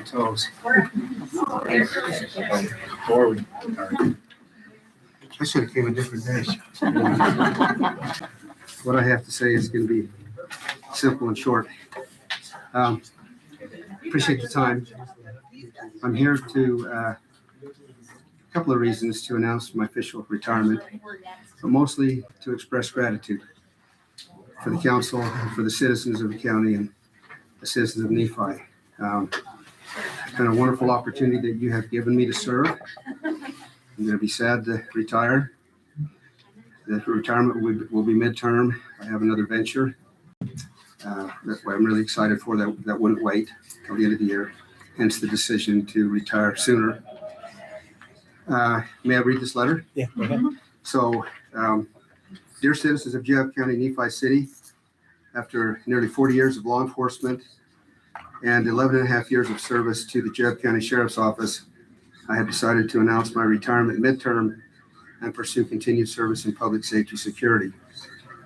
my toes. Forward. I should have came a different day. What I have to say is going to be simple and short. Appreciate the time. I'm here to a couple of reasons to announce my official retirement, but mostly to express gratitude for the council, for the citizens of the county, and the citizens of Nephi. It's been a wonderful opportunity that you have given me to serve. I'm going to be sad to retire. The retirement will be midterm. I have another venture. That's why I'm really excited for that. That wouldn't wait till the end of the year. Hence the decision to retire sooner. May I read this letter? Yeah, go ahead. So, dear citizens of Jeff County, Nephi City, after nearly 40 years of law enforcement and 11 and a half years of service to the Jeff County Sheriff's Office, I have decided to announce my retirement midterm and pursue continued service in public safety security.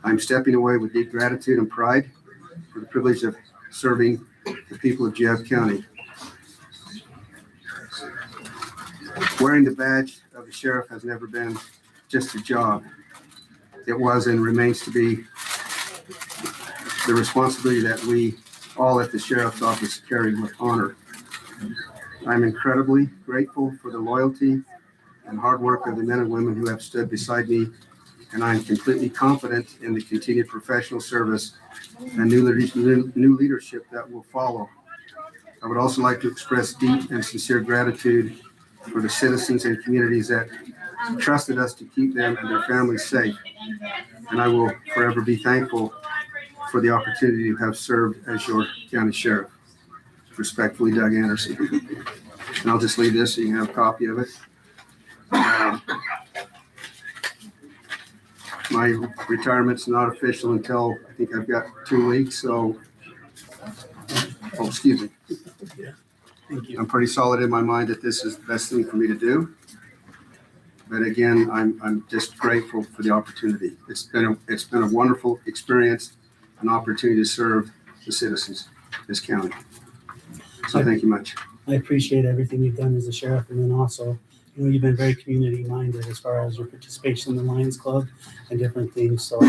I'm stepping away with deep gratitude and pride for the privilege of serving the people of Jeff County. Wearing the badge of the sheriff has never been just a job. It was and remains to be the responsibility that we all at the sheriff's office carry with honor. I'm incredibly grateful for the loyalty and hard work of the men and women who have stood beside me, and I'm completely confident in the continued professional service and new leadership that will follow. I would also like to express deep and sincere gratitude for the citizens and communities that trusted us to keep them and their families safe. And I will forever be thankful for the opportunity to have served as your county sheriff. Respectfully, Doug Anderson. And I'll just leave this so you can have a copy of it. My retirement's not official until I think I've got 2 weeks, so, excuse me. Thank you. I'm pretty solid in my mind that this is the best thing for me to do. But again, I'm just grateful for the opportunity. It's been a wonderful experience, an opportunity to serve the citizens of this county. So thank you much. I appreciate everything you've done as a sheriff, and then also, you've been very community minded as far as your participation in the Lions Club and different things. So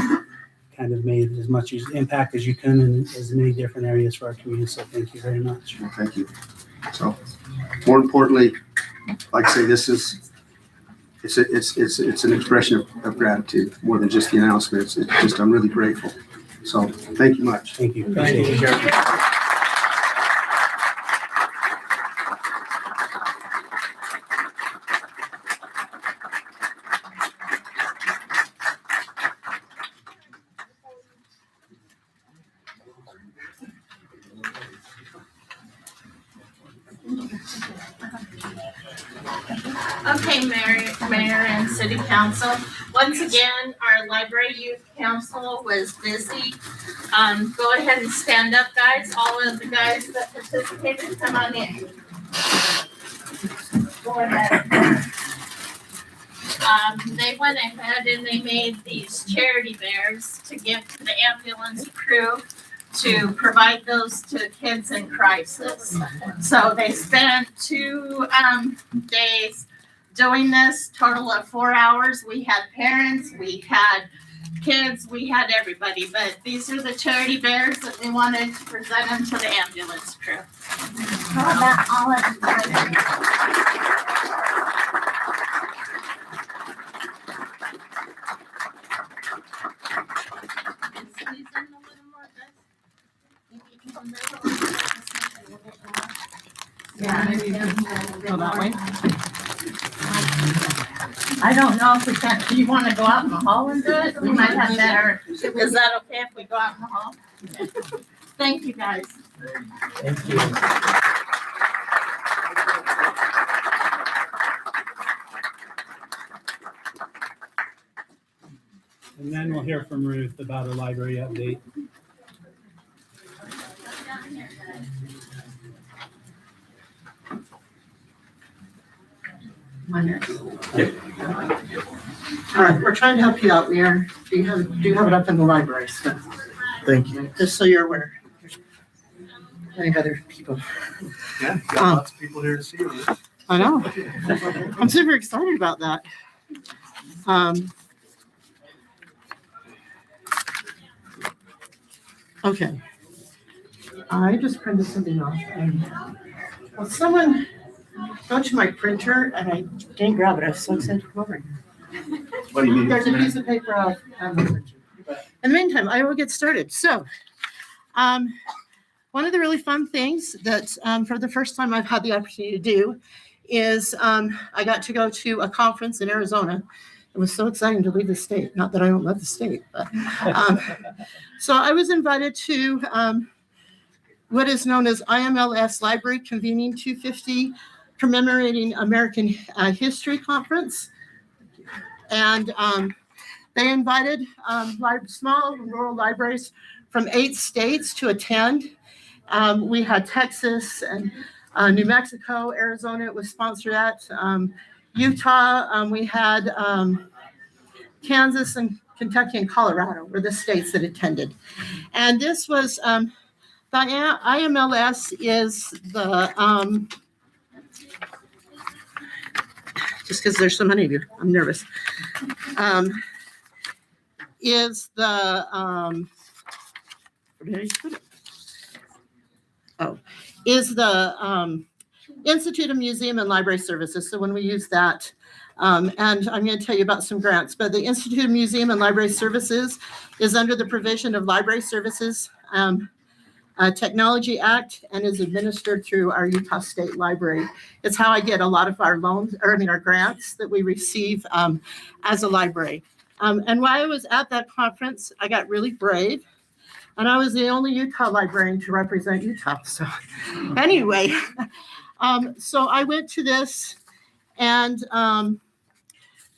kind of made as much impact as you can in as many different areas for our community. So thank you very much. Well, thank you. So more importantly, like I say, it's an expression of gratitude more than just the announcement. It's just, I'm really grateful. So thank you much. Thank you. Appreciate it. Okay, Mayor and City Council. Once again, our Library Youth Council was busy. Go ahead and stand up, guys. All of the guys that participated, come on in. Go ahead. They went ahead and they made these charity bears to give to the ambulance crew to provide those to kids in crisis. So they spent 2 days doing this, total of 4 hours. We had parents, we had kids, we had everybody, but these are the charity bears that we wanted to present them to the ambulance crew. How about all of them? Yeah, maybe go that way. I don't know if we can, do you want to go out in the hall and do it? We might have better. Is that okay if we go out in the hall? Thank you, guys. Thank you. And then we'll hear from Ruth about a library update. We're trying to help you out, Mayor. Do you have it up in the library? So Thank you. just so you're aware. many other people. Yeah, you got lots of people here to see you. I know. I'm super excited about that. Okay. I just printed something off. Well, someone go to my printer and I didn't grab it. I was so excited to come over here. What do you mean? There's a piece of paper on the printer. In the meantime, I will get started. So, one of the really fun things that for the first time I've had the opportunity to do is I got to go to a conference in Arizona. It was so exciting to leave the state. Not that I don't love the state, but so I was invited to what is known as IMLS Library Convening 250 Commemorating American History Conference. And they invited small rural libraries from 8 states to attend. We had Texas and New Mexico, Arizona, it was sponsored at, Utah, we had Kansas and Kentucky and Colorado were the states that attended. And this was, the IMLS is the, just because there's so many of you, I'm nervous, is the, where did I put it? Oh, is the Institute of Museum and Library Services. So when we use that, and I'm going to tell you about some grants, but the Institute of Museum and Library Services is under the provision of Library Services Technology Act and is administered through our Utah State Library. It's how I get a lot of our loans, or our grants that we receive as a library. And while I was at that conference, I got really brave. And I was the only Utah librarian to represent Utah. So anyway, so I went to this and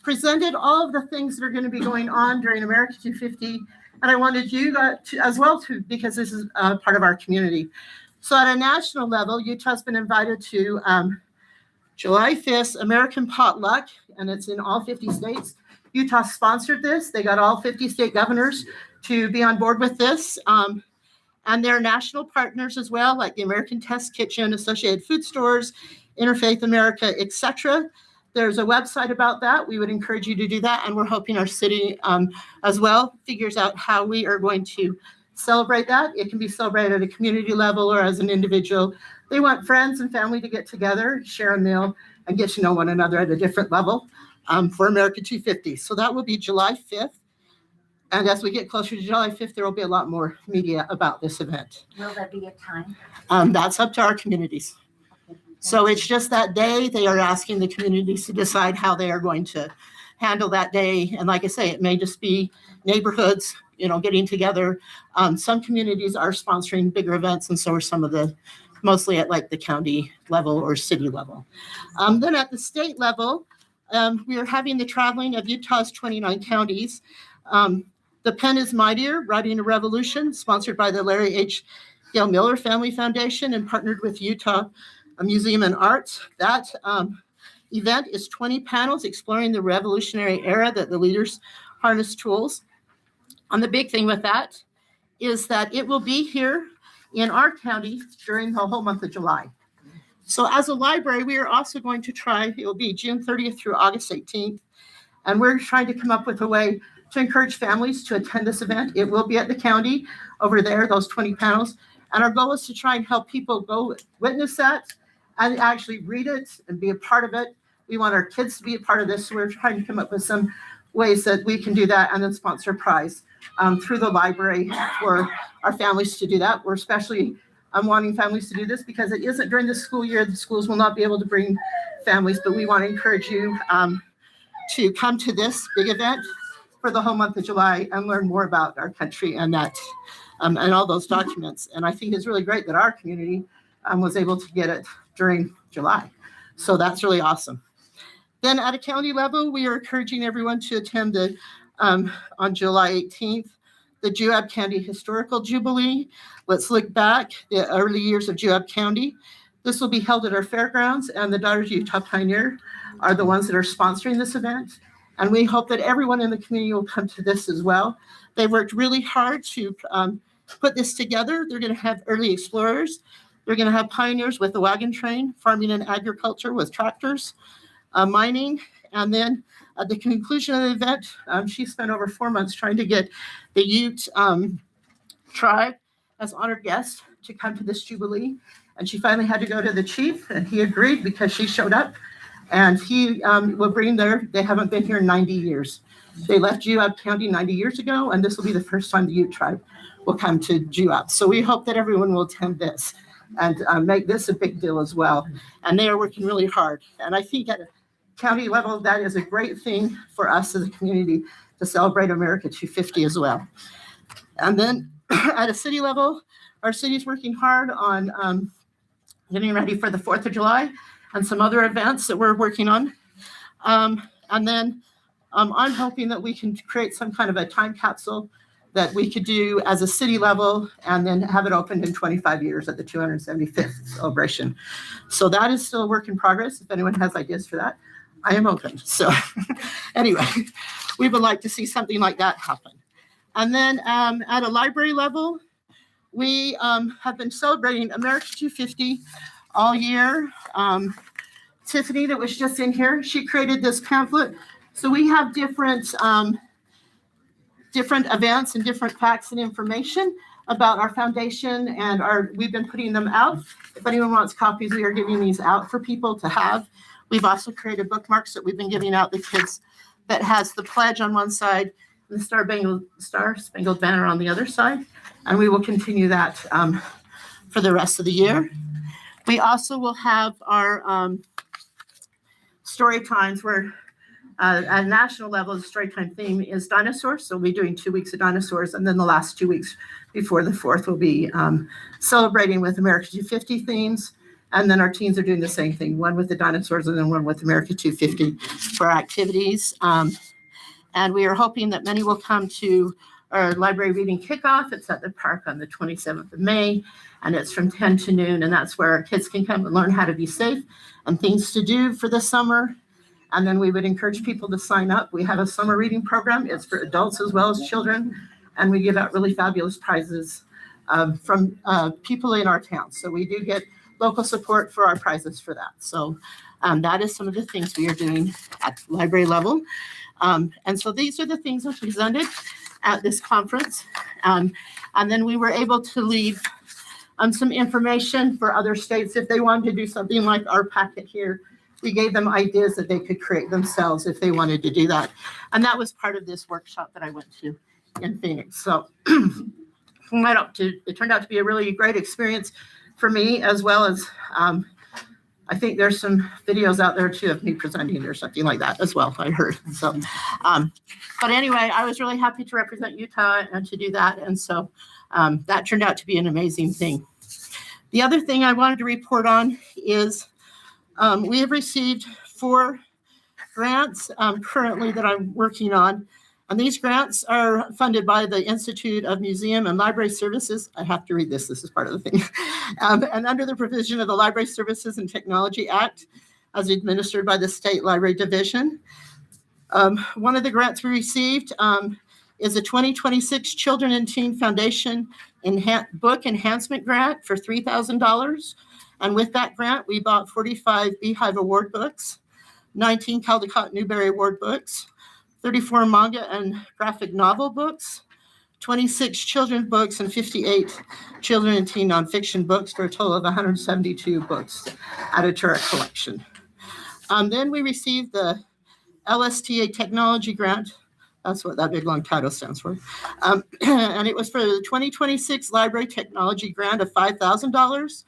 presented all of the things that are going to be going on during America 250. And I wanted you to, as well, to, because this is part of our community. So at a national level, Utah's been invited to July 5th American Potluck, and it's in all 50 states. Utah sponsored this. They got all 50 state governors to be on board with this. And their national partners as well, like the American Test Kitchen, Associated Food Stores, Interfaith America, etc. There's a website about that. We would encourage you to do that. And we're hoping our city as well figures out how we are going to celebrate that. It can be celebrated at a community level or as an individual. They want friends and family to get together, share a meal, and get to know one another at a different level for America 250. So that will be July 5th. And as we get closer to July 5th, there will be a lot more media about this event. Will there be a time? That's up to our communities. So it's just that day. They are asking the communities to decide how they are going to handle that day. And like I say, it may just be neighborhoods, getting together. Some communities are sponsoring bigger events, and so are some of the, mostly at like the county level or city level. Then at the state level, we are having the traveling of Utah's 29 counties. The Pen is Mightier, Writing a Revolution, sponsored by the Larry H. Gail Miller Family Foundation and partnered with Utah Museum and Arts. That event is 20 panels exploring the revolutionary era that the leaders harness tools. And the big thing with that is that it will be here in our county during the whole month of July. So as a library, we are also going to try, it will be June 30th through August 18th. And we're trying to come up with a way to encourage families to attend this event. It will be at the county over there, those 20 panels. And our goal is to try and help people go witness that and actually read it and be a part of it. We want our kids to be a part of this. So we're trying to come up with some ways that we can do that and then sponsor a prize through the library for our families to do that. We're especially wanting families to do this because it isn't during the school year. The schools will not be able to bring families, but we want to encourage you to come to this big event for the whole month of July and learn more about our country and that and all those documents. And I think it's really great that our community was able to get it during July. So that's really awesome. Then at a county level, we are encouraging everyone to attend the on July 18th, the Juab County Historical Jubilee. Let's look back the early years of Juab County. This will be held at our fairgrounds, and the Daughters of Utah Pioneer are the ones that are sponsoring this event. And we hope that everyone in the community will come to this as well. They worked really hard to put this together. They're going to have early explorers. They're going to have pioneers with the wagon train, farming and agriculture with tractors, mining, and then at the conclusion of the event, she spent over 4 months trying to get the Ute tribe as honored guests to come to this Jubilee. And she finally had to go to the chief, and he agreed because she showed up. And he will bring they haven't been here in 90 years. They left Juab County 90 years ago, and this will be the first time the Ute tribe will come to Juab. So we hope that everyone will attend this and make this a big deal as well. And they are working really hard. And I think at a county level, that is a great thing for us as a community to celebrate America 250 as well. And then at a city level, our city's working hard on getting ready for the 4th of July and some other events that we're working on. And then I'm hoping that we can create some kind of a time capsule that we could do as a city level and then have it opened in 25 years at the 275th celebration. So that is still a work in progress. If anyone has ideas for that, I am open. So anyway, we would like to see something like that happen. And then at a library level, we have been celebrating America 250 all year. Tiffany, that was just in here, she created this pamphlet. So we have different events and different facts and information about our foundation, and we've been putting them out. If anyone wants copies, we are giving these out for people to have. We've also created bookmarks that we've been giving out to kids that has the pledge on one side and the Star Spangled Banner on the other side. And we will continue that for the rest of the year. We also will have our story times where at a national level, the story time theme is dinosaurs. So we'll be doing 2 weeks of dinosaurs. And then the last 2 weeks before the 4th will be celebrating with America 250 themes. And then our teens are doing the same thing, one with the dinosaurs and then one with America 250 for activities. And we are hoping that many will come to our library reading kickoff. It's at the park on the 27th of May, and it's from 10 to noon. And that's where our kids can come and learn how to be safe and things to do for the summer. And then we would encourage people to sign up. We have a summer reading program. It's for adults as well as children. And we give out really fabulous prizes from people in our town. So we do get local support for our prizes for that. So that is some of the things we are doing at the library level. And so these are the things that presented at this conference. And then we were able to leave some information for other states if they wanted to do something like our packet here. We gave them ideas that they could create themselves if they wanted to do that. And that was part of this workshop that I went to in Phoenix. So it turned out to be a really great experience for me, as well as I think there's some videos out there too of me presenting or something like that as well, I heard. So, but anyway, I was really happy to represent Utah and to do that. And so that turned out to be an amazing thing. The other thing I wanted to report on is we have received 4 grants currently that I'm working on. And these grants are funded by the Institute of Museum and Library Services. I have to read this. This is part of the thing. And under the provision of the Library Services and Technology Act, as administered by the State Library Division. One of the grants we received is a 2026 Children and Teen Foundation Book Enhancement Grant for $3,000. And with that grant, we bought 45 Beehive Award books, 19 Caldecott Newberry Award books, 34 manga and graphic novel books, 26 children's books, and 58 children and teen nonfiction books for a total of 172 books added to our collection. Then we received the LSTA Technology Grant. That's what that big long title stands for. And it was for the 2026 Library Technology Grant of $5,000.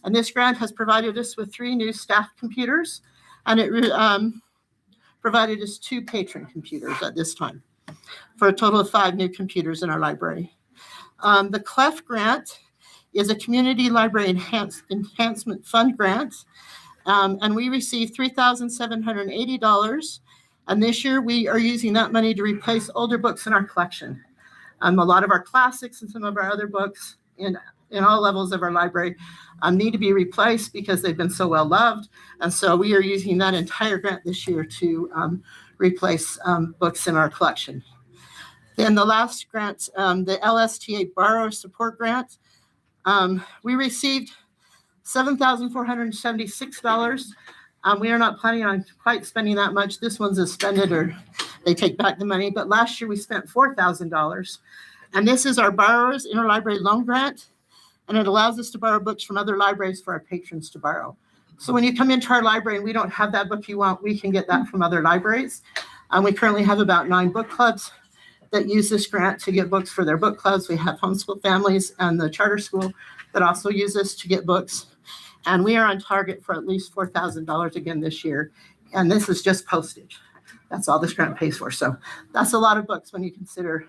And this grant has provided us with 3 new staff computers, and it provided us 2 patron computers at this time for a total of 5 new computers in our library. The CLEF grant is a Community Library Enhancement Fund grant, and we received $3,780. And this year we are using that money to replace older books in our collection. A lot of our classics and some of our other books in all levels of our library need to be replaced because they've been so well loved. And so we are using that entire grant this year to replace books in our collection. Then the last grant, the LSTA Borrower Support Grant, we received $7,476. We are not planning on quite spending that much. This one's a spend it or they take back the money. But last year we spent $4,000. And this is our borrowers interlibrary loan grant. And it allows us to borrow books from other libraries for our patrons to borrow. So when you come into our library and we don't have that book you want, we can get that from other libraries. We currently have about 9 book clubs that use this grant to get books for their book clubs. We have homeschool families and the charter school that also use this to get books. And we are on target for at least $4,000 again this year. And this is just postage. That's all this grant pays for. So that's a lot of books when you consider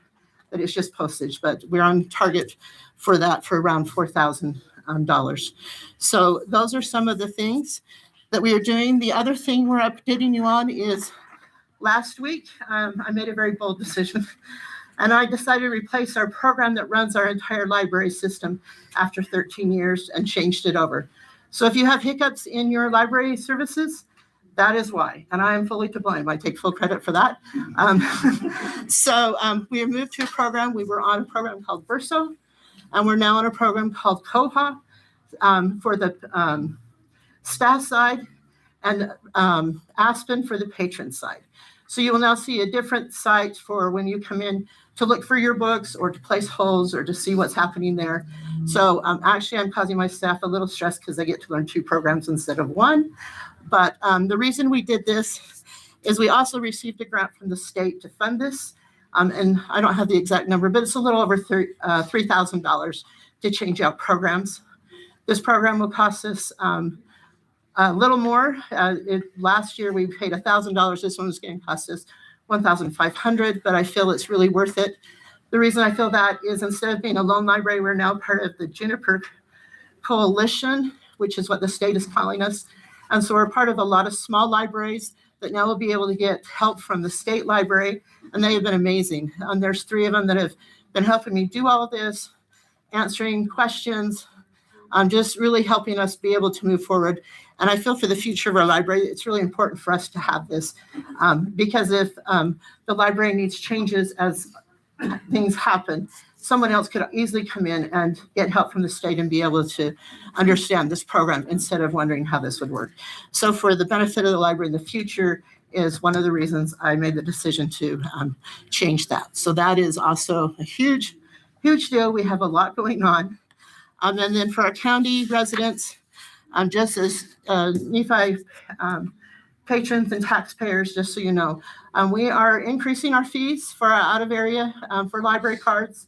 that it's just postage, but we're on target for that for around $4,000. So those are some of the things that we are doing. The other thing we're updating you on is last week, I made a very bold decision, and I decided to replace our program that runs our entire library system after 13 years and changed it over. So if you have hiccups in your library services, that is why, and I am fully to blame. I take full credit for that. We have moved to a program. We were on a program called Verso, and we're now on a program called Koha for the staff side and Aspen for the patron side. So you will now see a different site for when you come in to look for your books or to place holds or to see what's happening there. So actually, I'm causing my staff a little stress because they get to learn 2 programs instead of 1. But the reason we did this is we also received a grant from the state to fund this. And I don't have the exact number, but it's a little over $3,000 to change out programs. This program will cost us a little more. Last year we paid $1,000. This one is going to cost us $1,500, but I feel it's really worth it. The reason I feel that is instead of being a loan library, we're now part of the Juniper Coalition, which is what the state is calling us. And so we're part of a lot of small libraries that now will be able to get help from the state library, and they have been amazing. There's 3 of them that have been helping me do all of this, answering questions, just really helping us be able to move forward. And I feel for the future of our library, it's really important for us to have this because if the library needs changes as things happen, someone else could easily come in and get help from the state and be able to understand this program instead of wondering how this would work. So for the benefit of the library in the future is one of the reasons I made the decision to change that. So that is also a huge, huge deal. We have a lot going on. And then for our county residents, just as Nephi patrons and taxpayers, just so you know, we are increasing our fees for our out of area for library cards.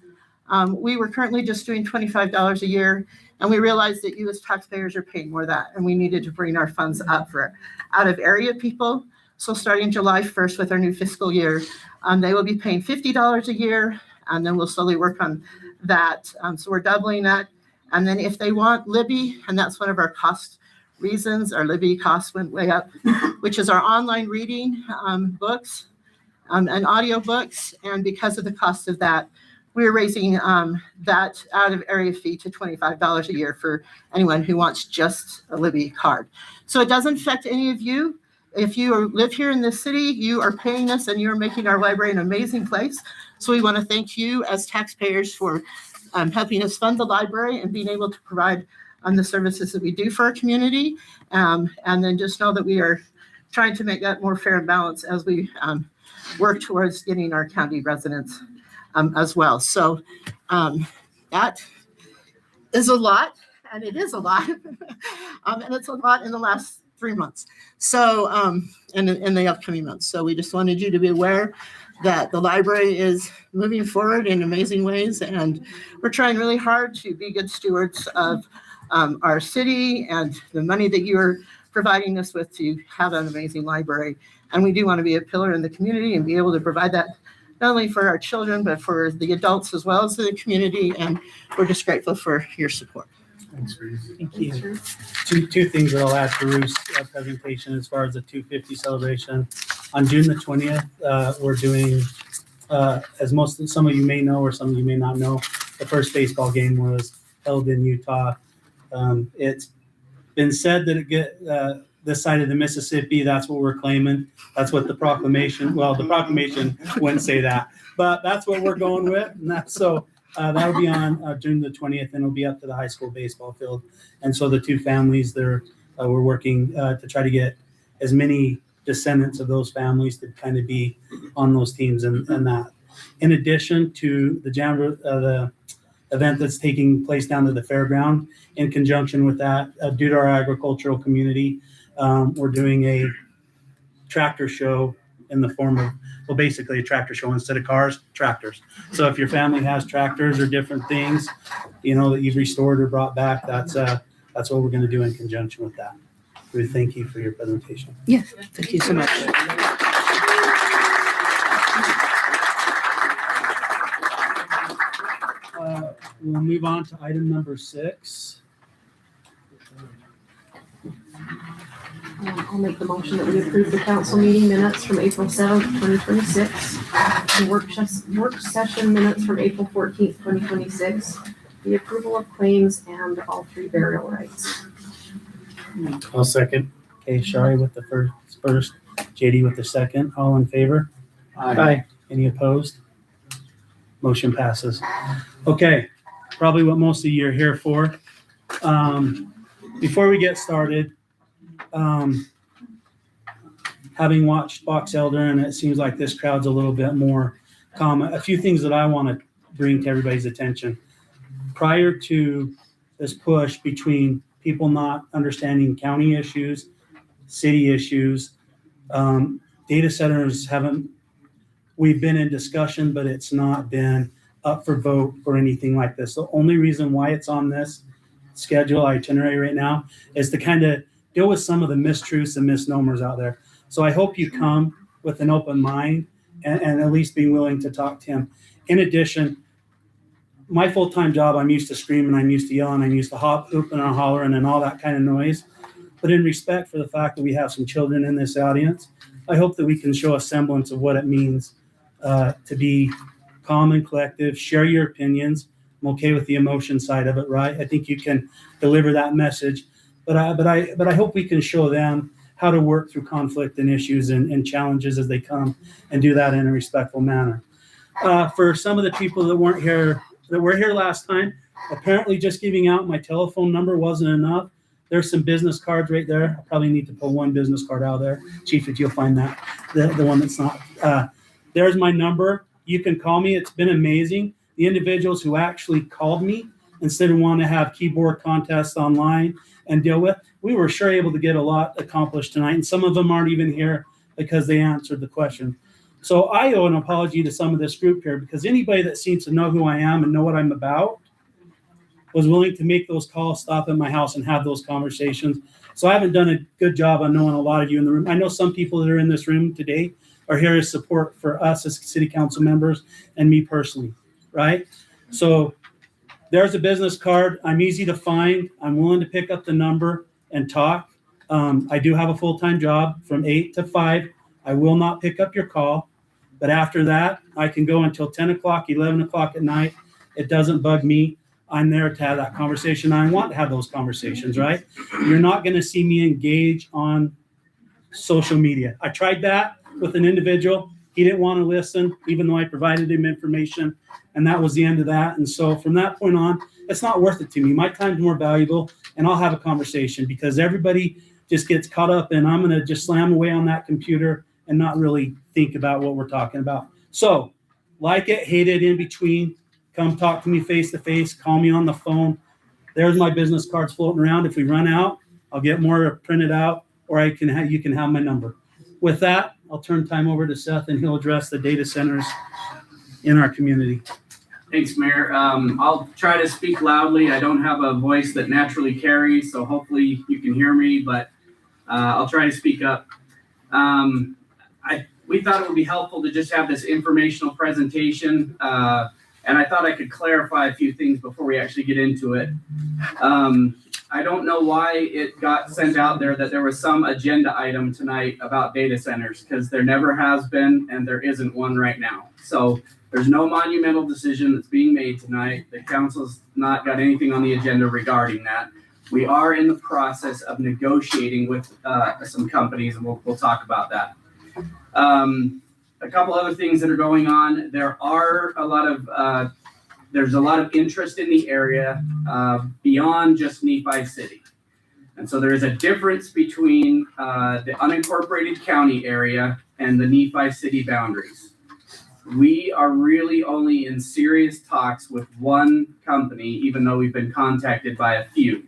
We were currently just doing $25 a year, and we realized that you as taxpayers are paying more of that, and we needed to bring our funds up for out of area people. So starting July 1st with our new fiscal year, they will be paying $50 a year, and then we'll slowly work on that. So we're doubling that. And then if they want Libby, and that's one of our cost reasons, our Libby costs went way up, which is our online reading books and audio books. And because of the cost of that, we're raising that out of area fee to $25 a year for anyone who wants just a Libby card. So it doesn't affect any of you. If you live here in this city, you are paying us and you're making our library an amazing place. So we want to thank you as taxpayers for helping us fund the library and being able to provide the services that we do for our community. And then just know that we are trying to make that more fair and balanced as we work towards getting our county residents as well. So that is a lot, and it is a lot. And it's a lot in the last 3 months. So, and in the upcoming months. So we just wanted you to be aware that the library is moving forward in amazing ways, and we're trying really hard to be good stewards of our city and the money that you're providing us with to have an amazing library. And we do want to be a pillar in the community and be able to provide that not only for our children, but for the adults as well as the community. And we're just grateful for your support. Thanks, Ruth. Thank you. Two things that I'll add to Ruth's presentation as far as the 250 celebration. On June the 20th, we're doing, as some of you may know or some of you may not know, the first baseball game was held in Utah. It's been said that it get this side of the Mississippi, that's what we're claiming. That's what the proclamation, well, the proclamation wouldn't say that, but that's what we're going with. And that's so That'll be on June the 20th, and it'll be up to the high school baseball field. And so the two families there, we're working to try to get as many descendants of those families to kind of be on those teams and that. In addition to the event that's taking place down to the fairground, in conjunction with that, due to our agricultural community, we're doing a tractor show in the form of, well, basically a tractor show instead of cars, tractors. So if your family has tractors or different things, you know, that you've restored or brought back, that's what we're going to do in conjunction with that. We thank you for your presentation. Yes, thank you so much. We'll move on to item number 6. I'll make the motion that we approve the council meeting minutes from April 7th, 2026, the work session minutes from April 14th, 2026, the approval of claims, and all 3 burial rights. I'll second. Okay, Shari with the first, JD with the second. All in favor? Aye. Any opposed? Motion passes. Okay, probably what most of you are here for. Before we get started, having watched Box Elder, and it seems like this crowd's a little bit more common, a few things that I want to bring to everybody's attention. Prior to this push between people not understanding county issues, city issues, data centers we've been in discussion, but it's not been up for vote or anything like this. The only reason why it's on this schedule itinerary right now is to kind of deal with some of the mistruths and misnomers out there. So I hope you come with an open mind and at least being willing to talk to him. In addition, my full-time job, I'm used to screaming, I'm used to yelling, I'm used to hooping and hollering and all that kind of noise. But in respect for the fact that we have some children in this audience, I hope that we can show a semblance of what it means to be calm and collective, share your opinions. I'm okay with the emotion side of it, right? I think you can deliver that message, but I hope we can show them how to work through conflict and issues and challenges as they come, and do that in a respectful manner. For some of the people that were here last time, apparently just giving out my telephone number wasn't enough. There's some business cards right there. I probably need to pull one business card out of there. Chief, if you'll find that, the one that's not. There's my number. You can call me. It's been amazing. The individuals who actually called me instead of wanting to have keyboard contests online and deal with, we were sure able to get a lot accomplished tonight. And some of them aren't even here because they answered the question. So I owe an apology to some of this group here, because anybody that seems to know who I am and know what I'm about was willing to make those calls, stop at my house and have those conversations. So I haven't done a good job on knowing a lot of you in the room. I know some people that are in this room today are here as support for us as city council members and me personally, right? So there's a business card. I'm easy to find. I'm willing to pick up the number and talk. I do have a full-time job from 8 to 5. I will not pick up your call, but after that, I can go until 10 o'clock, 11 o'clock at night. It doesn't bug me. I'm there to have that conversation. I want to have those conversations, right? You're not going to see me engage on social media. I tried that with an individual. He didn't want to listen, even though I provided him information, and that was the end of that. And so from that point on, it's not worth it to me. My time's more valuable, and I'll have a conversation, because everybody just gets caught up and I'm going to just slam away on that computer and not really think about what we're talking about. So like it, hate it, in between. Come talk to me face to face, call me on the phone. There's my business cards floating around. If we run out, I'll get more printed out, or you can have my number. With that, I'll turn time over to Seth, and he'll address the data centers in our community. Thanks, Mayor. I'll try to speak loudly. I don't have a voice that naturally carries, so hopefully you can hear me, but I'll try to speak up. We thought it would be helpful to just have this informational presentation, and I thought I could clarify a few things before we actually get into it. I don't know why it got sent out there that there was some agenda item tonight about data centers, because there never has been, and there isn't one right now. So there's no monumental decision that's being made tonight. The council's not got anything on the agenda regarding that. We are in the process of negotiating with some companies, and we'll talk about that. A couple other things that are going on. There are a lot of there's a lot of interest in the area beyond just Nephi City. And so there is a difference between the unincorporated county area and the Nephi City boundaries. We are really only in serious talks with one company, even though we've been contacted by a few.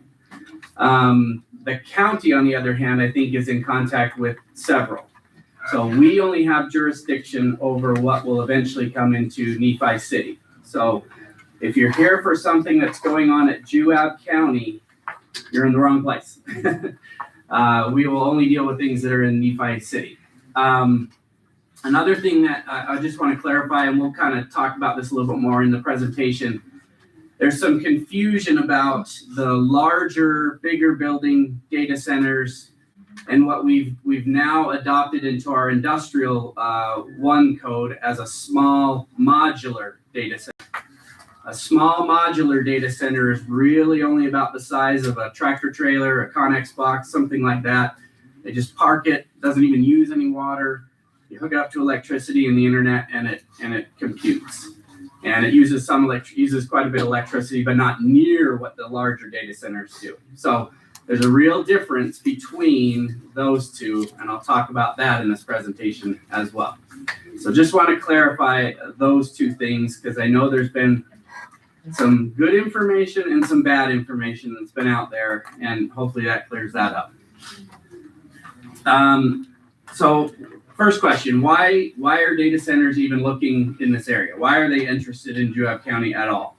The county, on the other hand, I think is in contact with several. So we only have jurisdiction over what will eventually come into Nephi City. So if you're here for something that's going on at Juab County, you're in the wrong place. We will only deal with things that are in Nephi City. Another thing that I just want to clarify, and we'll kind of talk about this a little bit more in the presentation, there's some confusion about the larger, bigger building data centers and what we've now adopted into our industrial one code as a small modular data center. A small modular data center is really only about the size of a tractor trailer, a Connex box, something like that. They just park it, doesn't even use any water. You hook it up to electricity and the internet, and it computes. And it uses quite a bit of electricity, but not near what the larger data centers do. So there's a real difference between those two, and I'll talk about that in this presentation as well. So just want to clarify those two things, because I know there's been some good information and some bad information that's been out there, and hopefully that clears that up. So first question, why are data centers even looking in this area? Why are they interested in Juab County at all?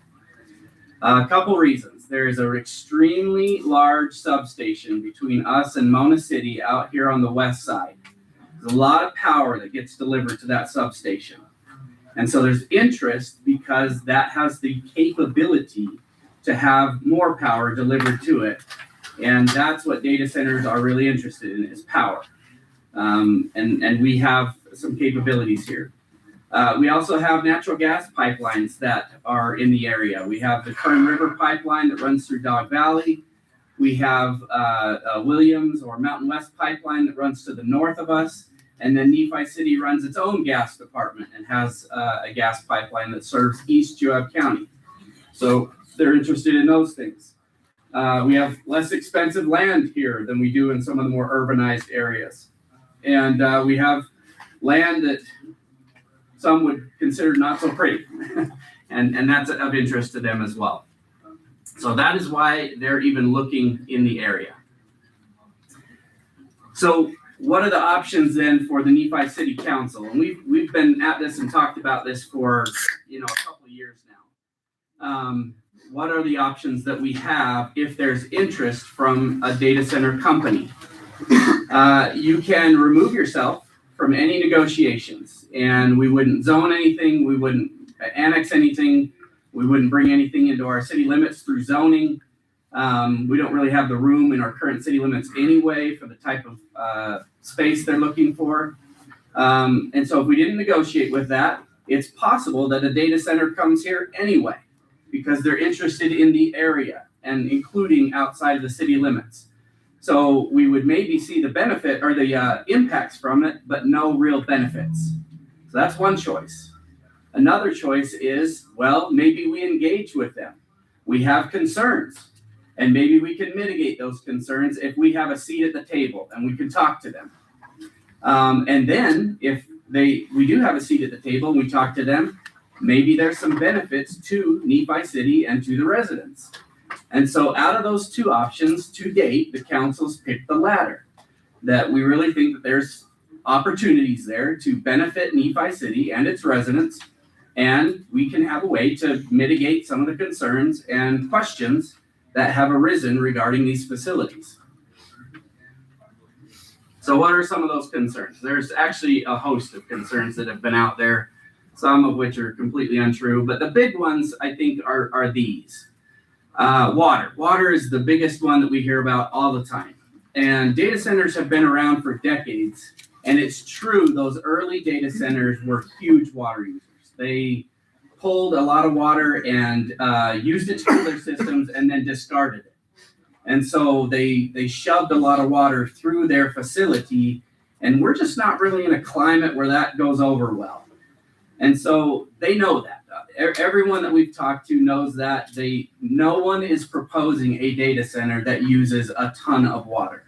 A couple reasons. There is an extremely large substation between us and Mona City out here on the west side. There's a lot of power that gets delivered to that substation. And so there's interest because that has the capability to have more power delivered to it. And that's what data centers are really interested in, is power. And we have some capabilities here. We also have natural gas pipelines that are in the area. We have the Kern River pipeline that runs through Dog Valley. We have Williams or Mountain West pipeline that runs to the north of us. And then Nephi City runs its own gas department and has a gas pipeline that serves East Juab County. So they're interested in those things. We have less expensive land here than we do in some of the more urbanized areas. And we have land that some would consider not so pretty. and that's of interest to them as well. So that is why they're even looking in the area. So what are the options then for the Nephi City Council? And we've been at this and talked about this for a couple of years now. What are the options that we have if there's interest from a data center company? You can remove yourself from any negotiations, and we wouldn't zone anything, we wouldn't annex anything, we wouldn't bring anything into our city limits through zoning. We don't really have the room in our current city limits anyway for the type of space they're looking for. And so if we didn't negotiate with that, it's possible that a data center comes here anyway because they're interested in the area and including outside of the city limits. So we would maybe see the benefit or the impacts from it, but no real benefits. So that's one choice. Another choice is, well, maybe we engage with them. We have concerns, and maybe we can mitigate those concerns if we have a seat at the table and we can talk to them. And then if we do have a seat at the table and we talk to them, maybe there's some benefits to Nephi City and to the residents. And so out of those two options, to date, the council's picked the latter, that we really think that there's opportunities there to benefit Nephi City and its residents, and we can have a way to mitigate some of the concerns and questions that have arisen regarding these facilities. So what are some of those concerns? There's actually a host of concerns that have been out there, some of which are completely untrue, but the big ones I think are these. Water. Water is the biggest one that we hear about all the time. And data centers have been around for decades. And it's true, those early data centers were huge water users. They pulled a lot of water and used it to cool their systems and then discarded it. And so they shoved a lot of water through their facility. And we're just not really in a climate where that goes over well. And so they know that. Everyone that we've talked to knows that. No one is proposing a data center that uses a ton of water.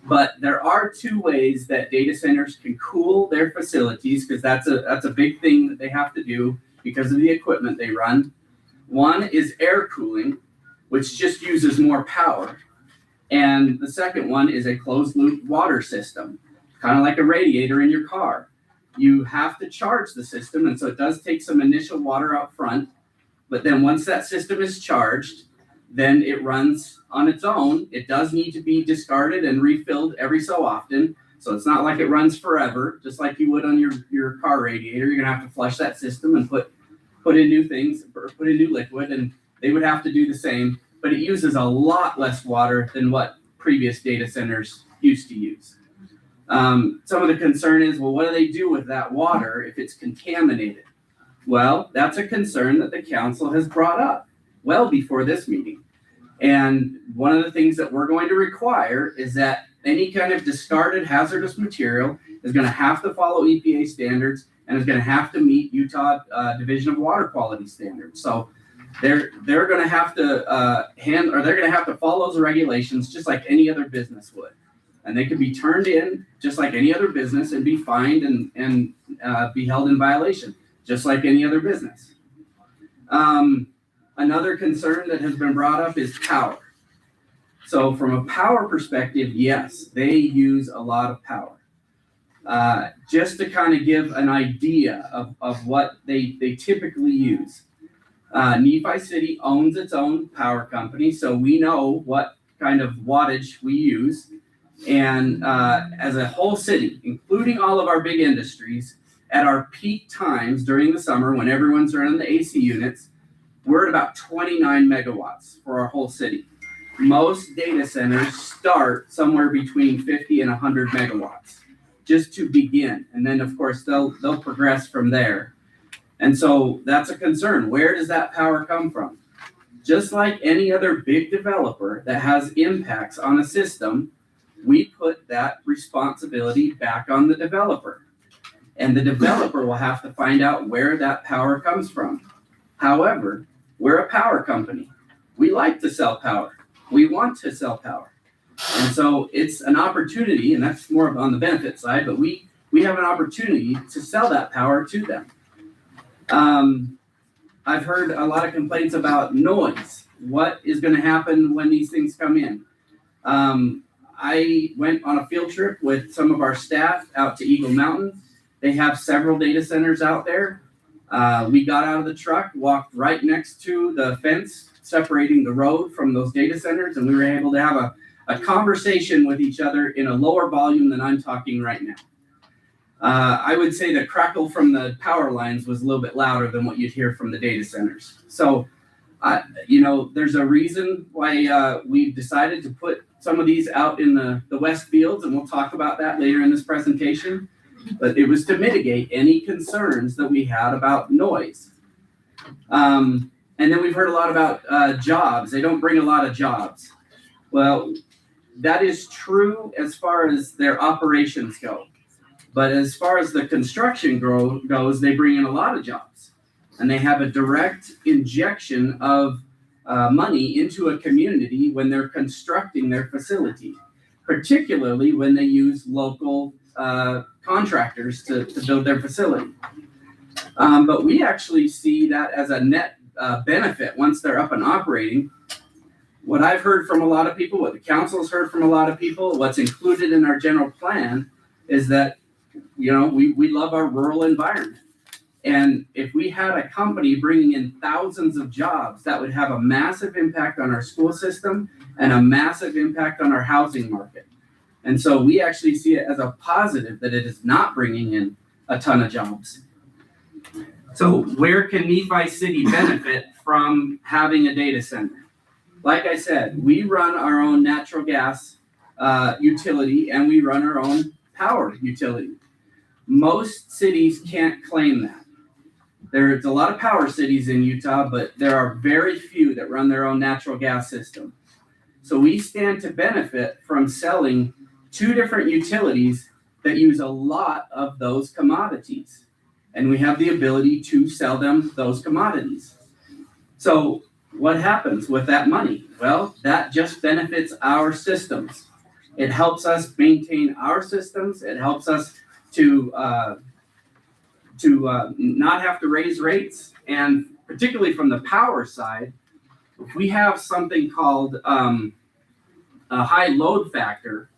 But there are two ways that data centers can cool their facilities, because that's a big thing that they have to do because of the equipment they run. One is air cooling, which just uses more power. And the second one is a closed loop water system, kind of like a radiator in your car. You have to charge the system, and so it does take some initial water up front. But then once that system is charged, then it runs on its own. It does need to be discarded and refilled every so often. So it's not like it runs forever, just like you would on your car radiator. You're gonna have to flush that system and put in new things, or put in new liquid, and they would have to do the same, but it uses a lot less water than what previous data centers used to use. Some of the concern is, well, what do they do with that water if it's contaminated? Well, that's a concern that the council has brought up well before this meeting. And one of the things that we're going to require is that any kind of discarded hazardous material is going to have to follow EPA standards and is going to have to meet Utah Division of Water Quality standards. So they're going to have to they're going to have to follow those regulations just like any other business would. And they can be turned in just like any other business and be fined and be held in violation, just like any other business. Another concern that has been brought up is power. So from a power perspective, yes, they use a lot of power. Just to kind of give an idea of what they typically use. Nephi City owns its own power company, so we know what kind of wattage we use. And as a whole city, including all of our big industries, at our peak times during the summer when everyone's running the AC units, we're at about 29 megawatts for our whole city. Most data centers start somewhere between 50 and 100 megawatts just to begin. And then, of course, they'll progress from there. And so that's a concern. Where does that power come from? Just like any other big developer that has impacts on a system, we put that responsibility back on the developer. And the developer will have to find out where that power comes from. However, we're a power company. We like to sell power. We want to sell power. And so it's an opportunity, and that's more on the benefit side, but we have an opportunity to sell that power to them. I've heard a lot of complaints about noise. What is going to happen when these things come in? I went on a field trip with some of our staff out to Eagle Mountain. They have several data centers out there. We got out of the truck, walked right next to the fence separating the road from those data centers, and we were able to have a conversation with each other in a lower volume than I'm talking right now. I would say the crackle from the power lines was a little bit louder than what you'd hear from the data centers. So, there's a reason why we've decided to put some of these out in the west fields, and we'll talk about that later in this presentation. But it was to mitigate any concerns that we had about noise. And then we've heard a lot about jobs. They don't bring a lot of jobs. Well, that is true as far as their operations go. But as far as the construction goes, they bring in a lot of jobs. And they have a direct injection of money into a community when they're constructing their facility, particularly when they use local contractors to build their facility. But we actually see that as a net benefit once they're up and operating. What I've heard from a lot of people, what the council's heard from a lot of people, what's included in our general plan is that, we love our rural environment. And if we had a company bringing in thousands of jobs, that would have a massive impact on our school system and a massive impact on our housing market. And so we actually see it as a positive that it is not bringing in a ton of jobs. So where can Nephi City benefit from having a data center? Like I said, we run our own natural gas utility and we run our own power utility. Most cities can't claim that. There's a lot of power cities in Utah, but there are very few that run their own natural gas system. So we stand to benefit from selling two different utilities that use a lot of those commodities. and we have the ability to sell them those commodities. So what happens with that money? Well, that just benefits our systems. It helps us maintain our systems. It helps us to not have to raise rates. And particularly from the power side, if we have something called a high load factor,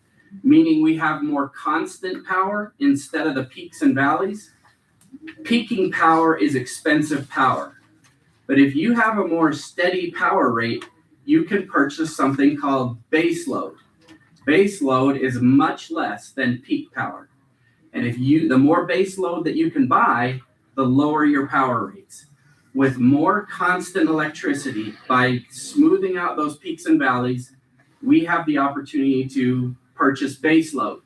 meaning we have more constant power instead of the peaks and valleys. Peaking power is expensive power. But if you have a more steady power rate, you can purchase something called base load. Base load is much less than peak power. And the more base load that you can buy, the lower your power rates. With more constant electricity, by smoothing out those peaks and valleys, we have the opportunity to purchase base load.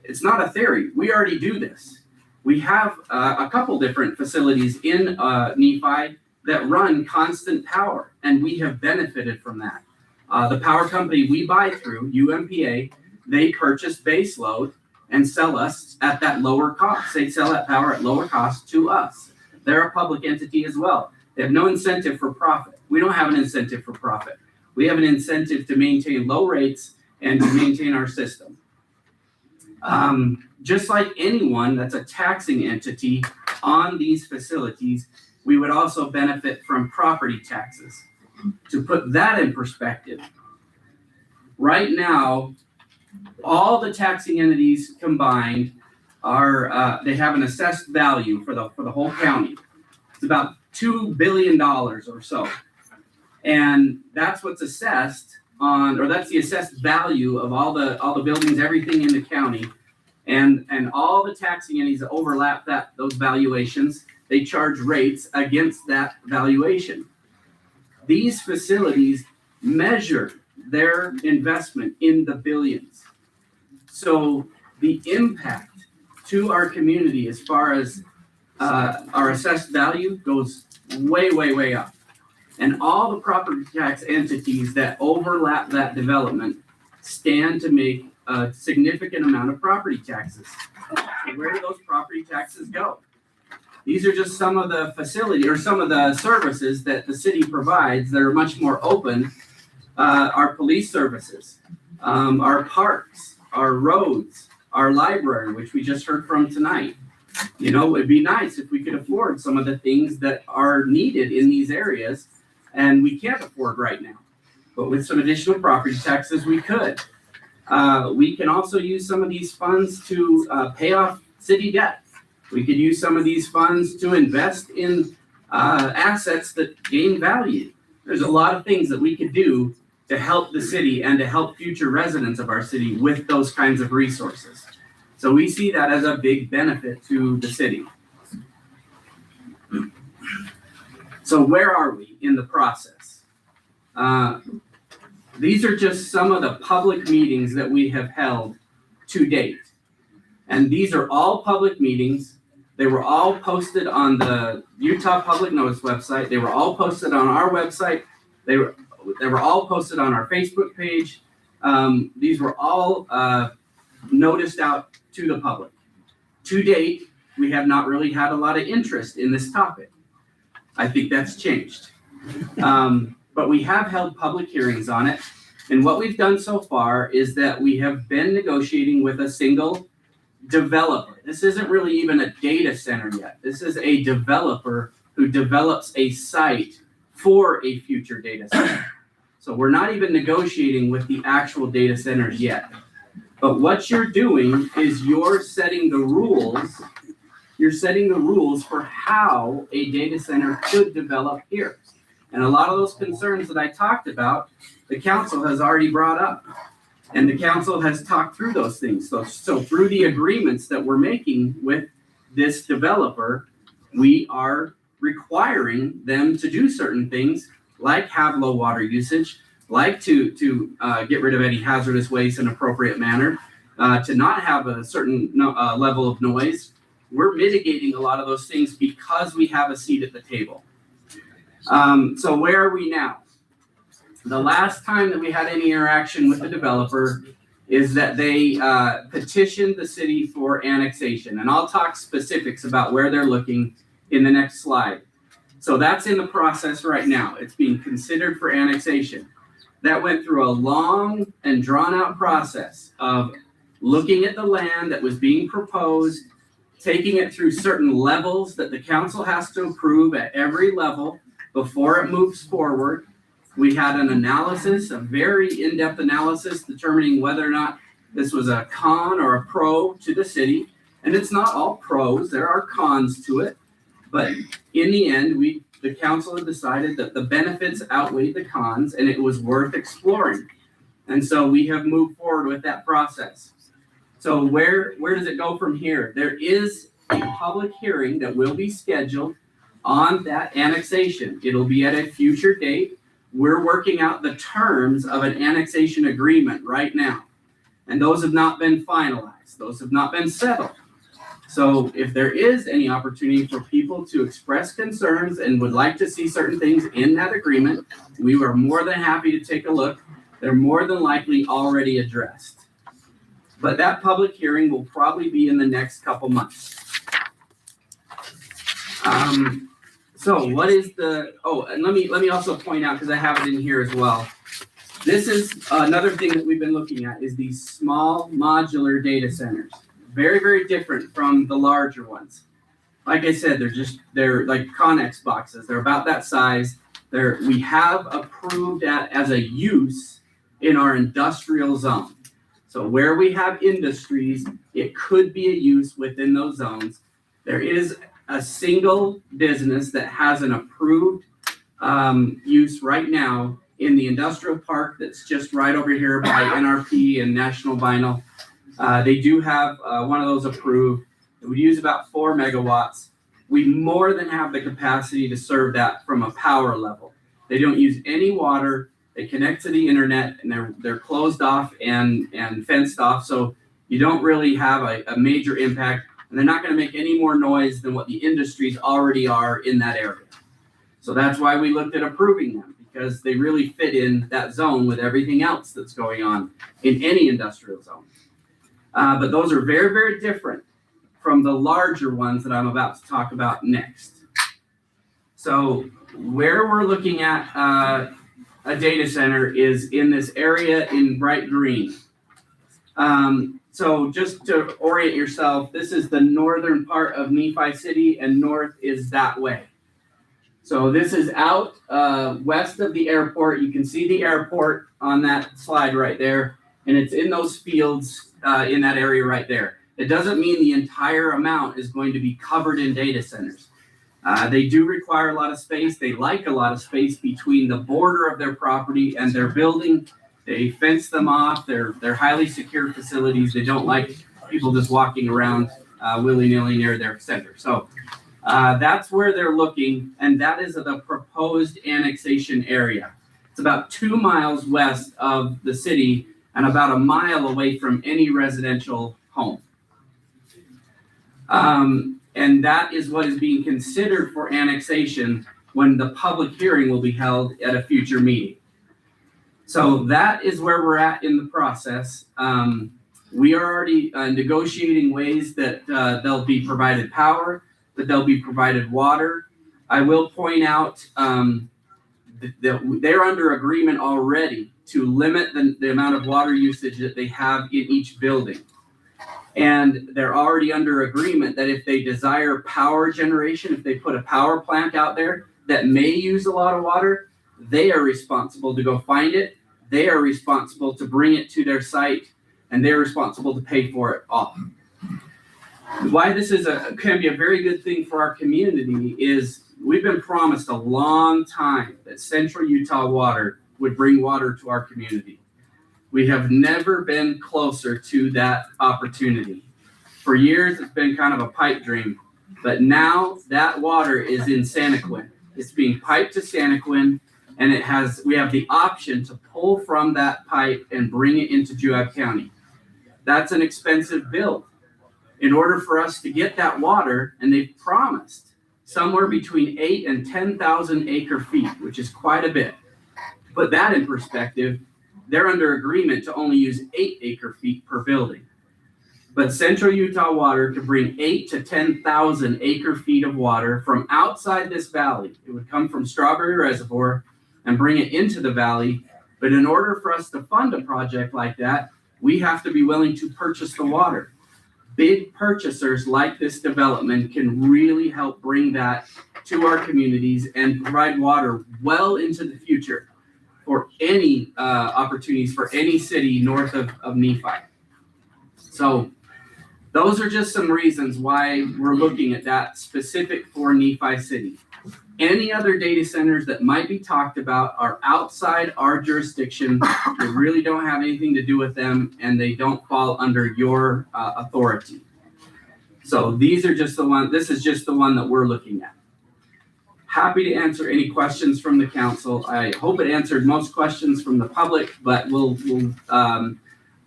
It's not a theory. We already do this. We have a couple different facilities in Nephi that run constant power, and we have benefited from that. The power company we buy through, UMPA, they purchase base load and sell us at that lower cost. They sell that power at lower cost to us. They're a public entity as well. They have no incentive for profit. We don't have an incentive for profit. We have an incentive to maintain low rates and to maintain our system. Just like anyone that's a taxing entity on these facilities, we would also benefit from property taxes. To put that in perspective, right now, all the taxing entities combined are they have an assessed value for the whole county. It's about $2 billion or so, and that's what's assessed on, or that's the assessed value of all the buildings, everything in the county, and all the taxing entities that overlap those valuations. They charge rates against that valuation. These facilities measure their investment in the billions. So the impact to our community as far as our assessed value goes way, way, way up. And all the property tax entities that overlap that development stand to make a significant amount of property taxes. So where do those property taxes go? These are just some of the facility or some of the services that the city provides that are much more open. Our police services, our parks, our roads, our library, which we just heard from tonight. You know, it'd be nice if we could afford some of the things that are needed in these areas, and we can't afford right now. But with some additional property taxes, we could. We can also use some of these funds to pay off city debt. We could use some of these funds to invest in assets that gain value. There's a lot of things that we could do to help the city and to help future residents of our city with those kinds of resources. So we see that as a big benefit to the city. So where are we in the process? These are just some of the public meetings that we have held to date. And these are all public meetings. They were all posted on the Utah Public Notice website. They were all posted on our website. They were all posted on our Facebook page. These were all noticed out to the public. To date, we have not really had a lot of interest in this topic. I think that's changed. But we have held public hearings on it. And what we've done so far is that we have been negotiating with a single developer. This isn't really even a data center yet. This is a developer who develops a site for a future data center. So we're not even negotiating with the actual data centers yet. But what you're doing is you're setting the rules. You're setting the rules for how a data center could develop here. And a lot of those concerns that I talked about, the council has already brought up. And the council has talked through those things. So through the agreements that we're making with this developer, we are requiring them to do certain things, like have low water usage, like to get rid of any hazardous waste in an appropriate manner, to not have a certain level of noise. We're mitigating a lot of those things because we have a seat at the table. So where are we now? The last time that we had any interaction with the developer, is that they petitioned the city for annexation. And I'll talk specifics about where they're looking in the next slide. So that's in the process right now. It's being considered for annexation. That went through a long and drawn out process of looking at the land that was being proposed, taking it through certain levels that the council has to approve at every level before it moves forward. We had an analysis, a very in-depth analysis, determining whether or not this was a con or a pro to the city. And it's not all pros, there are cons to it. But in the end, the council had decided that the benefits outweighed the cons and it was worth exploring. And so we have moved forward with that process. So where does it go from here? There is a public hearing that will be scheduled on that annexation. It'll be at a future date. We're working out the terms of an annexation agreement right now. And those have not been finalized. Those have not been settled. So if there is any opportunity for people to express concerns and would like to see certain things in that agreement, we are more than happy to take a look. They're more than likely already addressed. But that public hearing will probably be in the next couple months. So what is and let me also point out, because I have it in here as well. This is another thing that we've been looking at is these small modular data centers. Very, very different from the larger ones. Like I said, they're like Connex boxes. They're about that size. We have approved that as a use in our industrial zone. So where we have industries, it could be a use within those zones. There is a single business that has an approved use right now in the industrial park that's just right over here by NRP and National Vinyl. They do have one of those approved. It would use about 4 megawatts. We more than have the capacity to serve that from a power level. They don't use any water. They connect to the internet and they're closed off and fenced off. So you don't really have a major impact. And they're not going to make any more noise than what the industries already are in that area. So that's why we looked at approving them, because they really fit in that zone with everything else that's going on in any industrial zone. But those are very, very different from the larger ones that I'm about to talk about next. So where we're looking at a data center is in this area in bright green. So just to orient yourself, this is the northern part of Nephi City and north is that way. So this is out west of the airport. You can see the airport on that slide right there. And it's in those fields in that area right there. It doesn't mean the entire amount is going to be covered in data centers. They do require a lot of space. They like a lot of space between the border of their property and their building. They fence them off. They're highly secure facilities. They don't like people just walking around willy-nilly near their center. So that's where they're looking, and that is the proposed annexation area. It's about 2 miles west of the city and about a mile away from any residential home. And that is what is being considered for annexation when the public hearing will be held at a future meeting. So that is where we're at in the process. We are already negotiating ways that they'll be provided power, that they'll be provided water. I will point out that they're under agreement already to limit the amount of water usage that they have in each building. And they're already under agreement that if they desire power generation, if they put a power plant out there that may use a lot of water, they are responsible to go find it. They are responsible to bring it to their site, and they're responsible to pay for it all. Why this can be a very good thing for our community is we've been promised a long time that Central Utah Water would bring water to our community. We have never been closer to that opportunity. For years, it's been kind of a pipe dream, but now that water is in Santaquin. It's being piped to Santaquin, and we have the option to pull from that pipe and bring it into Juab County. That's an expensive build. In order for us to get that water, and they've promised somewhere between 8,000 and 10,000 acre feet, which is quite a bit. To put that in perspective, they're under agreement to only use 8 acre-feet per building. But Central Utah Water could bring 8 to 10,000 acre-feet of water from outside this valley. It would come from Strawberry Reservoir and bring it into the valley. But in order for us to fund a project like that, we have to be willing to purchase the water. Big purchasers like this development can really help bring that to our communities and provide water well into the future for any opportunities for any city north of Nephi. So those are just some reasons why we're looking at that specific for Nephi City. Any other data centers that might be talked about are outside our jurisdiction. They really don't have anything to do with them, and they don't fall under your authority. So these are just the one. This is just the one that we're looking at. Happy to answer any questions from the council. I hope it answered most questions from the public, but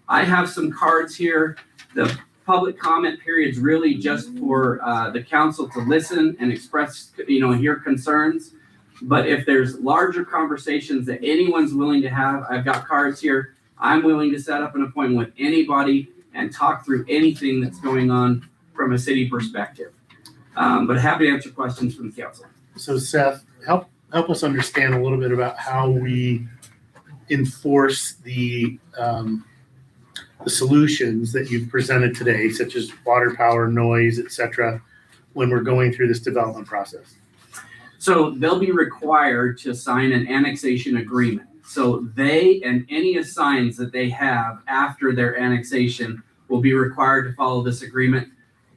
I have some cards here. The public comment period is really just for the council to listen and express, hear concerns. But if there's larger conversations that anyone's willing to have, I've got cards here. I'm willing to set up an appointment with anybody and talk through anything that's going on from a city perspective. But happy to answer questions from the council. So Seth, help us understand a little bit about how we enforce the solutions that you've presented today, such as water, power, noise, etc., when we're going through this development process. So they'll be required to sign an annexation agreement. So they and any assigns that they have after their annexation will be required to follow this agreement,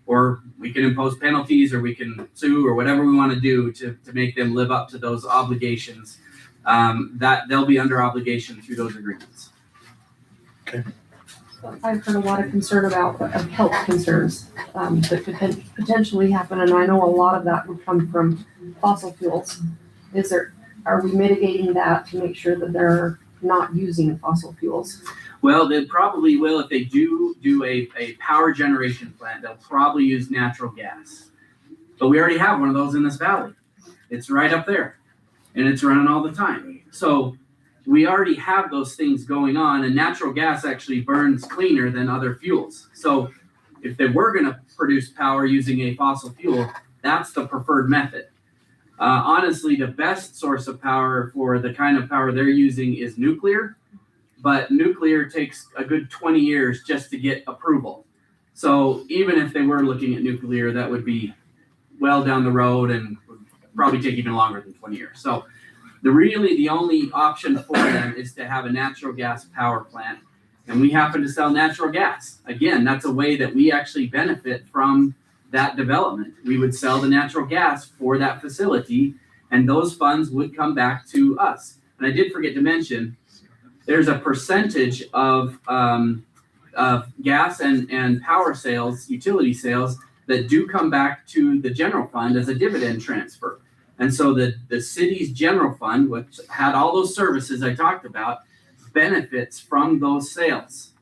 or we can impose penalties, or we can sue, or whatever we want to do to make them live up to those obligations. That they'll be under obligation through those agreements. Okay. I've heard a lot of concern about health concerns that could potentially happen, and I know a lot of that would come from fossil fuels. Are we mitigating that to make sure that they're not using fossil fuels? Well, they probably will. If they do a power generation plant, they'll probably use natural gas. But we already have one of those in this valley. It's right up there, and it's running all the time. So we already have those things going on, and natural gas actually burns cleaner than other fuels. So if they were going to produce power using a fossil fuel, that's the preferred method. Honestly, the best source of power for the kind of power they're using is nuclear, but nuclear takes a good 20 years just to get approval. So even if they were looking at nuclear, that would be well down the road and would probably take even longer than 20 years. So the only option for them is to have a natural gas power plant. And we happen to sell natural gas. Again, that's a way that we actually benefit from that development. We would sell the natural gas for that facility, and those funds would come back to us. And I did forget to mention, there's a percentage of gas and power sales, utility sales, that do come back to the general fund as a dividend transfer. And so the city's general fund, which had all those services I talked about, benefits from those sales.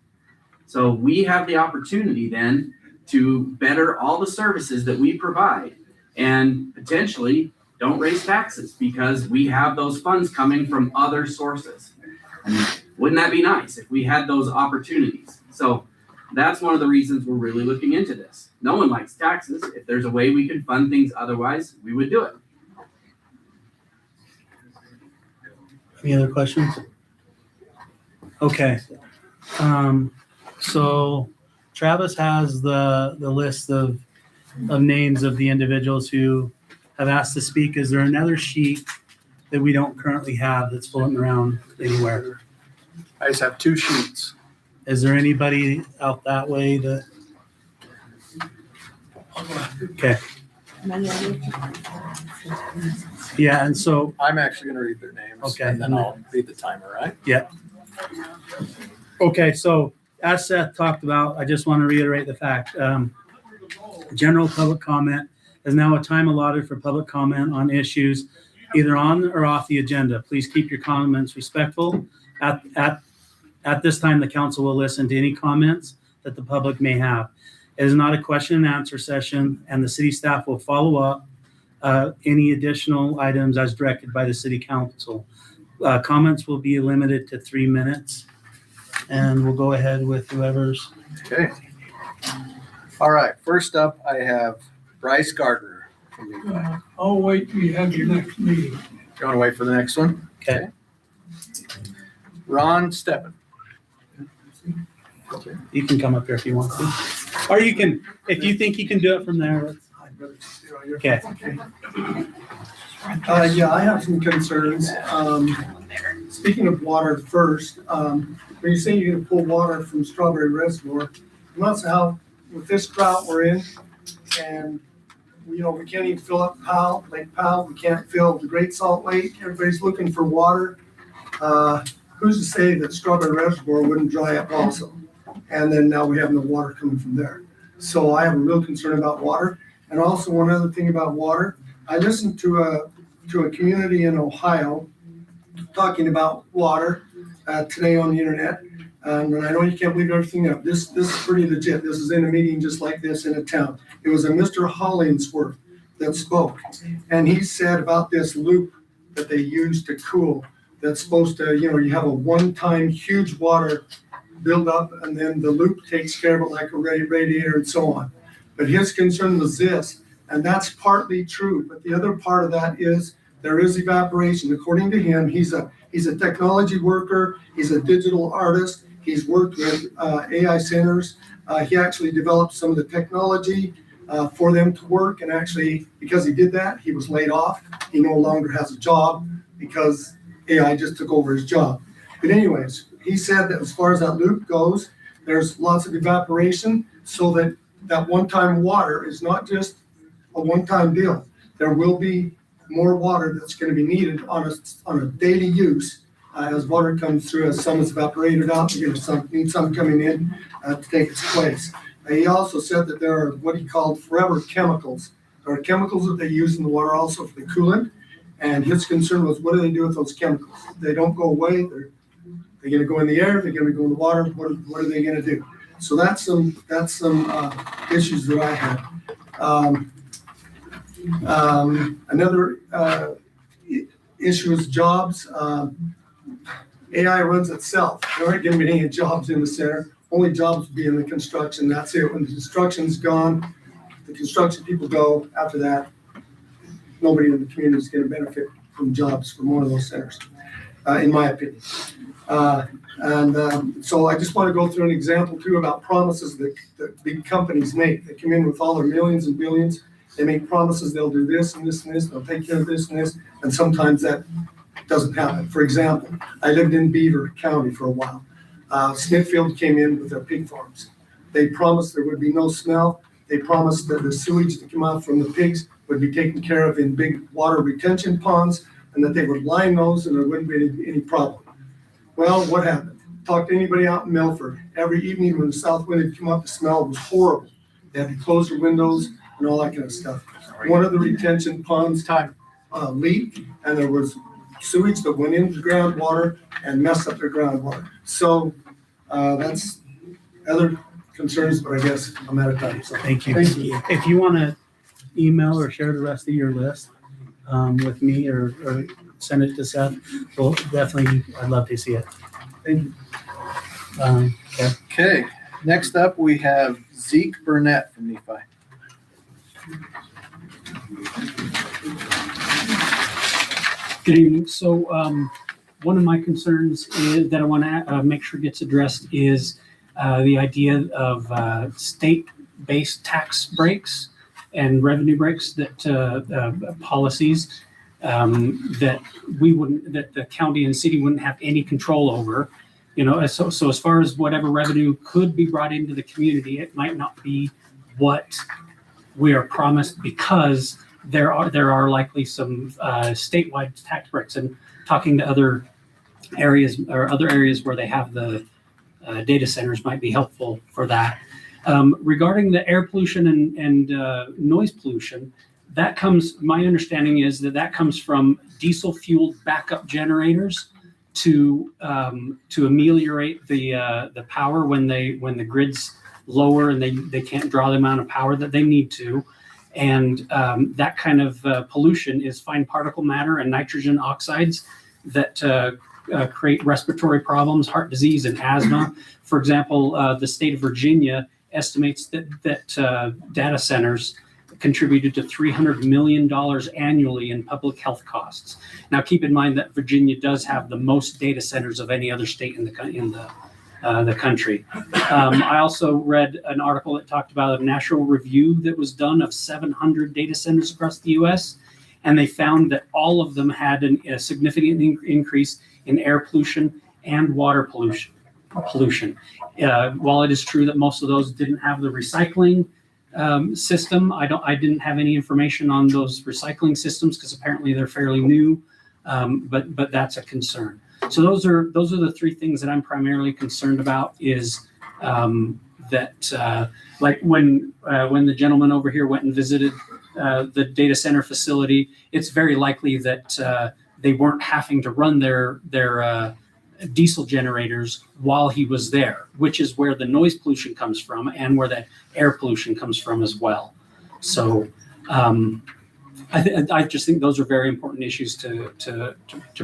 So we have the opportunity then to better all the services that we provide and potentially don't raise taxes because we have those funds coming from other sources. I mean, wouldn't that be nice if we had those opportunities? So that's one of the reasons we're really looking into this. No one likes taxes. If there's a way we can fund things otherwise, we would do it. Any other questions? Okay. So Travis has the list of names of the individuals who have asked to speak. Is there another sheet that we don't currently have that's floating around anywhere? I just have 2 sheets. Is there anybody out that way that? Okay. Yeah, and so. I'm actually going to read their names. Okay. And then I'll read the timer, right? Yeah. Okay, so as Seth talked about, I just want to reiterate the fact, general public comment is now a time allotted for public comment on issues either on or off the agenda. Please keep your comments respectful. At this time, the council will listen to any comments that the public may have. It is not a question and answer session, and the city staff will follow up any additional items as directed by the city council. Comments will be limited to 3 minutes. and we'll go ahead with whoever's. Okay. All right, first up, I have Bryce Gardner from Nephi. I'll wait till you have your next meeting. You want to wait for the next one? Okay. Ron Steppen. You can come up here if you want to. Or you can, if you think you can do it from there. Okay. Yeah, I have some concerns. Speaking of water first, when you say you're gonna pull water from Strawberry Reservoir, and that's how, with this drought we're in, and, we can't even fill up Lake Powell, we can't fill the Great Salt Lake, everybody's looking for water. Who's to say that Strawberry Reservoir wouldn't dry up also? And then now we have no water coming from there. So I have a real concern about water. And also one other thing about water, I listened to a community in Ohio talking about water today on the internet. And I know you can't believe everything up. This is pretty legit. This is in a meeting just like this in a town. It was a Mr. Hollingsworth that spoke. And he said about this loop that they use to cool, that's supposed to, you have a one-time huge water build up and then the loop takes care of it like a radiator and so on. But his concern was this, and that's partly true, but the other part of that is there is evaporation. According to him, he's a technology worker, he's a digital artist, he's worked with AI centers. He actually developed some of the technology for them to work, and actually, because he did that, he was laid off. He no longer has a job because AI just took over his job. But anyways, he said that as far as that loop goes, there's lots of evaporation, so that one-time water is not just a one-time deal. There will be more water that's going to be needed on a daily use as water comes through, as some is evaporated out. You're going to need some coming in to take its place. He also said that there are what he called forever chemicals. There are chemicals that they use in the water also for the coolant, and his concern was, what do they do with those chemicals? They don't go away. They're going to go in the air. They're going to go in the water. What are they going to do? So that's some issues that I had. Another issue is jobs. AI runs itself. There aren't going to be any jobs in the center. Only jobs will be in the construction. That's it. When the construction's gone, the construction people go. After that, nobody in the community is going to benefit from jobs from one of those centers, in my opinion. So I just want to go through an example too about promises that big companies make. They come in with all their millions and billions. They make promises they'll do this and this and this. They'll take care of this and this. And sometimes that doesn't happen. For example, I lived in Beaver County for a while. Smithfield came in with their pig farms. They promised there would be no smell. They promised that the sewage that came out from the pigs would be taken care of in big water retention ponds, and that they would line those and there wouldn't be any problem. Well, what happened? Talk to anybody out in Milford. Every evening when the south wind had come up, the smell was horrible. They had to close their windows and all that kind of stuff. One of the retention ponds leaked, and there was sewage that went into the groundwater and messed up their groundwater. So that's other concerns, but I guess I'm out of time. So Thank you. Thank you. If you want to email or share the rest of your list with me or send it to Seth, well, definitely, I'd love to see it. Thank you. Okay. Okay, next up we have Zeke Burnett from Nephi. Good evening. So one of my concerns is that I want to make sure gets addressed is the idea of state-based tax breaks and revenue breaks that policies that the county and city wouldn't have any control over. So as far as whatever revenue could be brought into the community, it might not be what we are promised, because there are likely some statewide tax breaks. And talking to other areas where they have the data centers might be helpful for that. Regarding the air pollution and noise pollution, my understanding is that comes from diesel fueled backup generators to ameliorate the power when the grid's lower and they can't draw the amount of power that they need to. And that kind of pollution is fine particle matter and nitrogen oxides that create respiratory problems, heart disease, and asthma. For example, the state of Virginia estimates that data centers contributed to $300 million annually in public health costs. Now, keep in mind that Virginia does have the most data centers of any other state in the country. I also read an article that talked about a national review that was done of 700 data centers across the U.S., and they found that all of them had a significant increase in air pollution and water pollution. While it is true that most of those didn't have the recycling system, I didn't have any information on those recycling systems because apparently they're fairly new, but that's a concern. So those are the three things that I'm primarily concerned about. Is that like when the gentleman over here went and visited the data center facility, it's very likely that they weren't having to run their diesel generators while he was there, which is where the noise pollution comes from and where that air pollution comes from as well. So I just think those are very important issues to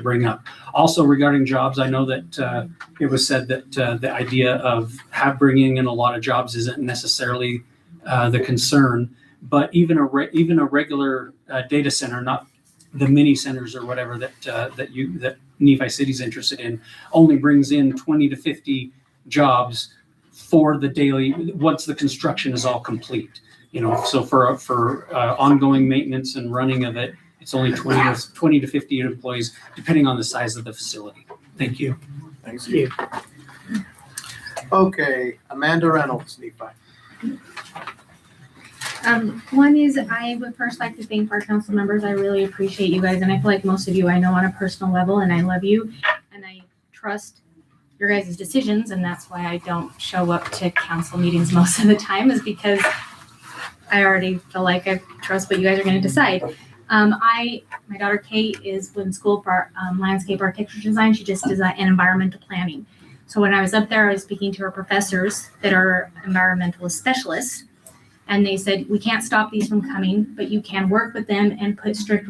bring up. Also regarding jobs, I know that it was said that the idea of bringing in a lot of jobs isn't necessarily the concern, but even a regular data center, not the mini centers or whatever that Nephi City's interested in, only brings in 20 to 50 jobs for the daily once the construction is all complete. So for ongoing maintenance and running of it, it's only 20 to 50 employees, depending on the size of the facility. Thank you. Thanks. Okay, Amanda Reynolds, Nephi. One is I would first like to thank our council members. I really appreciate you guys, and I feel like most of you I know on a personal level, and I love you, and I trust your guys' decisions, and that's why I don't show up to council meetings most of the time, is because I already feel like I trust what you guys are going to decide. My daughter Kate is in school for landscape architecture design. She just designed and environmental planning. So when I was up there, I was speaking to her professors that are environmental specialists. And they said, we can't stop these from coming, but you can work with them and put strict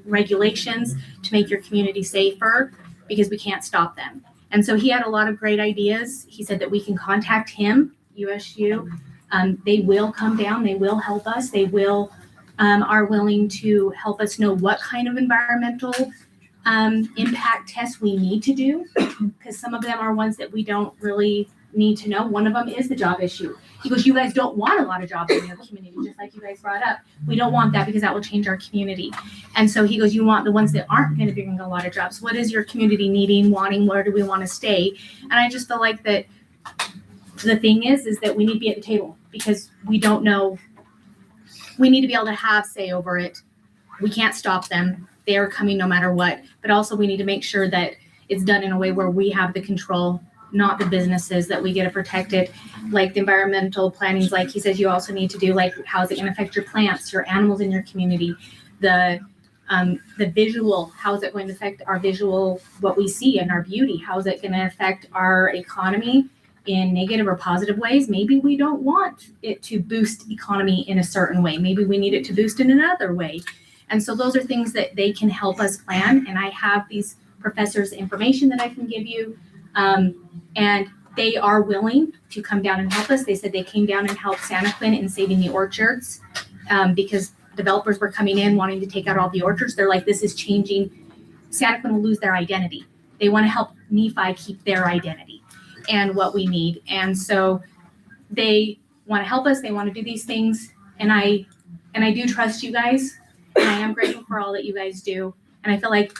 regulations to make your community safer, because we can't stop them. And so he had a lot of great ideas. He said that we can contact him, USU. They will come down. They will help us. They will are willing to help us know what kind of environmental impact tests we need to do, because some of them are ones that we don't really need to know. One of them is the job issue. He goes, you guys don't want a lot of jobs in your community, just like you guys brought up. We don't want that because that will change our community. And so he goes, you want the ones that aren't going to be bringing a lot of jobs. What is your community needing, wanting? Where do we want to stay? And I just feel like that the thing is that we need to be at the table, because we don't know. We need to be able to have say over it. We can't stop them. They are coming no matter what. But also we need to make sure that it's done in a way where we have the control, not the businesses, that we get to protect it. Like the environmental plannings, like he says, you also need to do, like, how is it going to affect your plants, your animals in your community, the visual, how is it going to affect our visual, what we see and our beauty, how is it going to affect our economy in negative or positive ways. Maybe we don't want it to boost economy in a certain way. Maybe we need it to boost in another way. And so those are things that they can help us plan. And I have these professors' information that I can give you. And they are willing to come down and help us. They said they came down and helped Santa Quinn in saving the orchards, because developers were coming in wanting to take out all the orchards. They're like, this is changing. Santa Quinn will lose their identity. They want to help Nephi keep their identity and what we need. And so they want to help us. They want to do these things. And I do trust you guys. And I am grateful for all that you guys do. And I feel like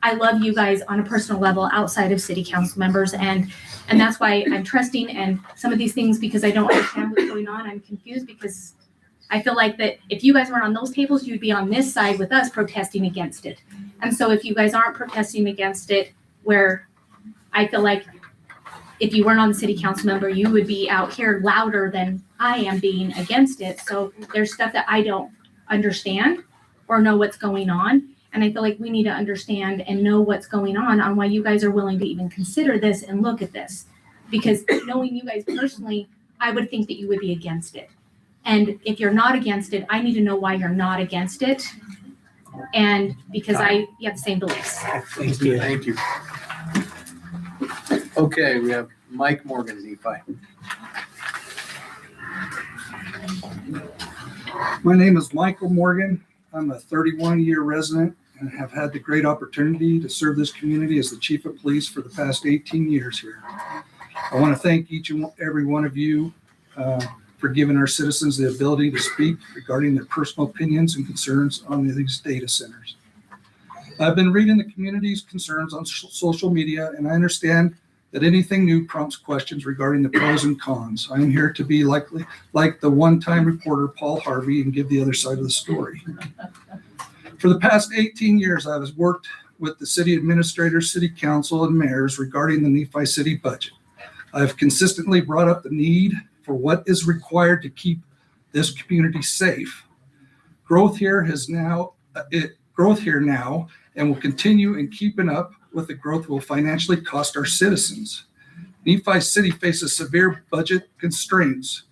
I love you guys on a personal level outside of city council members. And that's why I'm trusting. And some of these things, because I don't understand what's going on, I'm confused, because I feel like that if you guys weren't on those tables, you'd be on this side with us protesting against it. And so if you guys aren't protesting against it, where I feel like if you weren't on the city council member, you would be out here louder than I am being against it. So there's stuff that I don't understand or know what's going on. And I feel like we need to understand and know what's going on why you guys are willing to even consider this and look at this. Because knowing you guys personally, I would think that you would be against it. And if you're not against it, I need to know why you're not against it. And because you have the same beliefs. Thank you. Thank you. Okay, we have Mike Morgan, Nephi. My name is Michael Morgan. I'm a 31-year resident and have had the great opportunity to serve this community as the chief of police for the past 18 years here. I want to thank each and every one of you for giving our citizens the ability to speak regarding their personal opinions and concerns on these data centers. I've been reading the community's concerns on social media, and I understand that anything new prompts questions regarding the pros and cons. I am here to be like the one-time reporter Paul Harvey and give the other side of the story. For the past 18 years, I have worked with the city administrators, city council, and mayors regarding the Nephi City budget. I have consistently brought up the need for what is required to keep this community safe. Growth here now and will continue, and keeping up with the growth will financially cost our citizens. Nephi City faces severe budget constraints.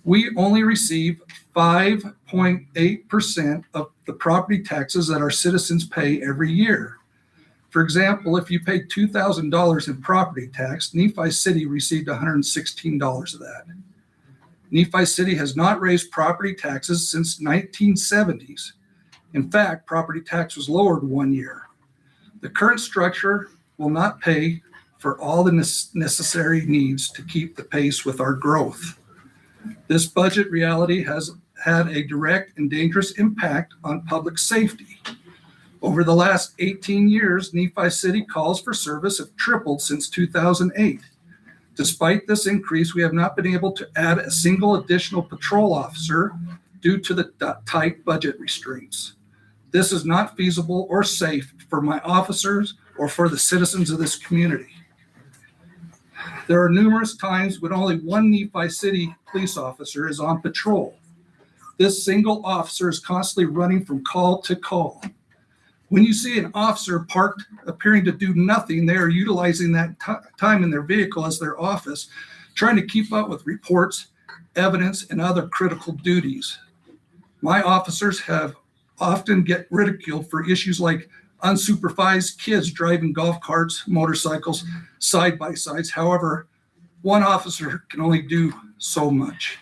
We only receive 5.8% of the property taxes that our citizens pay every year. For example, if you pay $2,000 in property tax, Nephi City received $116 of that. Nephi City has not raised property taxes since 1970s. In fact, property tax was lowered 1 year. The current structure will not pay for all the necessary needs to keep the pace with our growth. This budget reality has had a direct and dangerous impact on public safety. Over the last 18 years, Nephi City calls for service have tripled since 2008. Despite this increase, we have not been able to add a single additional patrol officer due to the tight budget restraints. This is not feasible or safe for my officers or for the citizens of this community. There are numerous times when only one Nephi City police officer is on patrol. This single officer is constantly running from call to call. When you see an officer parked appearing to do nothing, they are utilizing that time in their vehicle as their office, trying to keep up with reports, evidence, and other critical duties. My officers have often get ridiculed for issues like unsupervised kids driving golf carts, motorcycles, side-by-sides. However, one officer can only do so much.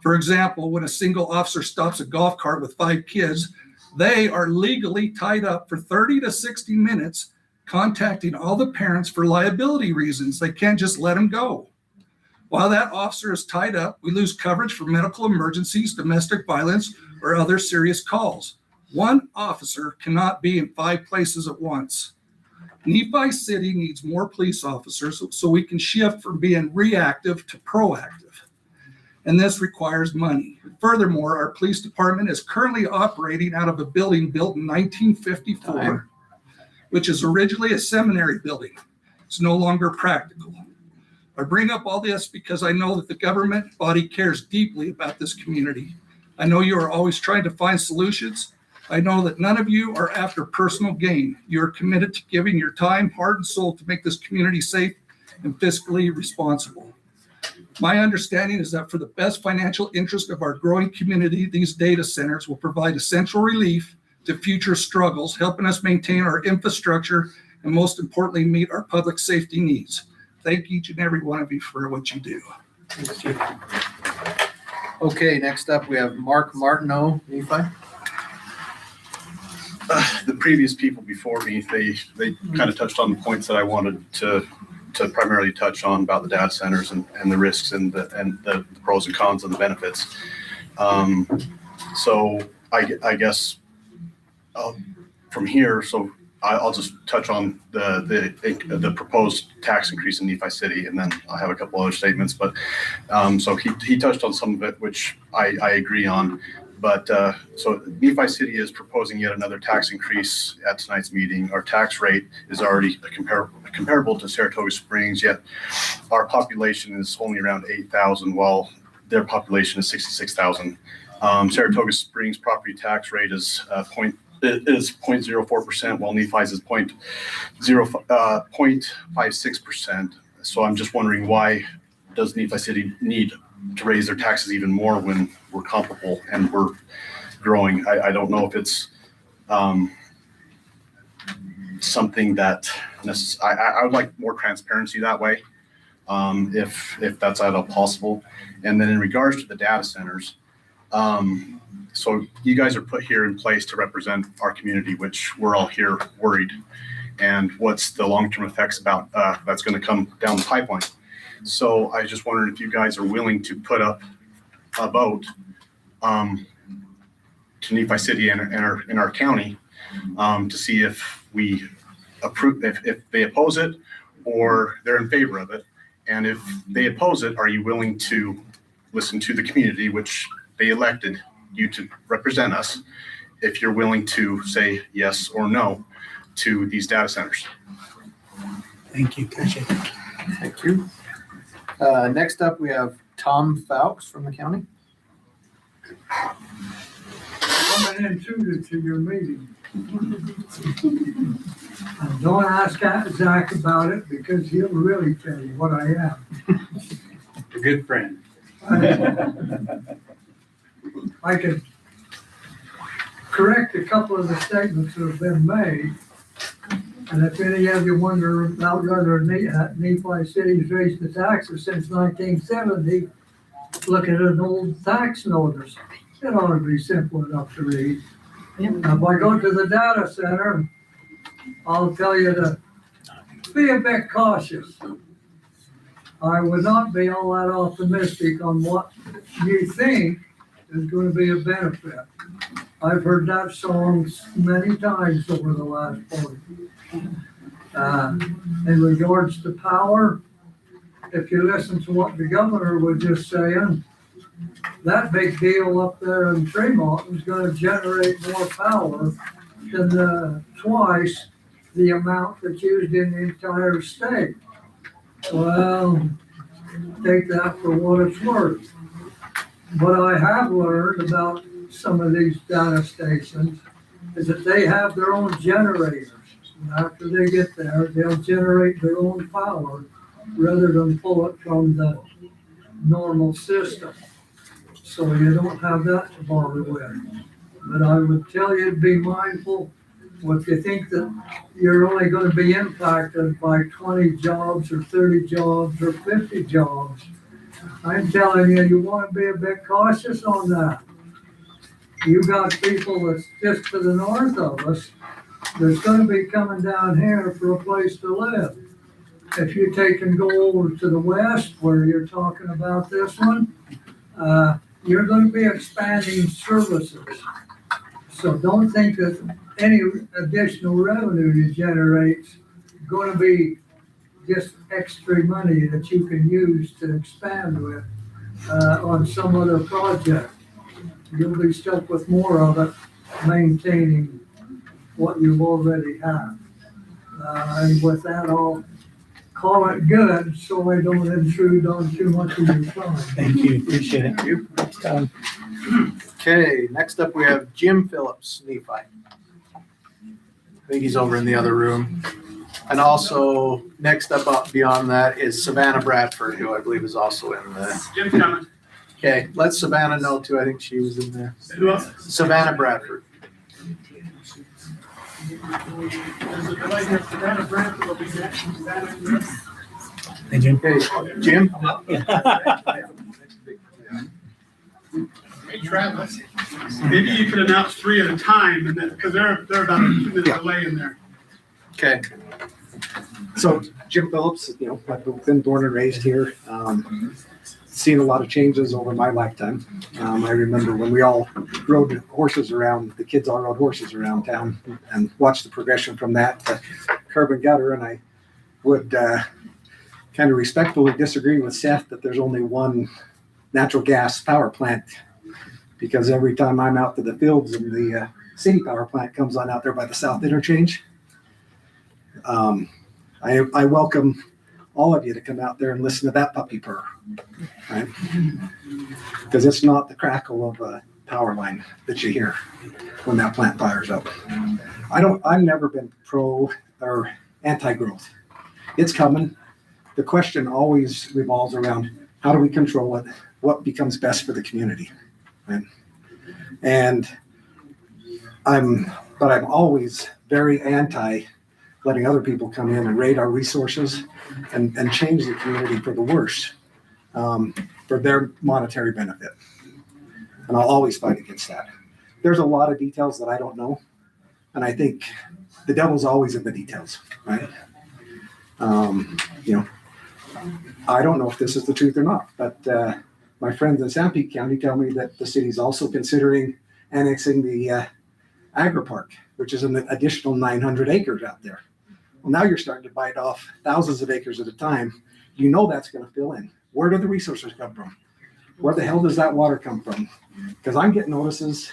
For example, when a single officer stops a golf cart with 5 kids, they are legally tied up for 30 to 60 minutes, contacting all the parents for liability reasons. They can't just let them go. While that officer is tied up, we lose coverage for medical emergencies, domestic violence, or other serious calls. One officer cannot be in 5 places at once. Nephi City needs more police officers so we can shift from being reactive to proactive. And this requires money. Furthermore, our police department is currently operating out of a building built in 1954, which is originally a seminary building. It's no longer practical. I bring up all this because I know that the government body cares deeply about this community. I know you are always trying to find solutions. I know that none of you are after personal gain. You are committed to giving your time, heart, and soul to make this community safe and fiscally responsible. My understanding is that for the best financial interest of our growing community, these data centers will provide essential relief to future struggles, helping us maintain our infrastructure and, most importantly, meet our public safety needs. Thank each and every one of you for what you do. Okay, next up we have Mark Martineau, Nephi. The previous people before me, they kind of touched on the points that I wanted to primarily touch on about the data centers and the risks and the pros and cons and the benefits. So I guess from here, so I'll just touch on the proposed tax increase in Nephi City, and then I have a couple other statements. But so he touched on some of it, which I agree on. But so Nephi City is proposing yet another tax increase at tonight's meeting. Our tax rate is already comparable to Saratoga Springs, yet our population is only around 8,000, while their population is 66,000. Saratoga Springs property tax rate is 0.04%, while Nephi's is 0.56%. So I'm just wondering, why does Nephi City need to raise their taxes even more when we're comparable and we're growing? I don't know if it's something that I would like more transparency that way, if that's at all possible. And then in regards to the data centers, so you guys are put here in place to represent our community, which we're all here worried. And what's the long-term effects about that's going to come down the pipeline. So I just wondered if you guys are willing to put up a vote to Nephi City and our county to see if we approve, if they oppose it or they're in favor of it. And if they oppose it, are you willing to listen to the community, which they elected you to represent us, if you're willing to say yes or no to these data centers? Thank you, appreciate it. Thank you. Next up, we have Tom Fowkes from the county. I'm an intruder to your meeting. And don't ask Zach about it because he'll really tell you what I am. A good friend. I could correct a couple of the statements that have been made. And if any of you wonder about whether Nephi City's raised the taxes since 1970, look at an old tax notice. It ought to be simple enough to read. Now, if I go to the data center, I'll tell you to be a bit cautious. I would not be all that optimistic on what you think is going to be a benefit. I've heard that song many times over the last 40 years. In regards to power, if you listen to what the governor was just saying, that big deal up there in Tremont is going to generate more power than twice the amount that's used in the entire state. Well, take that for what it's worth. What I have learned about some of these data stations is that they have their own generators. And after they get there, they'll generate their own power rather than pull it from the normal system. So you don't have that to bother with. But I would tell you to be mindful. If you think that you're only going to be impacted by 20 jobs or 30 jobs or 50 jobs, I'm telling you, you want to be a bit cautious on that. You got people that's just to the north of us that's going to be coming down here for a place to live. If you take and go over to the west where you're talking about this one, you're going to be expanding services. So don't think that any additional revenue you generate is going to be just extra money that you can use to expand with on some other project. You'll be stuck with more of it maintaining what you already have. And with that, I'll call it good so I don't intrude on too much of your time. Thank you, appreciate it. Thank you. Okay, next up we have Jim Phillips, Nephi. I think he's over in the other room. And also, next up beyond that is Savannah Bradford, who I believe is also in the. Jim's coming. Okay, let Savannah know too. I think she was in there. Who else? Savannah Bradford. Hey, Jim. Okay, Jim? Hey, Travis, maybe you could announce 3 at a time, and then, because they're about a 2-minute delay in there. Okay. So Jim Phillips, I've been born and raised here. Seen a lot of changes over my lifetime. I remember when we all rode horses around, the kids all rode horses around town and watched the progression from that to curb and gutter. And I would kind of respectfully disagree with Seth that there's only one natural gas power plant, because every time I'm out to the fields and the city power plant comes on out there by the South Interchange, I welcome all of you to come out there and listen to that puppy purr, right? Because it's not the crackle of a power line that you hear when that plant fires up. I've never been pro or anti-growth. It's coming. The question always revolves around how do we control it? What becomes best for the community, right? And I'm always very anti letting other people come in and raid our resources and change the community for the worse, for their monetary benefit. And I'll always fight against that. There's a lot of details that I don't know. And I think the devil's always in the details, right? You know, I don't know if this is the truth or not, but my friends in Sanpete County tell me that the city's also considering annexing the agri park, which is an additional 900 acres out there. Well, now you're starting to bite off thousands of acres at a time. You know that's going to fill in. Where do the resources come from? Where the hell does that water come from? Because I'm getting notices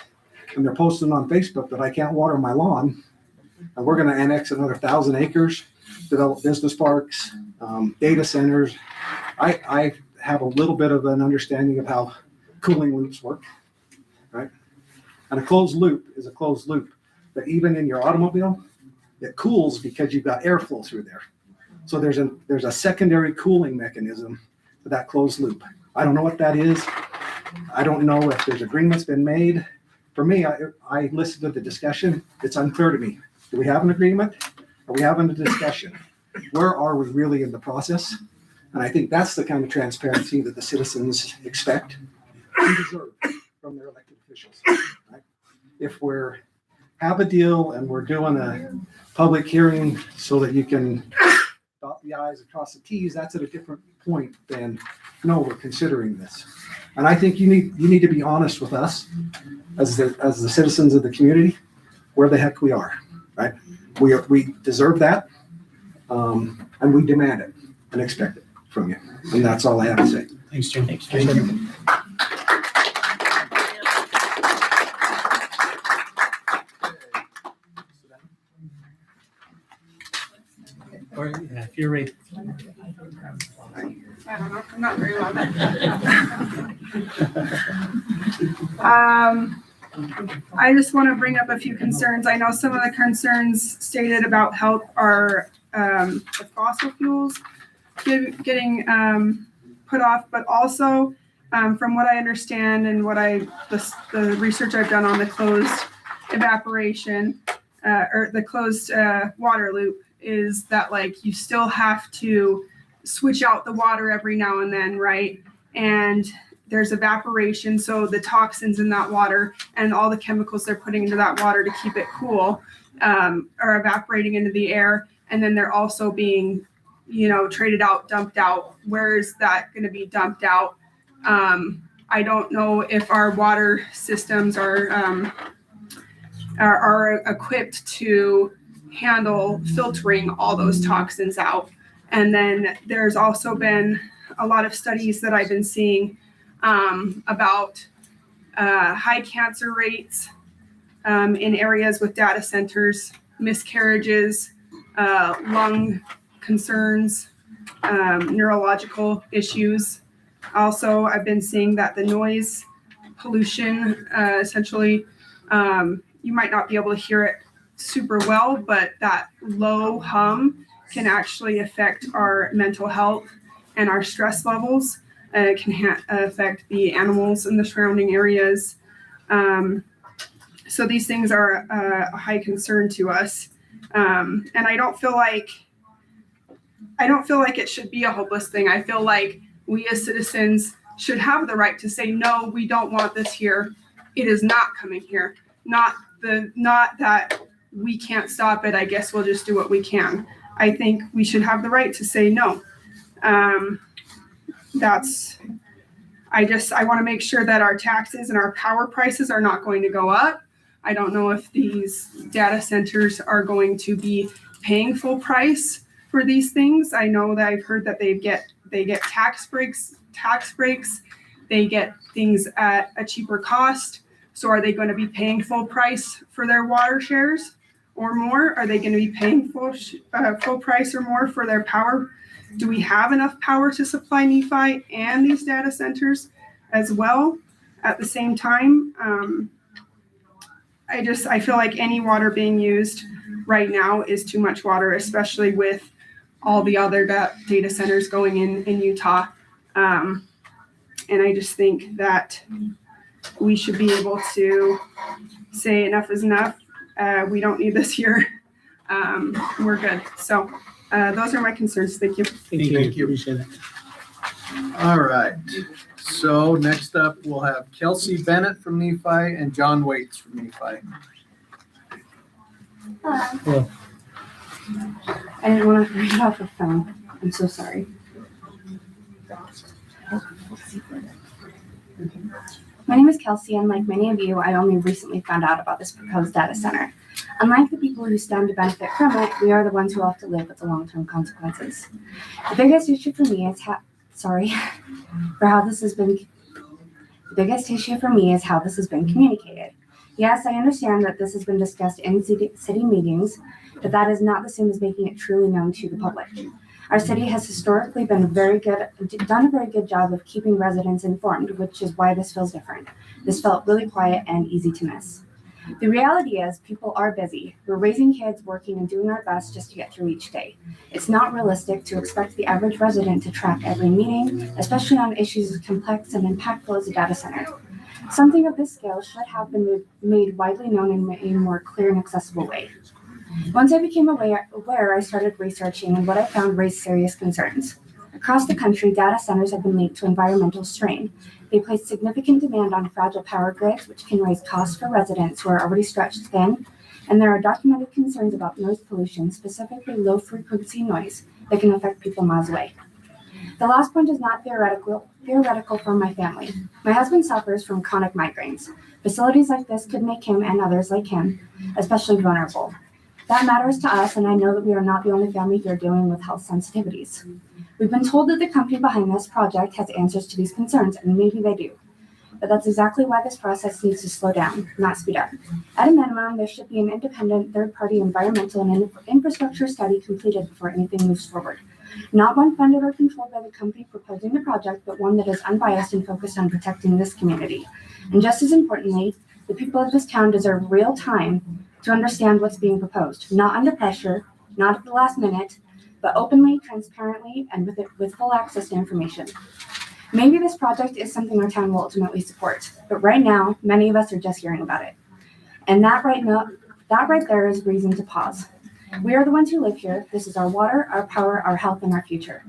and they're posting on Facebook that I can't water my lawn, and we're going to annex another 1,000 acres, develop business parks, data centers. I have a little bit of an understanding of how cooling loops work, right? And a closed loop is a closed loop, but even in your automobile, it cools because you've got airflow through there. So there's a secondary cooling mechanism for that closed loop. I don't know what that is. I don't know if there's agreements been made. For me, I listened to the discussion. It's unclear to me. Do we have an agreement? Are we having a discussion? Where are we really in the process? And I think that's the kind of transparency that the citizens expect and deserve from their elected officials. Right? If we're have a deal and we're doing a public hearing so that you can dot the I's and cross the T's, that's at a different point than, no, we're considering this. And I think you need to be honest with us as the citizens of the community, where the heck we are, right? We deserve that, and we demand it and expect it from you. And that's all I have to say. Thanks, Jim. Thanks, Jim. Or, yeah, if you're ready. I don't know, I'm not very well. I just want to bring up a few concerns. I know some of the concerns stated about health are the fossil fuels getting put off, but also from what I understand and what the research I've done on the closed evaporation or the closed water loop is that like you still have to switch out the water every now and then, right? And there's evaporation, so the toxins in that water and all the chemicals they're putting into that water to keep it cool are evaporating into the air, and then they're also being, traded out, dumped out. Where is that going to be dumped out? I don't know if our water systems are equipped to handle filtering all those toxins out. And then there's also been a lot of studies that I've been seeing about high cancer rates in areas with data centers, miscarriages, lung concerns, neurological issues. Also, I've been seeing that the noise pollution, essentially, you might not be able to hear it super well, but that low hum can actually affect our mental health and our stress levels. It can affect the animals in the surrounding areas. So these things are a high concern to us. And I don't feel like it should be a hopeless thing. I feel like we as citizens should have the right to say, no, we don't want this here. It is not coming here. Not that we can't stop it. I guess we'll just do what we can. I think we should have the right to say no. I want to make sure that our taxes and our power prices are not going to go up. I don't know if these data centers are going to be paying full price for these things. I know that I've heard that they get tax breaks. They get things at a cheaper cost. So are they going to be paying full price for their water shares or more? Are they going to be paying full price or more for their power? Do we have enough power to supply Nephi and these data centers as well at the same time? I feel like any water being used right now is too much water, especially with all the other data centers going in Utah. And I just think that we should be able to say enough is enough. We don't need this here. we're good. So those are my concerns. Thank you. Thank you. Appreciate it. All right. So next up, we'll have Kelsey Bennett from Nephi and John Waits from Nephi. Hello. I didn't want to read it off the phone. I'm so sorry. My name is Kelsey, and like many of you, I only recently found out about this proposed data center. Unlike the people who stand to benefit from it, we are the ones who have to live with the long-term consequences. The biggest issue for me is how this has been communicated. Yes, I understand that this has been discussed in city meetings, but that is not the same as making it truly known to the public. Our city has historically done a very good job of keeping residents informed, which is why this feels different. This felt really quiet and easy to miss. The reality is people are busy. We're raising kids, working, and doing our best just to get through each day. It's not realistic to expect the average resident to track every meeting, especially on issues as complex and impactful as a data center. Something of this scale should have been made widely known in a more clear and accessible way. Once I became aware, I started researching, and what I found raised serious concerns. Across the country, data centers have been linked to environmental strain. They place significant demand on fragile power grids, which can raise costs for residents who are already stretched thin, and there are documented concerns about noise pollution, specifically low-frequency noise, that can affect people miles away. The last point is not theoretical for my family. My husband suffers from chronic migraines. Facilities like this could make him and others like him especially vulnerable. That matters to us, and I know that we are not the only family here dealing with health sensitivities. We've been told that the company behind this project has answers to these concerns, and maybe they do. But that's exactly why this process needs to slow down, not speed up. At a minimum, there should be an independent third-party environmental and infrastructure study completed before anything moves forward. Not one funded or controlled by the company proposing the project, but one that is unbiased and focused on protecting this community. And just as importantly, the people of this town deserve real time to understand what's being proposed, not under pressure, not at the last minute, but openly, transparently, and with full access to information. Maybe this project is something our town will ultimately support, but right now, many of us are just hearing about it. And that right there is reason to pause. We are the ones who live here. This is our water, our power, our health, and our future.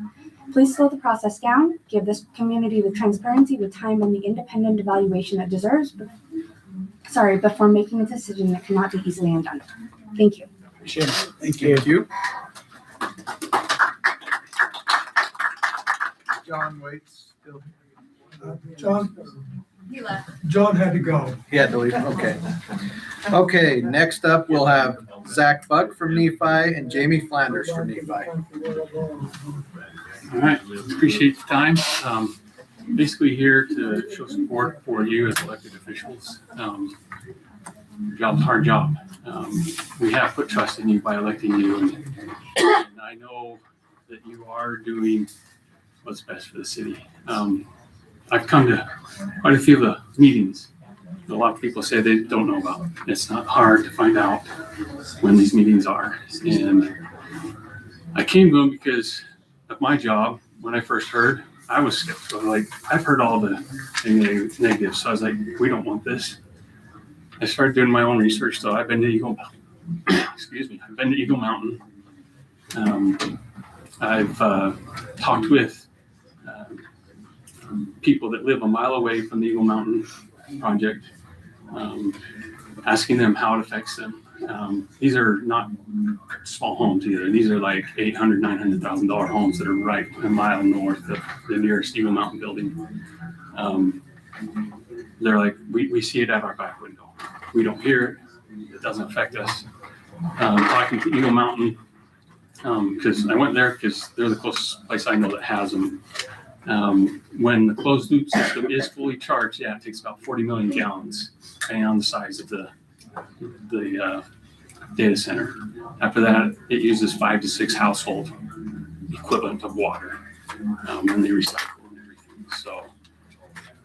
Please slow the process down, give this community the transparency, the time, and the independent evaluation it deserves before making a decision that cannot be easily undone. Thank you. Appreciate it. Thank you. Thank you. John Waits still. He left. John had to go. He had to leave. Okay. Okay, next up, we'll have Zach Buck from Nephi and Jamie Flanders from Nephi. All right, appreciate the time. Basically here to show support for you as elected officials. Job's a hard job. We have put trust in you by electing you, and I know that you are doing what's best for the city. I've come to quite a few of the meetings that a lot of people say they don't know about. It's not hard to find out when these meetings are. And I came to them because of my job. When I first heard, I was skeptical. Like, I've heard all the negatives. So I was like, we don't want this. I started doing my own research. So I've been to Eagle Mountain. I've talked with people that live a mile away from the Eagle Mountain project, asking them how it affects them. These are not small homes either. These are like $800,000, $900,000 homes that are right a mile north of the nearest Eagle Mountain building. They're like, we see it out our back window. We don't hear it. It doesn't affect us. Talking to Eagle Mountain, because I went there because they're the closest place I know that has them. When the closed loop system is fully charged, it takes about 40 million gallons, depending on the size of the data center. After that, it uses 5 to 6 household equivalent of water when they recycle and everything. So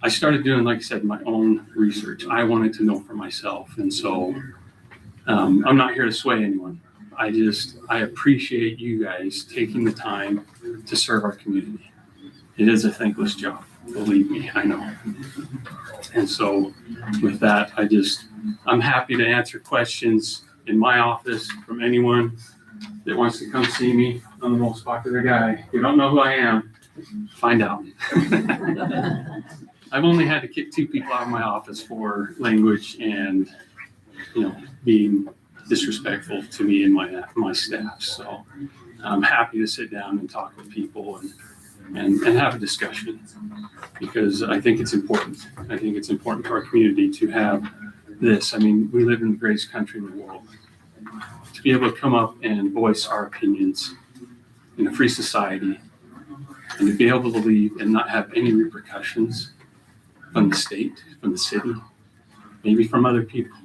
I started doing, like I said, my own research. I wanted to know for myself. And so I'm not here to sway anyone. I appreciate you guys taking the time to serve our community. It is a thankless job, believe me, I know. And so with that, I'm happy to answer questions in my office from anyone that wants to come see me. I'm the most popular guy. You don't know who I am, find out. I've only had to kick 2 people out of my office for language and, being disrespectful to me and my staff. So I'm happy to sit down and talk with people and have a discussion, because I think it's important. I think it's important to our community to have this. I mean, we live in the greatest country in the world. To be able to come up and voice our opinions in a free society, and to be able to leave and not have any repercussions from the state, from the city, maybe from other people.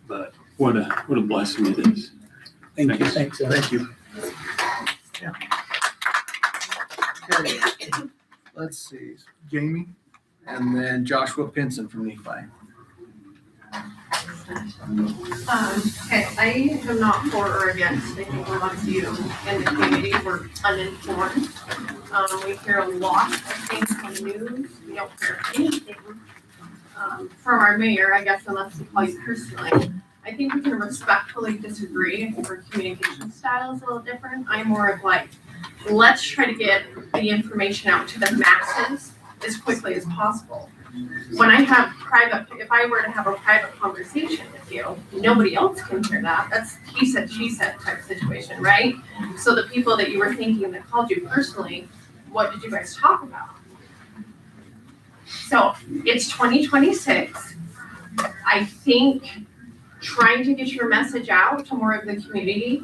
But what a blessing it is. Thank you. Thank you. Yeah. Okay. Let's see, Jamie, and then Joshua Pinson from Nephi. Okay, I am not for or against. I think a lot of you in the community were uninformed. We hear a lot of things on the news. We don't hear anything from our mayor, I guess, unless we call you personally. I think we can respectfully disagree. I think our communication style is a little different. I'm more of like, let's try to get the information out to the masses as quickly as possible. When I have if I were to have a private conversation with you, nobody else can hear that. That's he said, she said type situation, right? So the people that you were thinking that called you personally, what did you guys talk about? So it's 2026. I think trying to get your message out to more of the community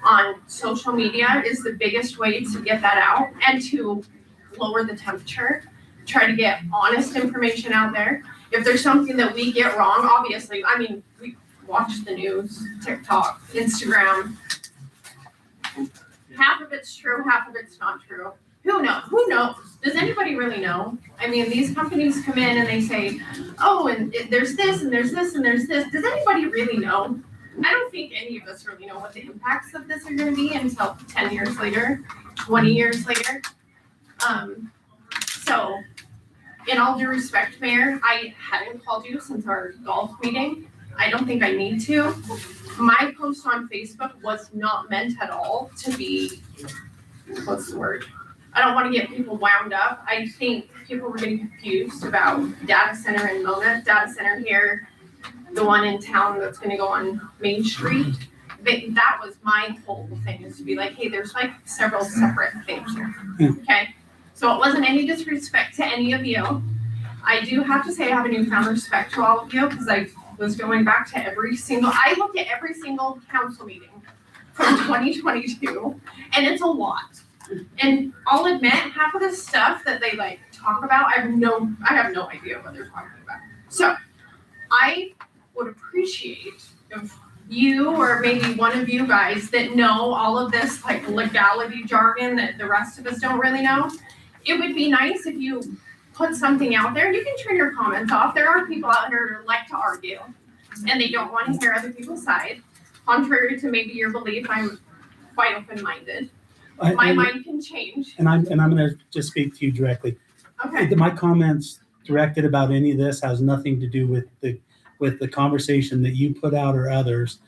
on social media is the biggest way to get that out and to lower the temperature. Try to get honest information out there. If there's something that we get wrong, obviously, I mean, we watch the news, TikTok, Instagram. Half of it's true, half of it's not true. Who knows? Who knows? Does anybody really know? I mean, these companies come in and they say, oh, and there's this, and there's this, and there's this. Does anybody really know? I don't think any of us really know what the impacts of this are going to be until 10 years later, 20 years later. So, in all due respect, Mayor, I haven't called you since our golf meeting. I don't think I need to. My post on Facebook was not meant at all to be, what's the word? I don't want to get people wound up. I think people were getting confused about data center in Mona, data center here, the one in town that's going to go on Main Street. That was my whole thing, is to be like, hey, there's like several separate things here. Okay? So it wasn't any disrespect to any of you. I do have to say I have a newfound respect to all of you, because I was going back to I looked at every single council meeting from 2022, and it's a lot. And I'll admit, half of the stuff that they like talk about, I have no idea what they're talking about. So I would appreciate if you or maybe one of you guys that know all of this like legality jargon that the rest of us don't really know, it would be nice if you put something out there. You can turn your comments off. There are people out here who like to argue and they don't want to hear other people's side. Contrary to maybe your belief, I'm quite open-minded. My mind can change. And I'm going to just speak to you directly. Okay. My comments directed about any of this has nothing to do with the conversation that you put out or others,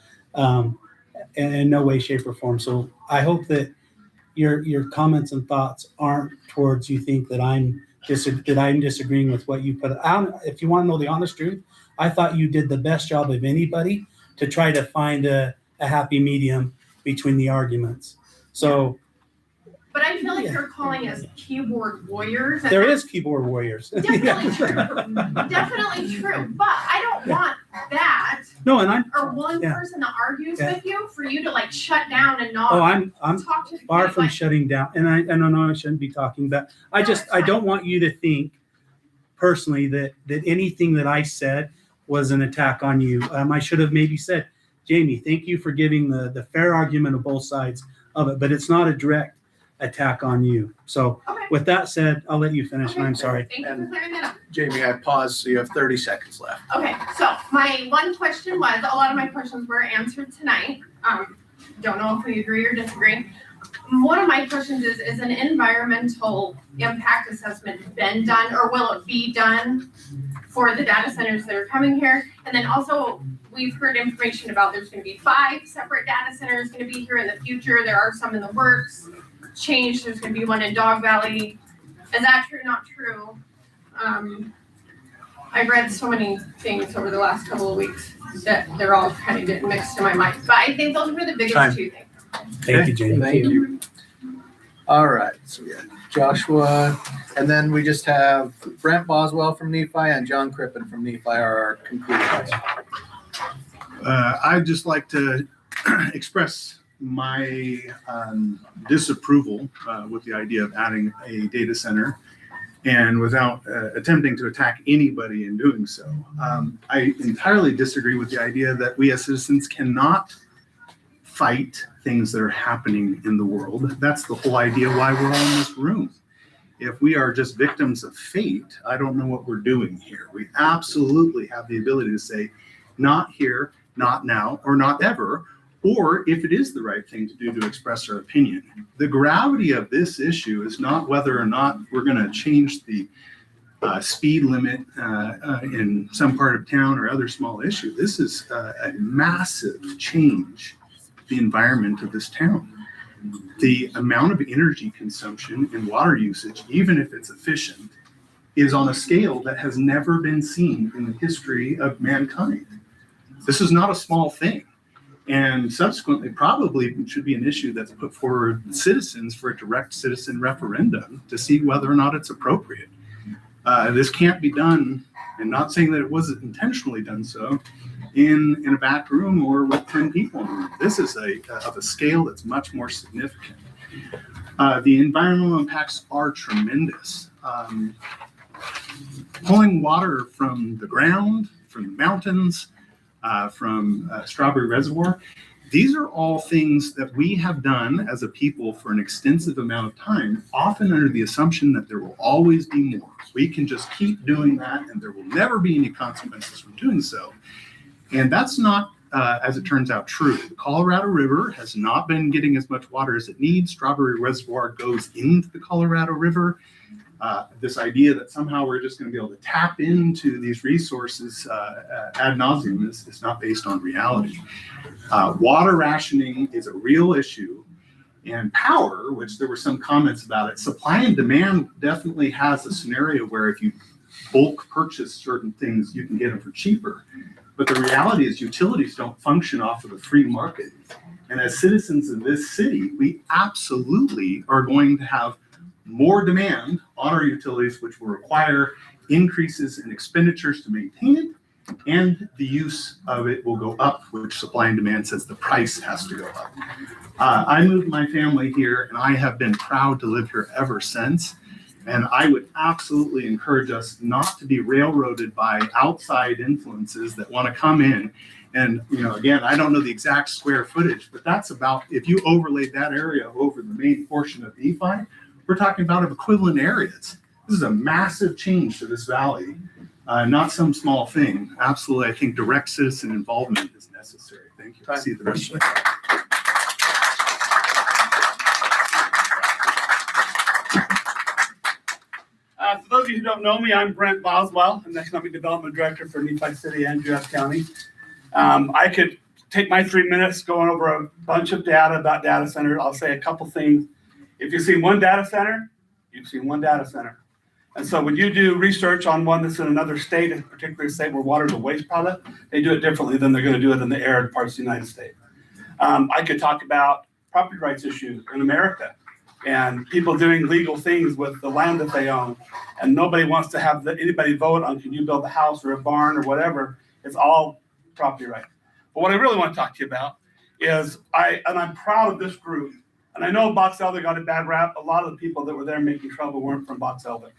in no way, shape, or form. So I hope that your comments and thoughts aren't towards you think that I'm disagreeing with what you put out. If you want to know the honest truth, I thought you did the best job of anybody to try to find a happy medium between the arguments. So. But I feel like you're calling us keyboard warriors. There is keyboard warriors. Definitely true. Definitely true. But I don't want that. No, and or one person that argues with you for you to like shut down and not I'm talk to the far from like, shutting down. And I know I shouldn't be talking, but I don't want you to think personally that anything that I said was an attack on you. I should have maybe said, Jamie, thank you for giving the fair argument of both sides of it, but it's not a direct attack on you. So with that said, I'll let you finish, and I'm sorry. Thank you for clearing that up. Jamie, I paused, so you have 30 seconds left. Okay, so my one question was, a lot of my questions were answered tonight. Don't know if we agree or disagree. One of my questions is an environmental impact assessment been done, or will it be done for the data centers that are coming here? And then also, we've heard information about there's gonna be 5 separate data centers gonna be here in the future. There are some in the works. There's gonna be one in Dog Valley. Is that true, not true? I've read so many things over the last couple of weeks that they're all kind of getting mixed in my mind. But I think those were the biggest 2 things. Thank you, Jamie. Thank you. All right, so we got Joshua, and then we just have Brent Boswell from Nephi and John Crippen from Nephi are our concluders. I'd just like to express my disapproval with the idea of adding a data center, and without attempting to attack anybody in doing so. I entirely disagree with the idea that we as citizens cannot fight things that are happening in the world. That's the whole idea why we're all in this room. If we are just victims of fate, I don't know what we're doing here. We absolutely have the ability to say, not here, not now, or not ever, or if it is the right thing to do to express our opinion. The gravity of this issue is not whether or not we're going to change the speed limit in some part of town or other small issue. This is a massive change the environment of this town. The amount of energy consumption and water usage, even if it's efficient, is on a scale that has never been seen in the history of mankind. This is not a small thing. And subsequently, probably should be an issue that's put forward citizens for a direct citizen referendum to see whether or not it's appropriate. This can't be done, and not saying that it wasn't intentionally done so, in a back room or with 10 people in the room. This is of a scale that's much more significant. The environmental impacts are tremendous. Pulling water from the ground, from the mountains, from Strawberry Reservoir, these are all things that we have done as a people for an extensive amount of time, often under the assumption that there will always be more. We can just keep doing that and there will never be any consequences from doing so. And that's not, as it turns out, true. The Colorado River has not been getting as much water as it needs. Strawberry Reservoir goes into the Colorado River. This idea that somehow we're just going to be able to tap into these resources ad nauseum is not based on reality. Water rationing is a real issue. And power, which there were some comments about it, supply and demand definitely has a scenario where if you bulk purchase certain things, you can get them for cheaper. But the reality is utilities don't function off of the free market. And as citizens of this city, we absolutely are going to have more demand on our utilities, which will require increases in expenditures to maintain it, and the use of it will go up, which supply and demand says the price has to go up. I moved my family here, and I have been proud to live here ever since. And I would absolutely encourage us not to be railroaded by outside influences that want to come in. And, again, I don't know the exact square footage, but that's about, if you overlaid that area over the main portion of Nephi, we're talking about equivalent areas. This is a massive change to this valley, not some small thing. Absolutely, I think direct citizen involvement is necessary. Thank you. I see the rest of it. For those of you who don't know me, I'm Brent Boswell. I'm the Economic Development Director for Nephi City and Judd County. I could take my 3 minutes going over a bunch of data about data centers. I'll say a couple things. If you've seen one data center, you've seen one data center. And so when you do research on one that's in another state, and particularly say where water is a waste product, they do it differently than they're going to do it in the arid parts of the United States. I could talk about property rights issues in America and people doing legal things with the land that they own. And nobody wants to have anybody vote on can you build a house or a barn or whatever. It's all property rights. But what I really want to talk to you about is I'm proud of this group. And I know Box Elder got a bad rap. A lot of the people that were there making trouble weren't from Box Elder.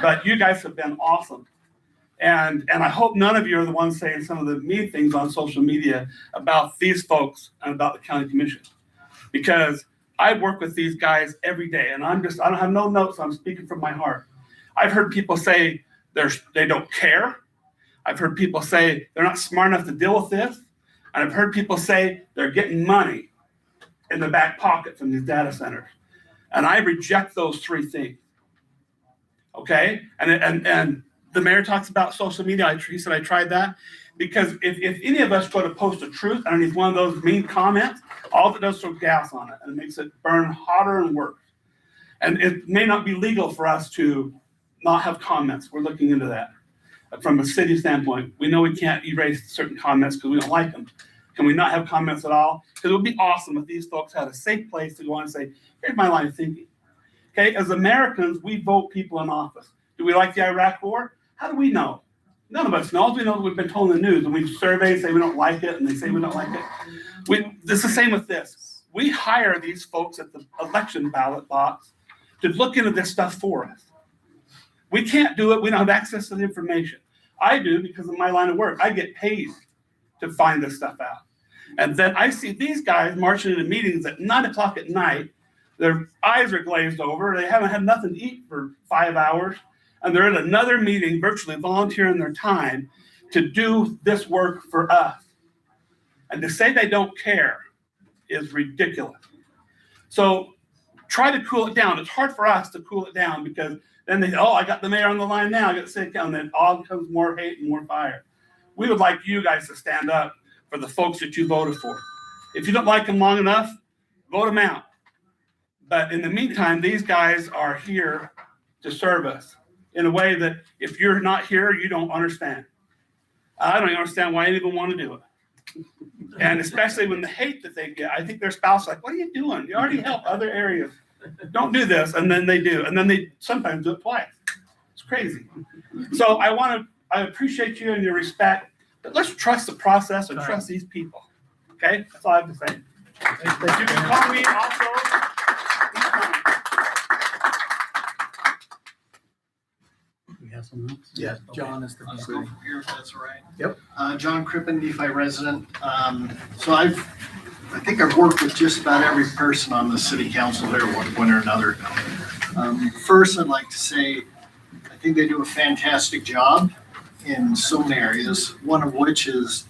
But you guys have been awesome. And I hope none of you are the ones saying some of the mean things on social media about these folks and about the county commission. Because I work with these guys every day, and I don't have no notes, I'm speaking from my heart. I've heard people say they don't care. I've heard people say they're not smart enough to deal with this. And I've heard people say they're getting money. in the back pocket from these data centers. And I reject those three things. Okay? And the mayor talks about social media. He said I tried that. Because if any of us go to post a truth underneath one of those mean comments, all it does is throw gas on it, and it makes it burn hotter and worse. And it may not be legal for us to not have comments. We're looking into that. From a city standpoint, we know we can't erase certain comments because we don't like them. Can we not have comments at all? Because it would be awesome if these folks had a safe place to go on and say, here's my line of thinking. Okay, as Americans, we vote people in office. Do we like the Iraq War? How do we know? None of us know. We know that we've been told in the news, and we survey, say we don't like it, and they say we don't like it. It's the same with this. We hire these folks at the election ballot box to look into this stuff for us. We can't do it. We don't have access to the information. I do because of my line of work. I get paid to find this stuff out. And then I see these guys marching into meetings at 9 o'clock at night. Their eyes are glazed over. They haven't had nothing to eat for 5 hours. And they're at another meeting, virtually volunteering their time to do this work for us. And to say they don't care is ridiculous. So try to cool it down. It's hard for us to cool it down because then they say, oh, I got the mayor on the line now. I got to sit down. And then all becomes more hate and more fire. We would like you guys to stand up for the folks that you voted for. If you don't like them long enough, vote them out. But in the meantime, these guys are here to serve us in a way that if you're not here, you don't understand. I don't even understand why anyone want to do it. And especially when the hate that they get, I think their spouse is like, what are you doing? You already help other areas. Don't do this. And then they do. And then they sometimes do it twice. It's crazy. So I appreciate you and your respect, but let's trust the process and trust these people. Okay? That's all I have to say. You can call me also. We have someone else? Yeah, John is the. I'll go from here if that's all right. Yep. John Crippen, Nephi resident. So I think I've worked with just about every person on the city council there one point or another. First, I'd like to say, I think they do a fantastic job in so many areas, one of which is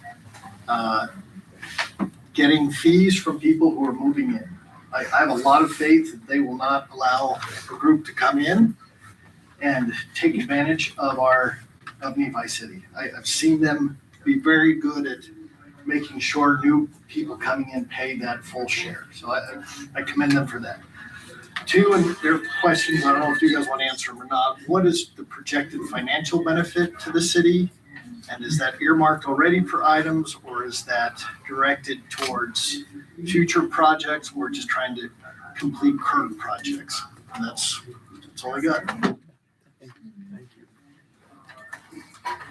getting fees from people who are moving in. I have a lot of faith that they will not allow a group to come in and take advantage of Nephi City. I've seen them be very good at making sure new people coming in pay that full share. So I commend them for that. Two, and there are questions, I don't know if you guys want to answer them or not. What is the projected financial benefit to the city? And is that earmarked already for items, or is that directed towards future projects? We're just trying to complete current projects. And that's all I got.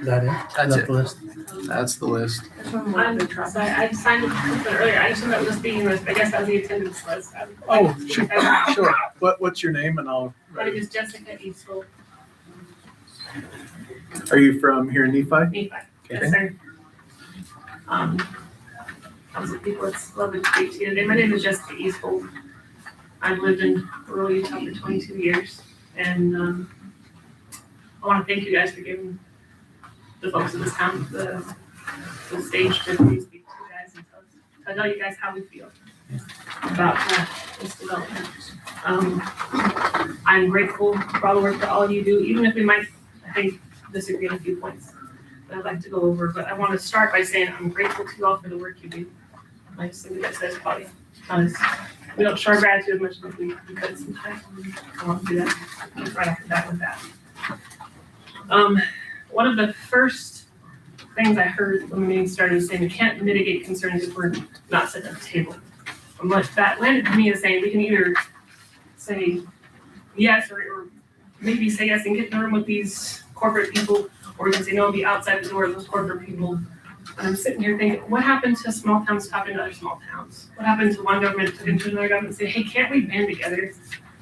Is that it? That's it. The list. That's the list. I'm the trust. I signed it earlier. I just remember this being list. I guess that was the attendance list. Oh, sure. What's your name and I'll. My name is Jessica Eastful. Are you from here in Nephi? Nephi. Yes, sir. Obviously, people, it's lovely to speak to you today. My name is Jessica Eastful. I've lived in rural Utah for 22 years, and I want to thank you guys for giving the folks of this town the stage to speak to you guys and tell you guys how we feel about this development. I'm grateful for all the work that all of you do, even if we might, I think, disagree on a few points that I'd like to go over. But I want to start by saying I'm grateful to you all for the work you do. Like somebody that says, Claudia, we don't show our gratitude as much as we could sometimes. I want to do that right off the bat with that. One of the first things I heard when the meeting started was saying we can't mitigate concerns if we're not sitting at the table. And what that landed to me is saying we can either say yes or maybe say yes and get in the room with these corporate people, or we can say no and be outside the door of those corporate people. And I'm sitting here thinking, what happened to small towns talking to other small towns? What happened to one government talking to another government and say, hey, can't we band together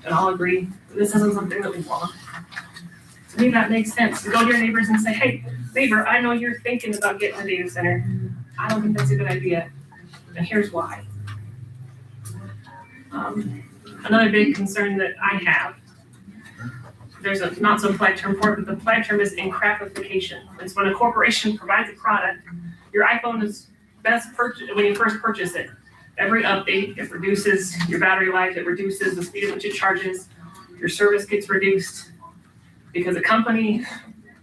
and all agree that this isn't something that we want? To me, that makes sense. To go to your neighbors and say, hey, neighbor, I know you're thinking about getting a data center. I don't think that's a good idea. And here's why. Another big concern that I have, there's a not so polite term for it, but the polite term is encrapification. It's when a corporation provides a product, your iPhone is best purchased when you first purchase it. every update, it reduces your battery life, it reduces the speed at which it charges, your service gets reduced because a company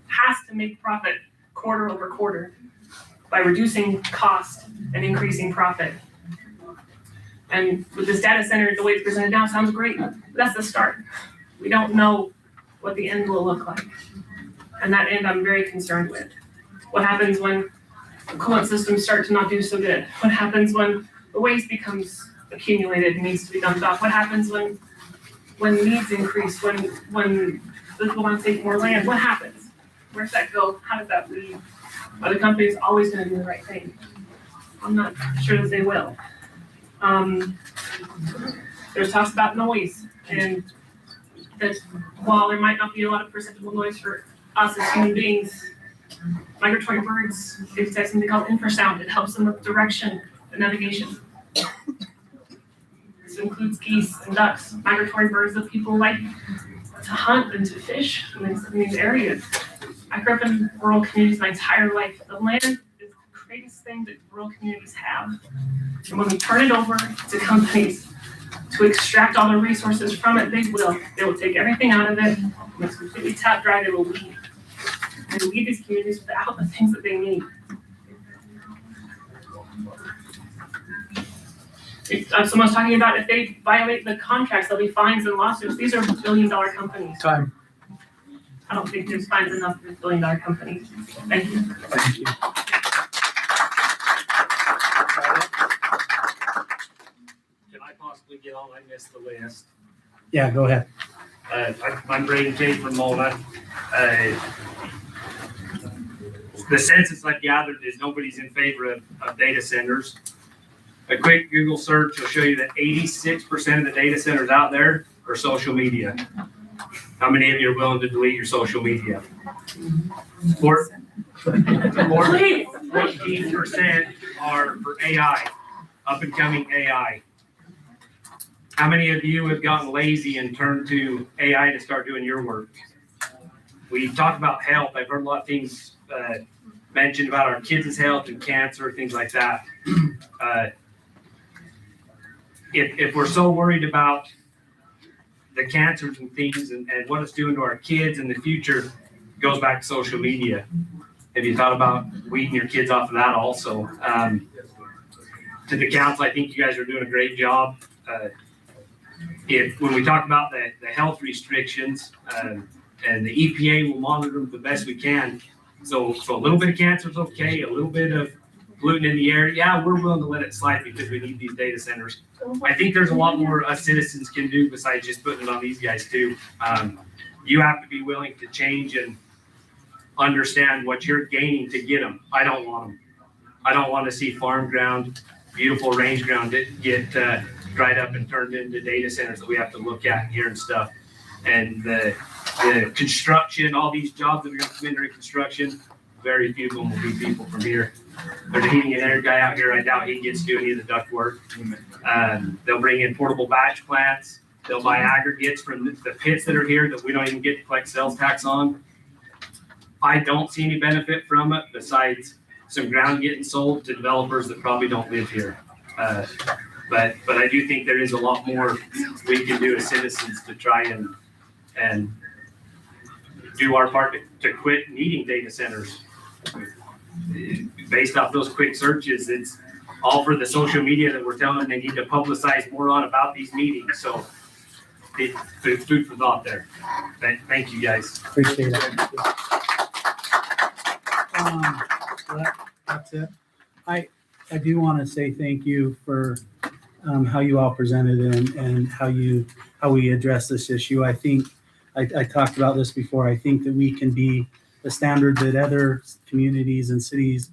has to make profit quarter over quarter by reducing cost and increasing profit. And with this data center, the way it's presented now sounds great, but that's the start. We don't know what the end will look like. And that end I'm very concerned with. What happens when the coolant systems start to not do so good? What happens when the waste becomes accumulated and needs to be dumped off? What happens when needs increase, when people want to take more land? What happens? Where's that go? How does that lead? Are the companies always going to do the right thing? I'm not sure that they will. There's talks about noise, and that while there might not be a lot of perceptible noise for us as human beings, migratory birds detect something called infrasound. It helps them with direction and navigation. This includes geese and ducks, migratory birds that people like to hunt and to fish in these areas. I grew up in rural communities my entire life. The land is the greatest thing that rural communities have. And when we turn it over to companies to extract all the resources from it, they will. They will take everything out of it. When it's completely tapped dry, they will leave. And leave these communities without the things that they need. Someone's talking about if they violate the contracts, there'll be fines and lawsuits. These are billion-dollar companies. Time. I don't think there's fines enough for billion-dollar companies. Thank you. Thank you. Can I possibly get on? I missed the list. Yeah, go ahead. I'm Braden Tate from Mona. The census I've gathered is nobody's in favor of data centers. A quick Google search will show you that 86% of the data centers out there are social media. How many of you are willing to delete your social media? 14% are for AI, up and coming AI. How many of you have gotten lazy and turned to AI to start doing your work? We talked about health. I've heard a lot of things mentioned about our kids' health and cancer, things like that. If we're so worried about the cancers and things and what it's doing to our kids in the future, it goes back to social media. Have you thought about weeding your kids off of that also? To the council, I think you guys are doing a great job. When we talk about the health restrictions, and the EPA will monitor them the best we can. So a little bit of cancer is okay, a little bit of pollutant in the air, yeah, we're willing to let it slide because we need these data centers. I think there's a lot more us citizens can do besides just putting it on these guys too. You have to be willing to change and understand what you're gaining to get them. I don't want them. I don't want to see farm ground, beautiful range ground get dried up and turned into data centers that we have to look at here and stuff. And the construction, all these jobs that are going to come in during construction, very few of them will be people from here. There's a heating and air guy out here. I doubt he gets to do any of the duct work. They'll bring in portable batch plants. They'll buy aggregates from the pits that are here that we don't even get to collect sales tax on. I don't see any benefit from it besides some ground getting sold to developers that probably don't live here. But I do think there is a lot more we can do as citizens to try and do our part to quit needing data centers. Based off those quick searches, it's all for the social media that we're telling them they need to publicize more on about these meetings. So food for thought there. Thank you guys. Appreciate it. That's it. I do want to say thank you for how you all presented and how we address this issue. I think I talked about this before. I think that we can be the standard that other communities and cities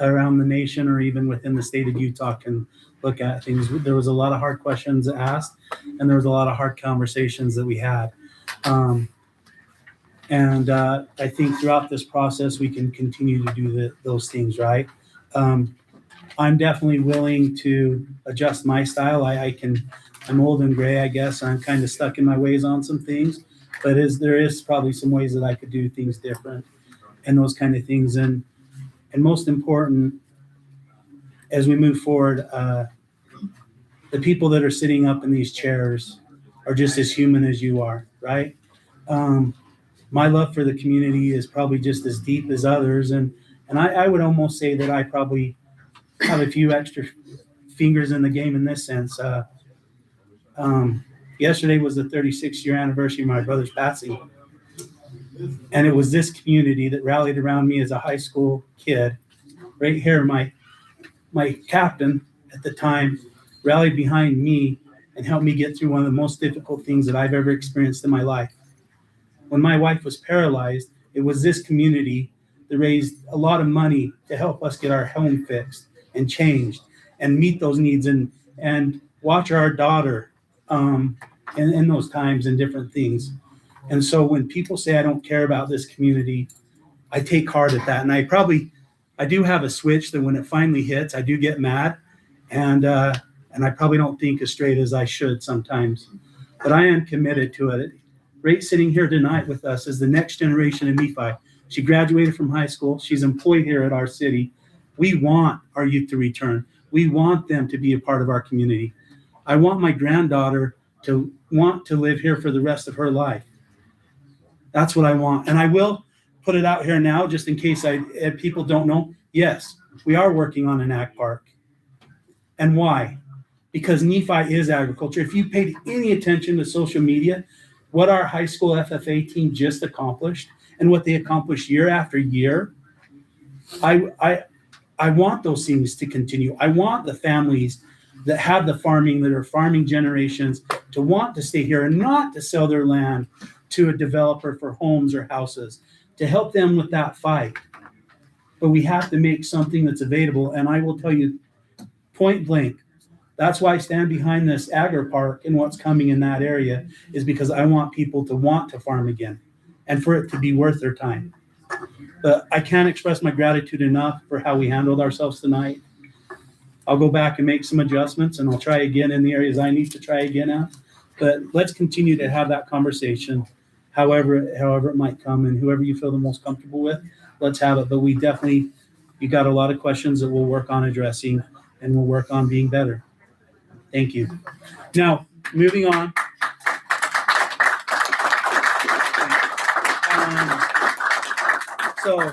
around the nation or even within the state of Utah can look at things. There was a lot of hard questions asked, and there was a lot of hard conversations that we had. And I think throughout this process, we can continue to do those things, right? I'm definitely willing to adjust my style. I'm old and gray, I guess. I'm kind of stuck in my ways on some things, but there is probably some ways that I could do things different and those kind of things. And most important, as we move forward, the people that are sitting up in these chairs are just as human as you are, right? My love for the community is probably just as deep as others. And I would almost say that I probably have a few extra fingers in the game in this sense. Yesterday was the 36-year anniversary of my brother's passing. And it was this community that rallied around me as a high school kid. Right here, my captain at the time rallied behind me and helped me get through one of the most difficult things that I've ever experienced in my life. When my wife was paralyzed, it was this community that raised a lot of money to help us get our home fixed and changed and meet those needs and watch our daughter in those times and different things. And so when people say I don't care about this community, I take heart at that. And I do have a switch that when it finally hits, I do get mad, and I probably don't think as straight as I should sometimes. But I am committed to it. Rach sitting here tonight with us is the next generation of Nephi. She graduated from high school. She's employed here at our city. We want our youth to return. We want them to be a part of our community. I want my granddaughter to want to live here for the rest of her life. That's what I want. And I will put it out here now, just in case people don't know. Yes, we are working on an ag park. And why? Because Nephi is agriculture. If you paid any attention to social media, what our high school FFA team just accomplished and what they accomplish year after year, I want those things to continue. I want the families that have the farming, that are farming generations, to want to stay here and not to sell their land to a developer for homes or houses, to help them with that fight. But we have to make something that's available. And I will tell you point blank, that's why I stand behind this agri park and what's coming in that area, is because I want people to want to farm again and for it to be worth their time. But I can't express my gratitude enough for how we handled ourselves tonight. I'll go back and make some adjustments, and I'll try again in the areas I need to try again at. But let's continue to have that conversation, however it might come, and whoever you feel the most comfortable with, let's have it. But you got a lot of questions that we'll work on addressing, and we'll work on being better. Thank you. Now, moving on. So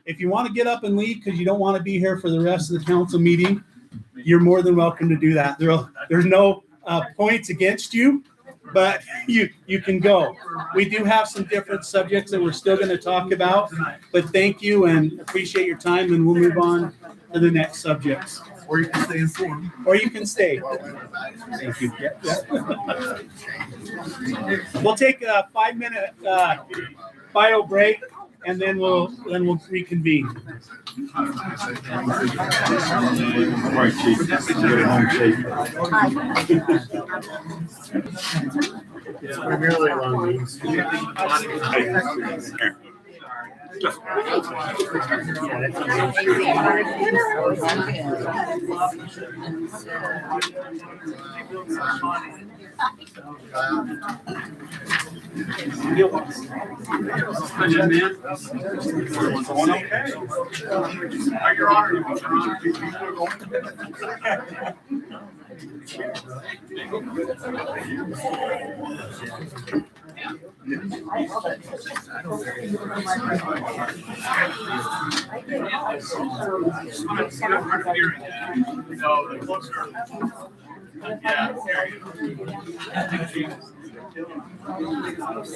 if you want to get up and leave because you don't want to be here for the rest of the council meeting, you're more than welcome to do that. There's no points against you, but you can go. We do have some different subjects that we're still going to talk about, but thank you and appreciate your time, and we'll move on to the next subjects. Or you can stay informed. Or you can stay. Thank you. Yeah. We'll take a 5-minute bio break, and then we'll reconvene. All right, Chief. Get it home safe. It's primarily along these.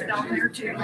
Down there too.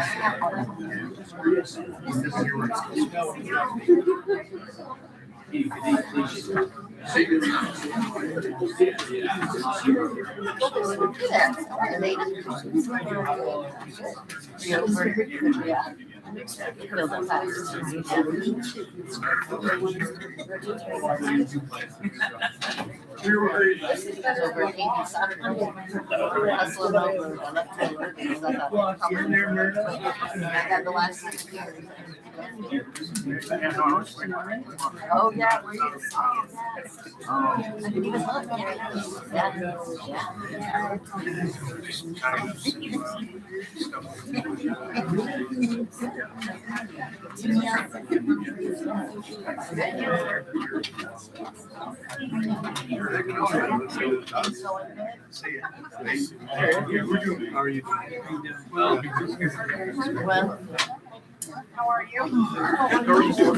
Oh, yeah, where you? I didn't even look. How are you? Well, how are you?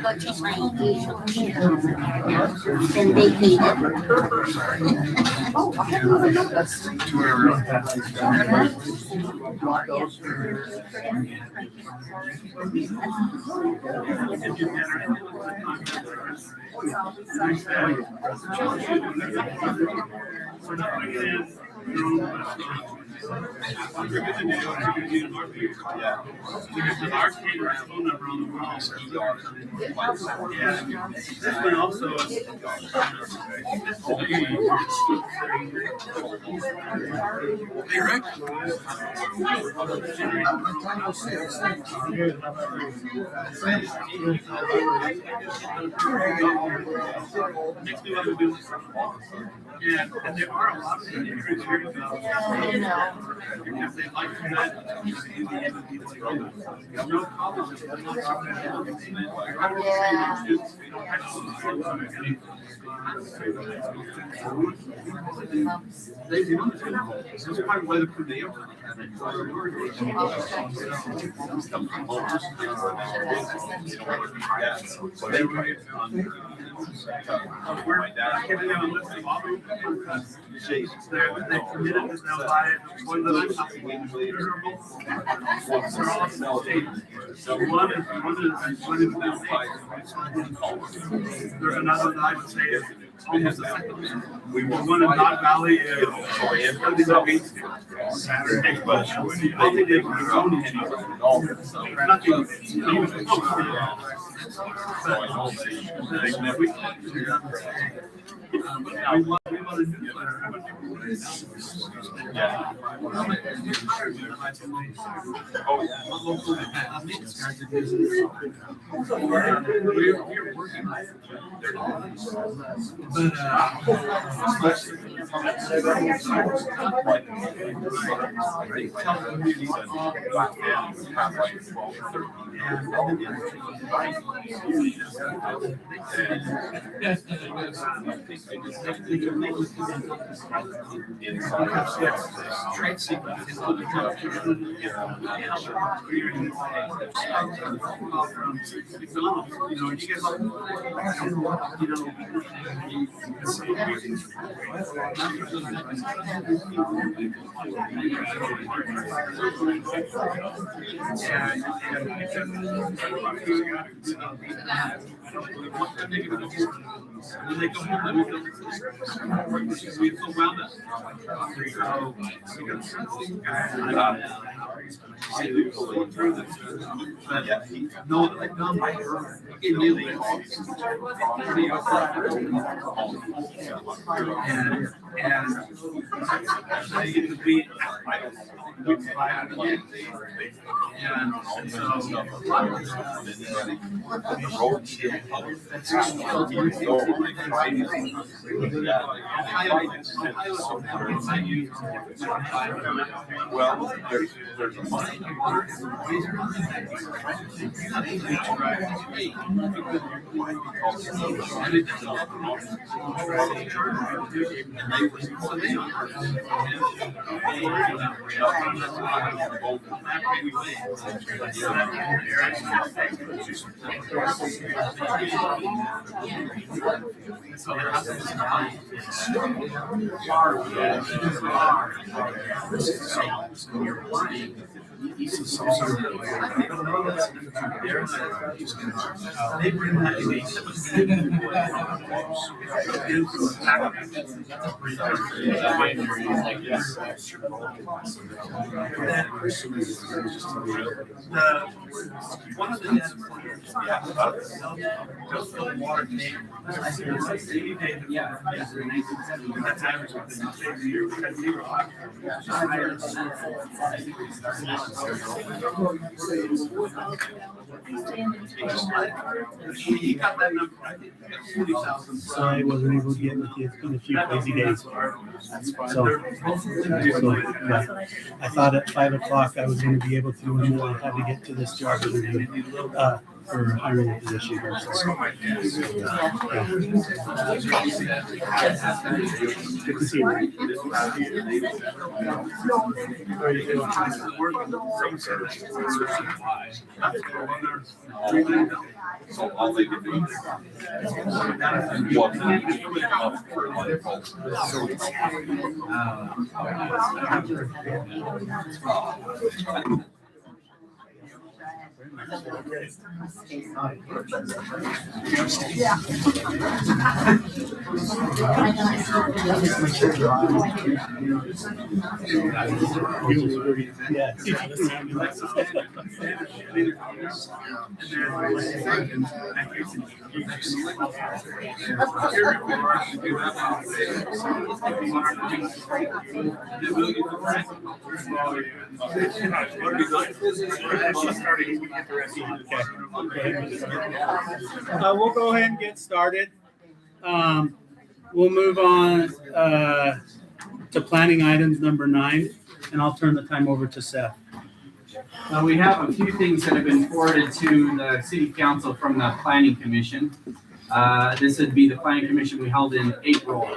Got just my engagement. Been vacated. Oh, I didn't even know this. Yeah, and there are a lot of industries here. If they like that, no college. This is part of why the Purdue. They committed this now by one of the there's another that I would say is almost the second. The one in Knott Valley is Saturday, but I think they can own it. Nothing. Trade secrets including when they go home, they will we feel wound up. No, like not my immediately. And they get to be and so Well, there's a money. They bring that one of the just the water tank. Yeah. That's average within the year because we were he got that number, I think, 40,000. So I wasn't able to get with you. It's been a few crazy days. So yeah. I thought at 5 o'clock I was going to be able to, and then I had to get to this job interview. for hiring a position here. So, good to see you. So all they can do is walk in and up for like We'll go ahead and get started. We'll move on to planning items number 9, and I'll turn the time over to Seth. We have a few things that have been forwarded to the city council from the planning commission. This would be the planning commission we held in April.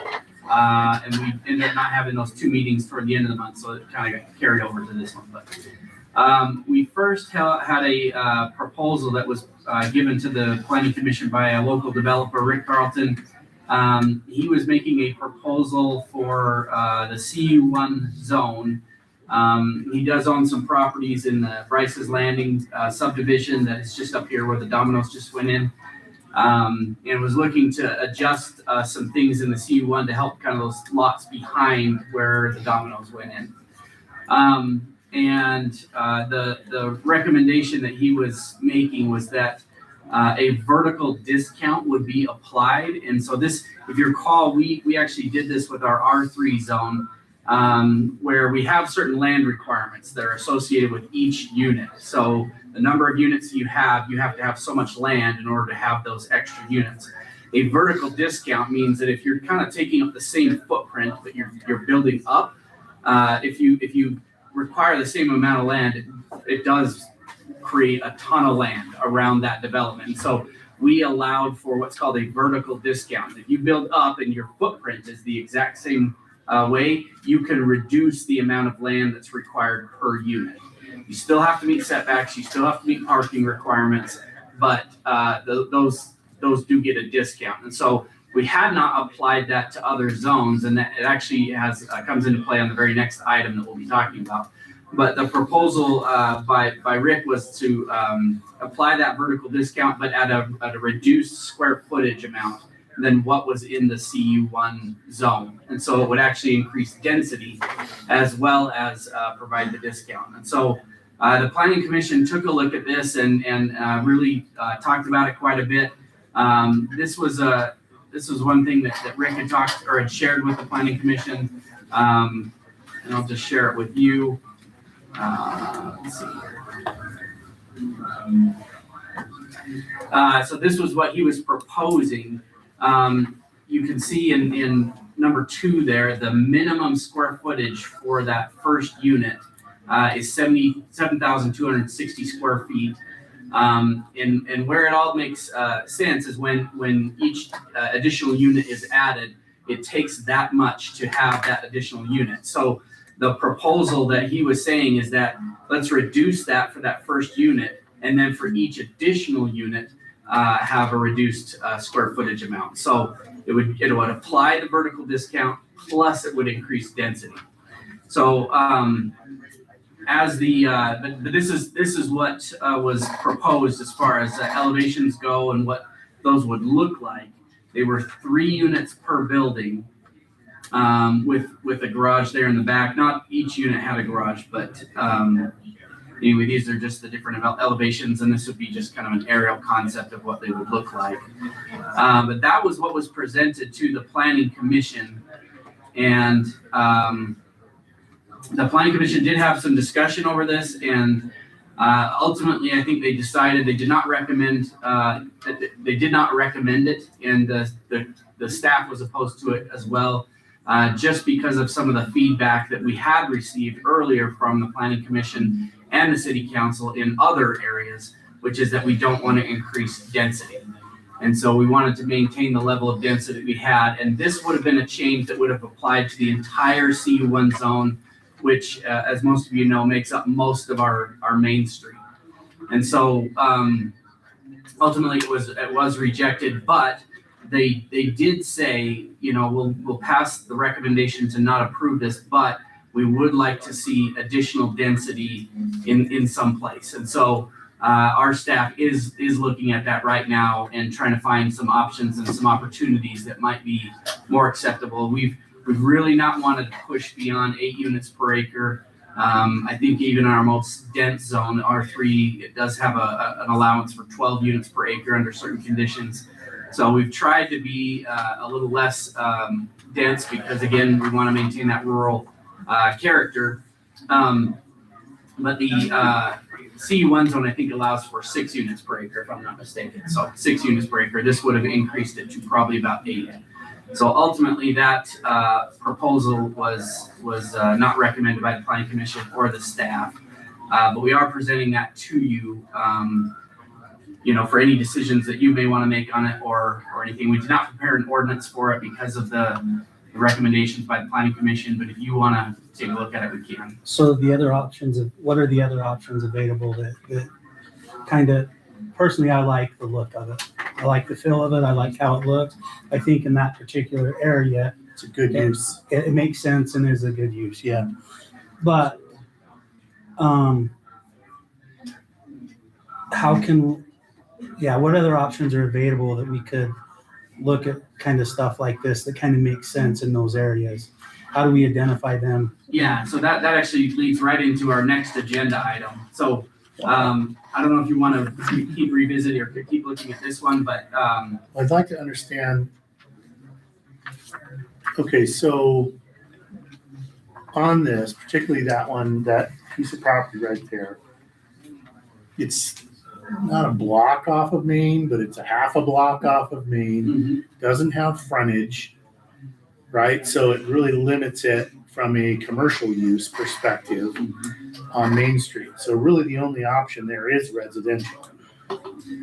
And we ended up not having those 2 meetings toward the end of the month, so it kind of got carried over to this one. But we first had a proposal that was given to the planning commission by a local developer, Rick Carlton. He was making a proposal for the CU1 zone. He does own some properties in the Bryce's Landing subdivision that is just up here where the Domino's just went in. And was looking to adjust some things in the CU1 to help kind of those lots behind where the Domino's went in. The recommendation that he was making was that a vertical discount would be applied. And so this, if you recall, we actually did this with our R3 zone, where we have certain land requirements that are associated with each unit. So the number of units you have to have so much land in order to have those extra units. A vertical discount means that if you're kind of taking up the same footprint, but you're building up, if you require the same amount of land, it does create a ton of land around that development. And so we allowed for what's called a vertical discount. If you build up and your footprint is the exact same way, you can reduce the amount of land that's required per unit. You still have to meet setbacks, you still have to meet parking requirements, but those do get a discount. And so we had not applied that to other zones, and that it actually has comes into play on the very next item that we'll be talking about. But the proposal by Rick was to apply that vertical discount, but at a reduced square footage amount than what was in the CU1 zone. And so it would actually increase density as well as provide the discount. And so the Planning Commission took a look at this and really talked about it quite a bit. This was one thing that Rick had talked or had shared with the Planning Commission. And I'll just share it with you. Let's see here. So this was what he was proposing. You can see in number 2 there, the minimum square footage for that first unit is 77,260 square feet. And where it all makes sense is when each additional unit is added, it takes that much to have that additional unit. So the proposal that he was saying is that let's reduce that for that first unit, and then for each additional unit, have a reduced square footage amount. So it would apply the vertical discount, plus it would increase density. So but this is what was proposed as far as elevations go and what those would look like. They were 3 units per building, with a garage there in the back. Not each unit had a garage, but anyway, these are just the different elevations, and this would be just kind of an aerial concept of what they would look like. But that was what was presented to the Planning Commission, and the Planning Commission did have some discussion over this, and ultimately, I think they decided they did not recommend it, and the staff was opposed to it as well. Just because of some of the feedback that we had received earlier from the Planning Commission and the City Council in other areas which is that we don't want to increase density. And so we wanted to maintain the level of density we had, and this would have been a change that would have applied to the entire CU1 zone, which, as most of you know, makes up most of our main street. And so ultimately it was rejected, but they did say, you know, we'll pass the recommendation to not approve this, but we would like to see additional density in some place. And so our staff is looking at that right now and trying to find some options and some opportunities that might be more acceptable. We've really not wanted to push beyond 8 units per acre. I think even in our most dense zone, R3, it does have an allowance for 12 units per acre under certain conditions. So we've tried to be a little less dense because, again, we want to maintain that rural character. But the CU1 zone, I think, allows for 6 units per acre, if I'm not mistaken. So 6 units per acre. This would have increased it to probably about 8. So ultimately, that proposal was not recommended by the Planning Commission or the staff. But we are presenting that to you, you know, for any decisions that you may want to make on it or anything. We did not prepare an ordinance for it because of the recommendations by the Planning Commission. But if you want to take a look at it, we can. So the other options, what are the other options available that kind of, personally, I like the look of it. I like the feel of it. I like how it looks. I think in that particular area, it's a good use. It makes sense and is a good use, yeah. But what other options are available that we could look at kind of stuff like this that kind of makes sense in those areas? How do we identify them? Yeah, so that actually leads right into our next agenda item. So I don't know if you want to keep revisiting or keep looking at this one, but I'd like to understand. Okay, so on this, particularly that one, that piece of property right there, it's not a block off of Main, but it's a half a block off of Main. Doesn't have frontage, right? So it really limits it from a commercial use perspective on Main Street. So really the only option there is residential.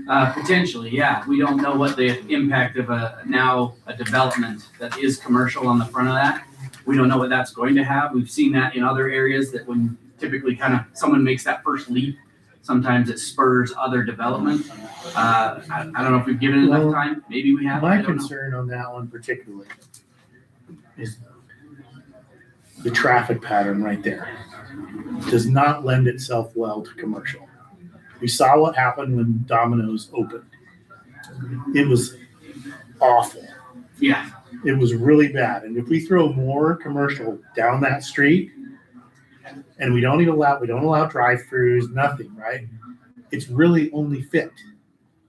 Potentially, yeah. We don't know what the impact of a development that is commercial on the front of that. We don't know what that's going to have. We've seen that in other areas that when typically kind of someone makes that first leap, sometimes it spurs other development. I don't know if we've given it enough time. Maybe we have. My concern on that one particularly is the traffic pattern right there. Does not lend itself well to commercial. We saw what happened when Domino's opened. It was awful. Yeah. It was really bad. And if we throw more commercial down that street, and we don't allow drive-throughs, nothing, right? It's really only fit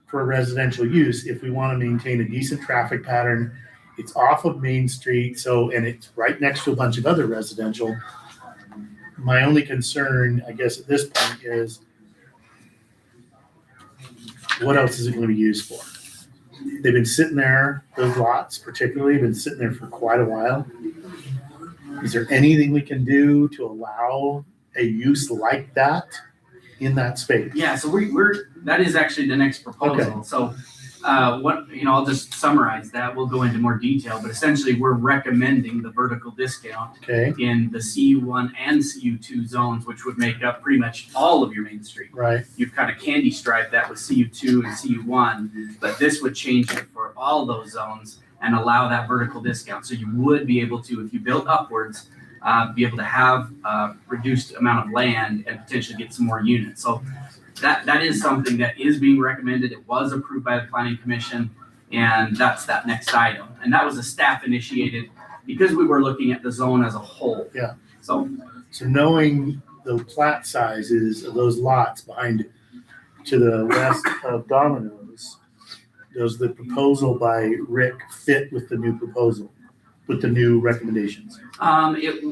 for residential use if we want to maintain a decent traffic pattern. It's off of Main Street, and it's right next to a bunch of other residential. My only concern, I guess, at this point is what else is it going to be used for? They've been sitting there, those lots particularly, have been sitting there for quite a while. Is there anything we can do to allow a use like that in that space? Yeah, so that is actually the next proposal. Okay. So I'll just summarize that. We'll go into more detail, but essentially we're recommending the vertical discount in the CU1 and CU2 zones, which would make up pretty much all of your Main Street. Right. You've kind of candy striped that with CU2 and CU1, but this would change it for all those zones and allow that vertical discount. So you would be able to, if you build upwards, be able to have a reduced amount of land and potentially get some more units. So that is something that is being recommended. It was approved by the Planning Commission, and that's that next item. And that was a staff initiated because we were looking at the zone as a whole. Yeah. So knowing the plat sizes of those lots behind to the west of Domino's, does the proposal by Rick fit with the new proposal, with the new recommendations?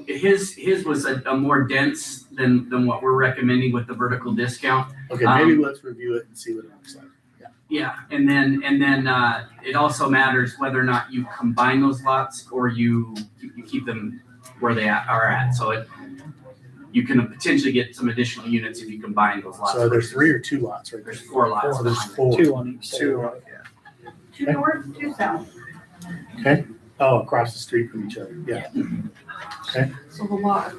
His was a more dense than what we're recommending with the vertical discount. Okay, maybe let's review it and see what it looks like. Yeah, and then it also matters whether or not you combine those lots or you keep them where they are at. So you can potentially get some additional units if you combine those lots. So there's 3 or 2 lots right there? There's 4 lots. Oh, there's 4. 2 on each side. 2, yeah. 2 north, 2 south. Okay. Oh, across the street from each other. Yeah. Okay. So the lot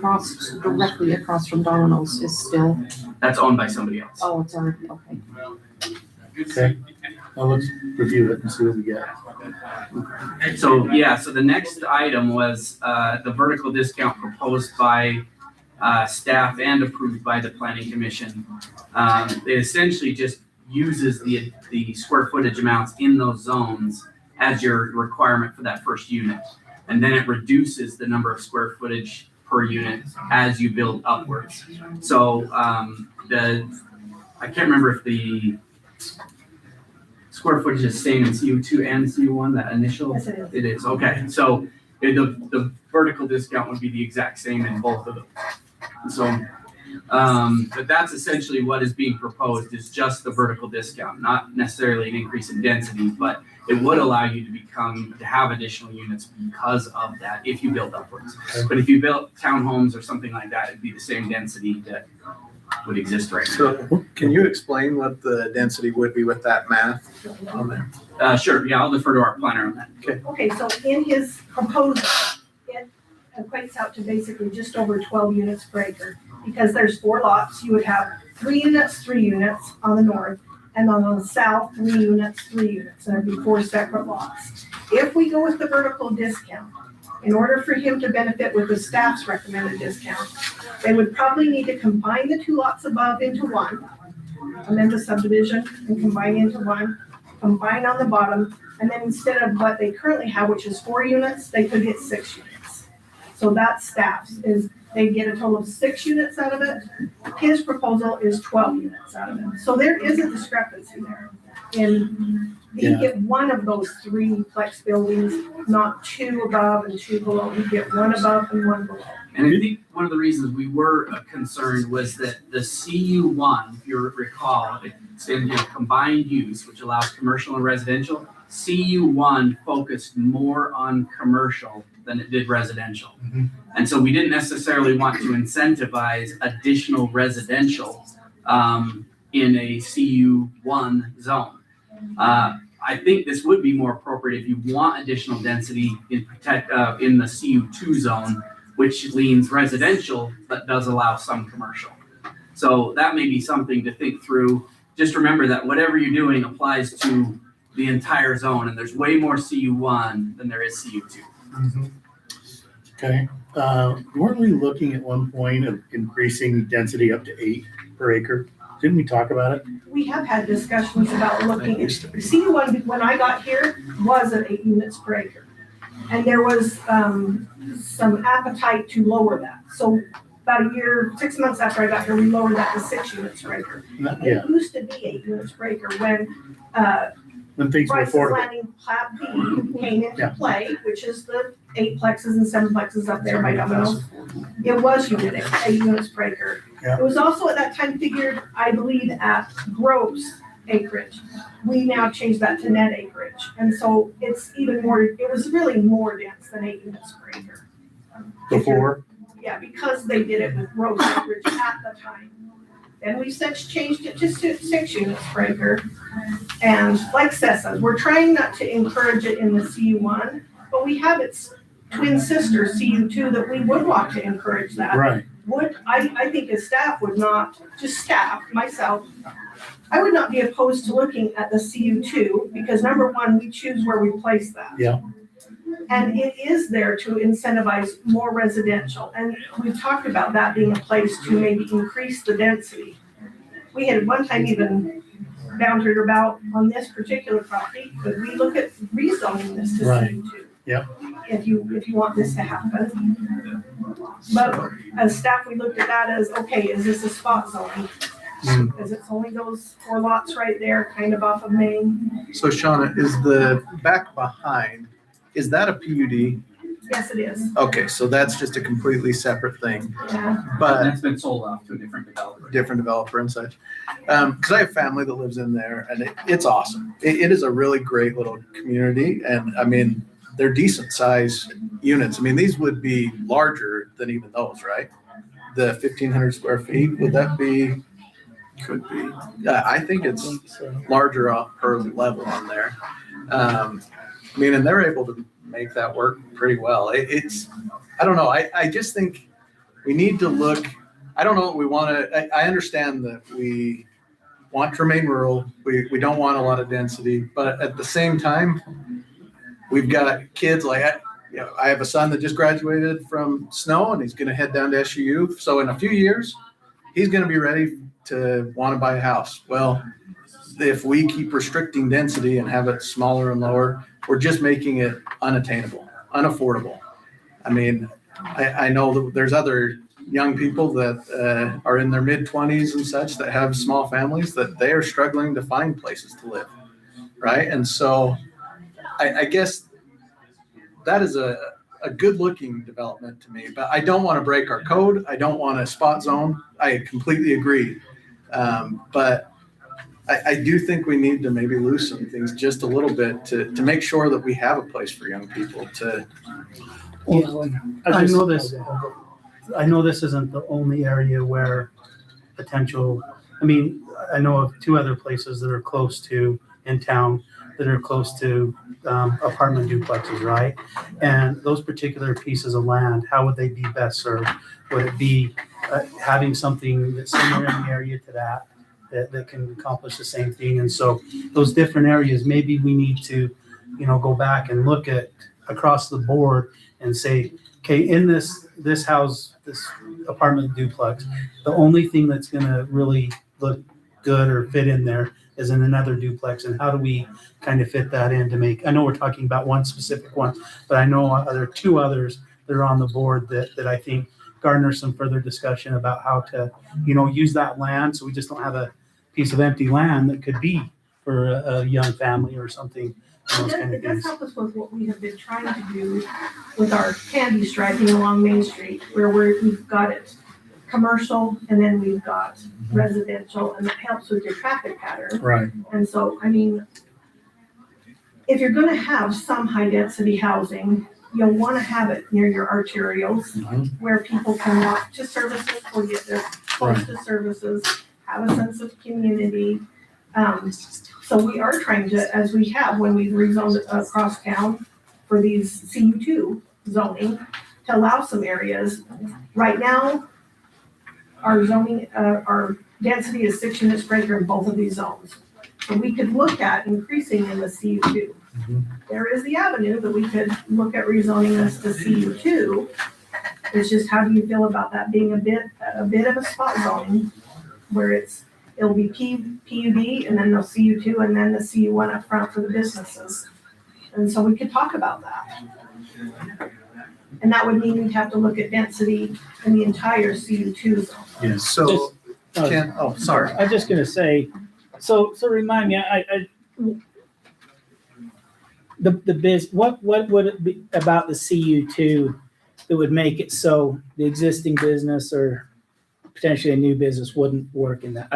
directly across from Domino's is still, That's owned by somebody else. oh, it's already, okay. Okay. Well, let's review it and see what we get. So, yeah, so the next item was the vertical discount proposed by staff and approved by the planning commission. It essentially just uses the square footage amounts in those zones as your requirement for that first unit. And then it reduces the number of square footage per unit as you build upwards. So I can't remember if the square footage is same in CU2 and CU1, that initial? Yes, it is. It is, okay. So the vertical discount would be the exact same in both of them. So, but that's essentially what is being proposed, is just the vertical discount, not necessarily an increase in density, but it would allow you to have additional units because of that if you build upwards. But if you built townhomes or something like that, it'd be the same density that would exist right now. So can you explain what the density would be with that math on there? Sure, yeah, I'll defer to our planner on that. Okay. Okay, so in his proposal, it equates out to basically just over 12 units per acre. Because there's 4 lots, you would have 3 units on the north, and on the south, 3 units, and there'd be 4 separate lots. If we go with the vertical discount, in order for him to benefit with the staff's recommended discount, they would probably need to combine the 2 lots above into one, amend the subdivision and combine into one, combine on the bottom, and then instead of what they currently have, which is 4 units, they could get 6 units. So that's staff's, is they get a total of 6 units out of it. His proposal is 12 units out of it. So there is a discrepancy there. And you get one of those 3 flex buildings, not 2 above and 2 below. You get 1 above and 1 below. And I think one of the reasons we were concerned was that the CU1, if you recall, it's in combined use, which allows commercial and residential. CU1 focused more on commercial than it did residential. Mm-hmm. And so we didn't necessarily want to incentivize additional residential in a CU1 zone. I think this would be more appropriate if you want additional density in the CU2 zone, which leans residential but does allow some commercial. So that may be something to think through. Just remember that whatever you're doing applies to the entire zone, and there's way more CU1 than there is CU2. Mm-hmm. Okay. Weren't we looking at one point of increasing density up to 8 per acre? Didn't we talk about it? We have had discussions about looking at, CU1, when I got here, was at 8 units per acre. And there was some appetite to lower that. So about 6 months after I got here, we lowered that to 6 units per acre. Yeah. It used to be 8 units per acre when things were Bryce's affordable. Landing Plat B came into play, which is the 8 plexes and 7 plexes up there by Domino's. It was 8 units per acre. Yeah. It was also at that time figured, I believe, at gross acreage. We now changed that to net acreage. And so it's even more, it was really more dense than 8 units per acre. Before? Yeah, because they did it with gross acreage at the time. Then we since changed it to 6 units per acre. And like Seth says, we're trying not to encourage it in the CU1, but we have its twin sister, CU2, that we would want to encourage that. Right. I think as staff would not, just staff, myself, I would not be opposed to looking at the CU2 because number one, we choose where we place that. Yeah. And it is there to incentivize more residential. And we've talked about that being a place to maybe increase the density. We had one time even bounded about on this particular property, could we look at rezoning this to CU2? Yeah. If you want this to happen. But as staff, we looked at that as, okay, is this a spot zone? Because it's only those 4 lots right there, kind of off of Main. So Shauna, is the back behind, is that a PUD? Yes, it is. Okay, so that's just a completely separate thing. Yeah. But that's been sold off to a different developer. And such. Because I have family that lives in there, and it's awesome. It is a really great little community, and I mean, they're decent size units. I mean, these would be larger than even those, right? the 1,500 square feet, would that be? Could be. Yeah, I think it's larger per level on there. I mean, and they're able to make that work pretty well. It's, I don't know. I just think we need to look. I don't know what we want to. I understand that we want to remain rural. We don't want a lot of density, but at the same time, we've got kids like I have a son that just graduated from Snow, and he's going to head down to SUU. So in a few years, he's going to be ready to want to buy a house. Well, if we keep restricting density and have it smaller and lower, we're just making it unattainable, unaffordable. I mean, I know that there's other young people that are in their mid-20s and such that have small families that they are struggling to find places to live, right? And so I guess that is a good-looking development to me, but I don't want to break our code. I don't want to spot zone. I completely agree. But I do think we need to maybe loosen things just a little bit to make sure that we have a place for young people to. I know this isn't the only area where potential, I mean, I know of two other places that are close to, in town, that are close to apartment duplexes, right? And those particular pieces of land, how would they be best served? Would it be having something that's similar in the area to that can accomplish the same thing? And so those different areas, maybe we need to, go back and look at across the board and say, okay, in this house, this apartment duplex, the only thing that's gonna really look good or fit in there is in another duplex, and how do we kind of fit that in to make, I know we're talking about one specific one, but I know there are two others that are on the board that I think garner some further discussion about how to, use that land, so we just don't have a piece of empty land that could be for a young family or something. It does help us with what we have been trying to do with our candy striping along Main Street, where we've got it commercial and then we've got residential, and that helps with your traffic pattern. Right. And so, I mean, if you're gonna have some high density housing, you'll wanna have it near your arterials where people can walk to services or get their close to services, have a sense of community. So we are trying to, as we have when we've rezoned across town for these CU2 zoning, to allow some areas. Right now, our zoning, our density is 6 units per acre in both of these zones. So we could look at increasing in the CU2. There is the avenue that we could look at rezoning this to CU2. It's just, how do you feel about that being a bit of a spot zoning where it'll be PUD and then they'll CU2 and then the CU1 up front for the businesses. And so we could talk about that. And that would mean we'd have to look at density in the entire CU2 zone. Yeah, so, Ken, sorry. I was just gonna say, so remind me, what would it be about the CU2 that would make it so the existing business or potentially a new business wouldn't work in that?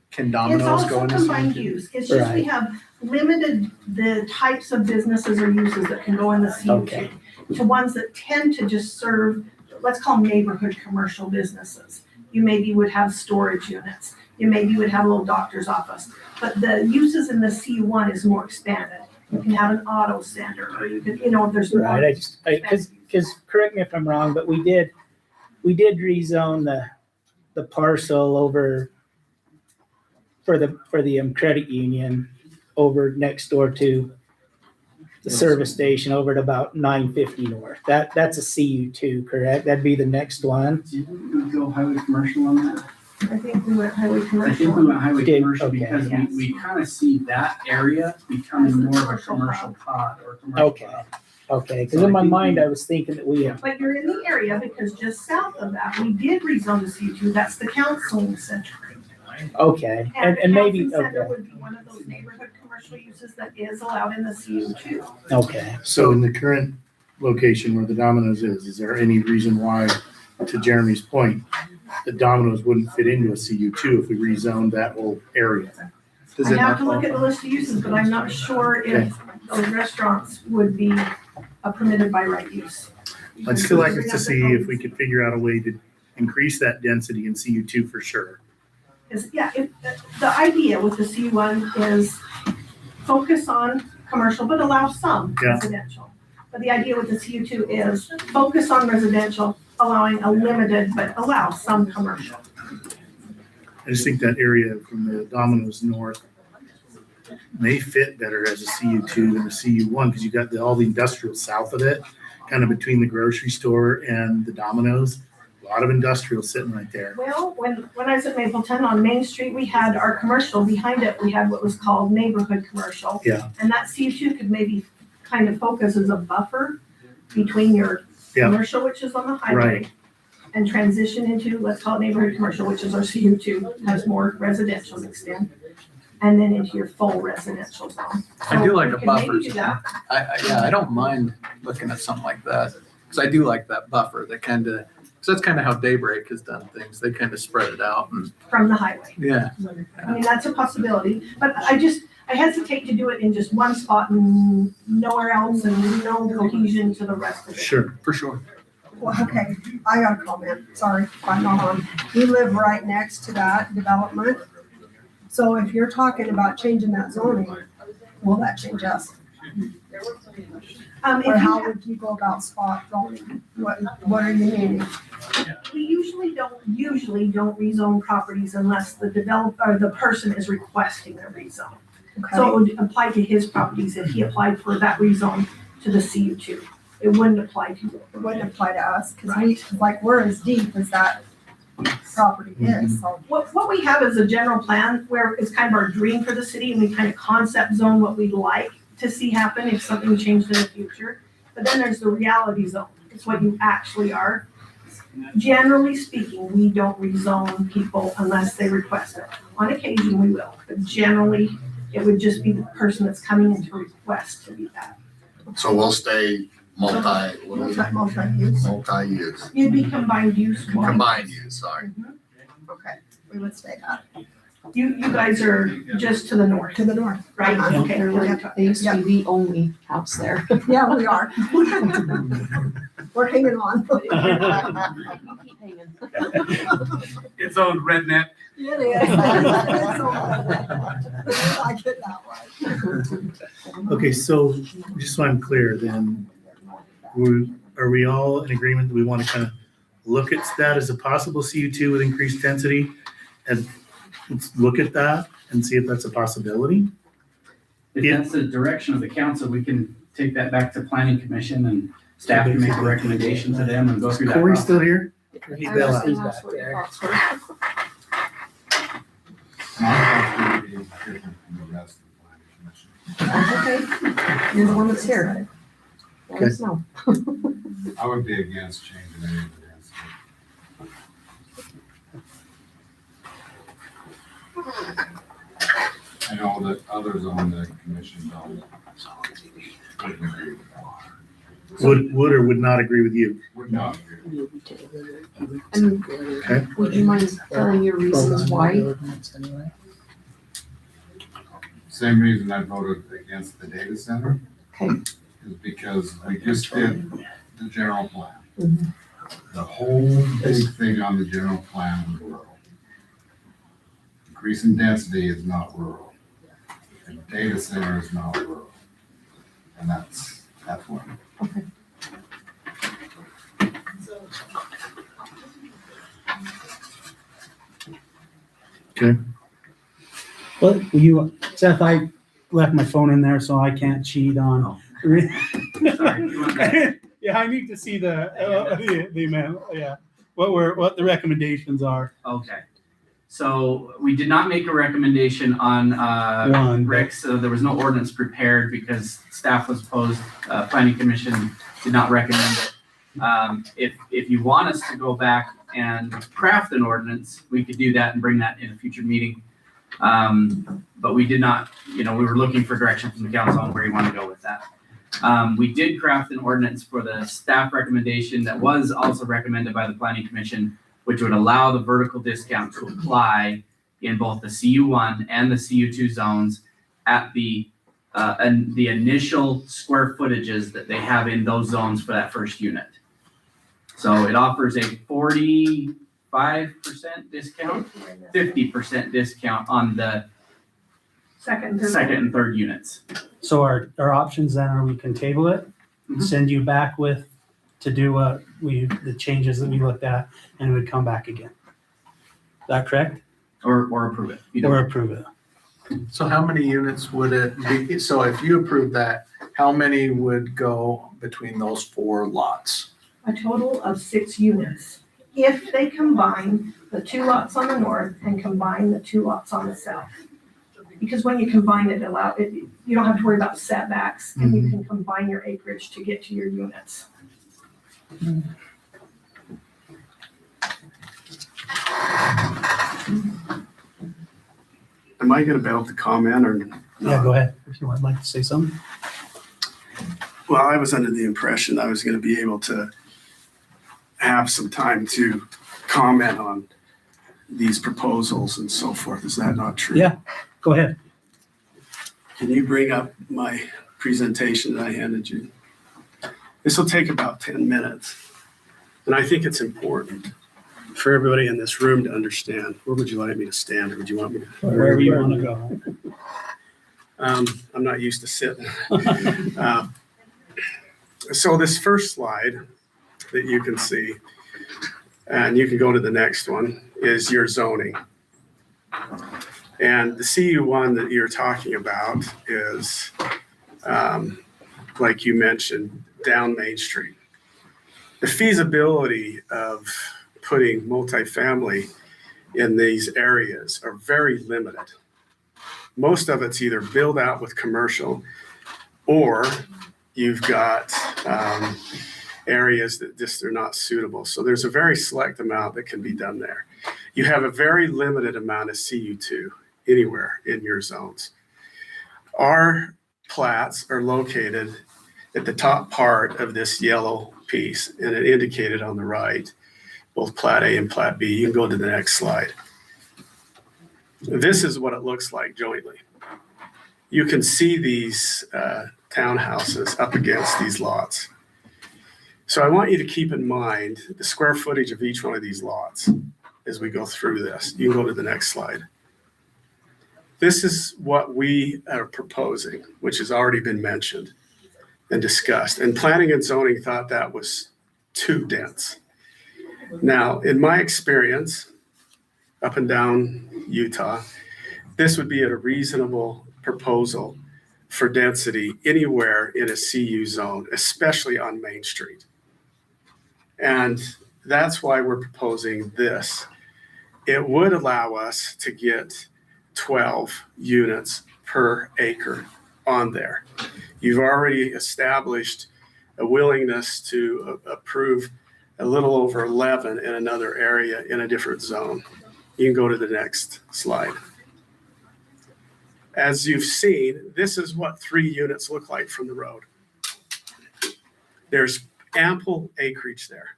Can Domino's go in It's also this? combined use. It's just we have limited the types of businesses or uses that can go in the CU2 to ones that tend to just serve, let's call them neighborhood commercial businesses. You maybe would have storage units. You maybe would have a little doctor's office. But the uses in the CU1 is more expanded. You can have an auto center, or you could, there's more. Right, because correct me if I'm wrong, but we did rezone the parcel over for the credit union over next door to the service station over at about 950 North. That's a CU2, correct? That'd be the next one. Did we go highway commercial on that? I think we went highway commercial. I think we went highway commercial Okay. because we kind of see that area becoming more of a commercial pod or commercial. Okay, because in my mind, I was thinking that we have. But you're in the area because just south of that, we did rezone the CU2. That's the counseling center. Okay, and maybe, Counseling center okay, would be one of those neighborhood commercial uses that is allowed in the CU2. okay. So in the current location where the Domino's is there any reason why, to Jeremy's point, the Domino's wouldn't fit into a CU2 if we rezoned that whole area? I have to look at the list of uses, but I'm not sure if those restaurants would be permitted by right use. I'd still like us to see if we could figure out a way to increase that density in CU2 for sure. The idea with the C1 is focus on commercial, but allow some Yeah. residential. But the idea with the CU2 is focus on residential, allowing a limited, but allow some commercial. I just think that area from the Domino's north may fit better as a CU2 than a CU1 because you got all the industrial south of it, kind of between the grocery store and the Domino's. A lot of industrial sitting right there. Well, when I was at Mapleton on Main Street, we had our commercial. Behind it, we had what was called neighborhood commercial. Yeah. And that CU2 could maybe kind of focus as a buffer between your commercial, which is on the highway, Right. and transition into, let's call it neighborhood commercial, which is our CU2, has more residential mixed in, and then into your full residential zone. I do like So a we could maybe buffer do zone. that. I don't mind looking at something like that, because I do like that buffer, that kind of, because that's kind of how Daybreak has done things. They kind of spread it out and, From the highway. yeah. I mean, that's a possibility, but I hesitate to do it in just one spot and nowhere else and no cohesion to the rest of it. Sure. For sure. Well, okay, I got a comment, sorry, if I'm not on. We live right next to that development. So if you're talking about changing that zoning, will that change us? Or how would you go about spot zoning? What are you meaning? We usually don't rezone properties unless the developer, or the person is requesting a rezone. So it would apply to his properties if he applied for that rezone to the CU2. It wouldn't apply to you. It wouldn't apply to us, because we're as deep as that property is, so. What we have is a general plan where it's kind of our dream for the city and we kind of concept zone what we'd like to see happen if something changed in the future. But then there's the reality zone. It's what you actually are. Generally speaking, we don't rezone people unless they request it. On occasion, we will, but generally, it would just be the person that's coming in to request to be that. So we'll stay Multi-use. multi-use, You'd be combined use. combined use, sorry. Okay, we would stay that. You guys are just to the north. To the north. Right, Uh-huh. okay. They used to be the only house there. Yeah, we are. We're hanging on. Its own redneck. It is. I like it that way. Okay, so just so I'm clear, then, are we all in agreement that we want to kind of look at that as a possible CU2 with increased density? And let's look at that and see if that's a possibility? If that's the direction of the council, we can take that back to planning commission and staff can make a recommendation to them and go through that Corey process. still here? I was gonna ask what your thoughts were. Okay, you're the one that's here. Let us know. I would be against changing any of the density. I know that others on the commission don't. Wouldn't agree with that. Would or would not agree with you? Would not agree. And Okay. would you mind telling your reasons why? Same reason I voted against the data center. Okay. Is because we just did the general plan. Mhm. The whole big thing on the general plan was rural. Increasing density is not rural. And data center is not rural. And that's one. Okay. Okay. Well, Seth, I left my phone in there, so I can't cheat on. Yeah, I need to see the amount, yeah, what the recommendations are. Okay. So we did not make a recommendation on One. Rick's. So there was no ordinance prepared because staff was opposed. Planning commission did not recommend it. If you want us to go back and craft an ordinance, we could do that and bring that in a future meeting. But we did not, we were looking for direction from the council on where you want to go with that. We did craft an ordinance for the staff recommendation that was also recommended by the planning commission, which would allow the vertical discount to apply in both the CU1 and the CU2 zones at the initial square footages that they have in those zones for that first unit. So it offers a 40 25% discount, 50% discount on the Second. second and third units. So our options then are we can table it, send you back with, to do what the changes that we looked at, and we'd come back again. Is that correct? Or approve it. Or approve it. So how many units would it be? So if you approve that, how many would go between those 4 lots? A total of 6 units. If they combine the 2 lots on the north and combine the 2 lots on the south. Because when you combine it, you don't have to worry about setbacks, and you can combine your acreage to get to your units. Am I gonna be able to comment or? Yeah, go ahead. If you would like to say something. Well, I was under the impression I was gonna be able to have some time to comment on these proposals and so forth. Is that not true? Yeah, go ahead. Can you bring up my presentation that I handed you? This will take about 10 minutes. And I think it's important for everybody in this room to understand. Where would you like me to stand, or would you want me to? Wherever you want to go. I'm not used to sitting. So this first slide that you can see, and you can go to the next one, is your zoning. And the CU1 that you're talking about is, like you mentioned, down Main Street. The feasibility of putting multifamily in these areas are very limited. Most of it's either build out with commercial, or you've got areas that just are not suitable. So there's a very select amount that can be done there. You have a very limited amount of CU2 anywhere in your zones. Our plats are located at the top part of this yellow piece, and it indicated on the right, both Plat A and Plat B. You can go to the next slide. This is what it looks like jointly. You can see these townhouses up against these lots. So I want you to keep in mind the square footage of each one of these lots as we go through this. You can go to the next slide. This is what we are proposing, which has already been mentioned and discussed. And planning and zoning thought that was too dense. Now, in my experience, up and down Utah, this would be a reasonable proposal for density anywhere in a CU zone, especially on Main Street. And that's why we're proposing this. It would allow us to get 12 units per acre on there. You've already established a willingness to approve a little over 11 in another area in a different zone. You can go to the next slide. As you've seen, this is what 3 units look like from the road. There's ample acreage there.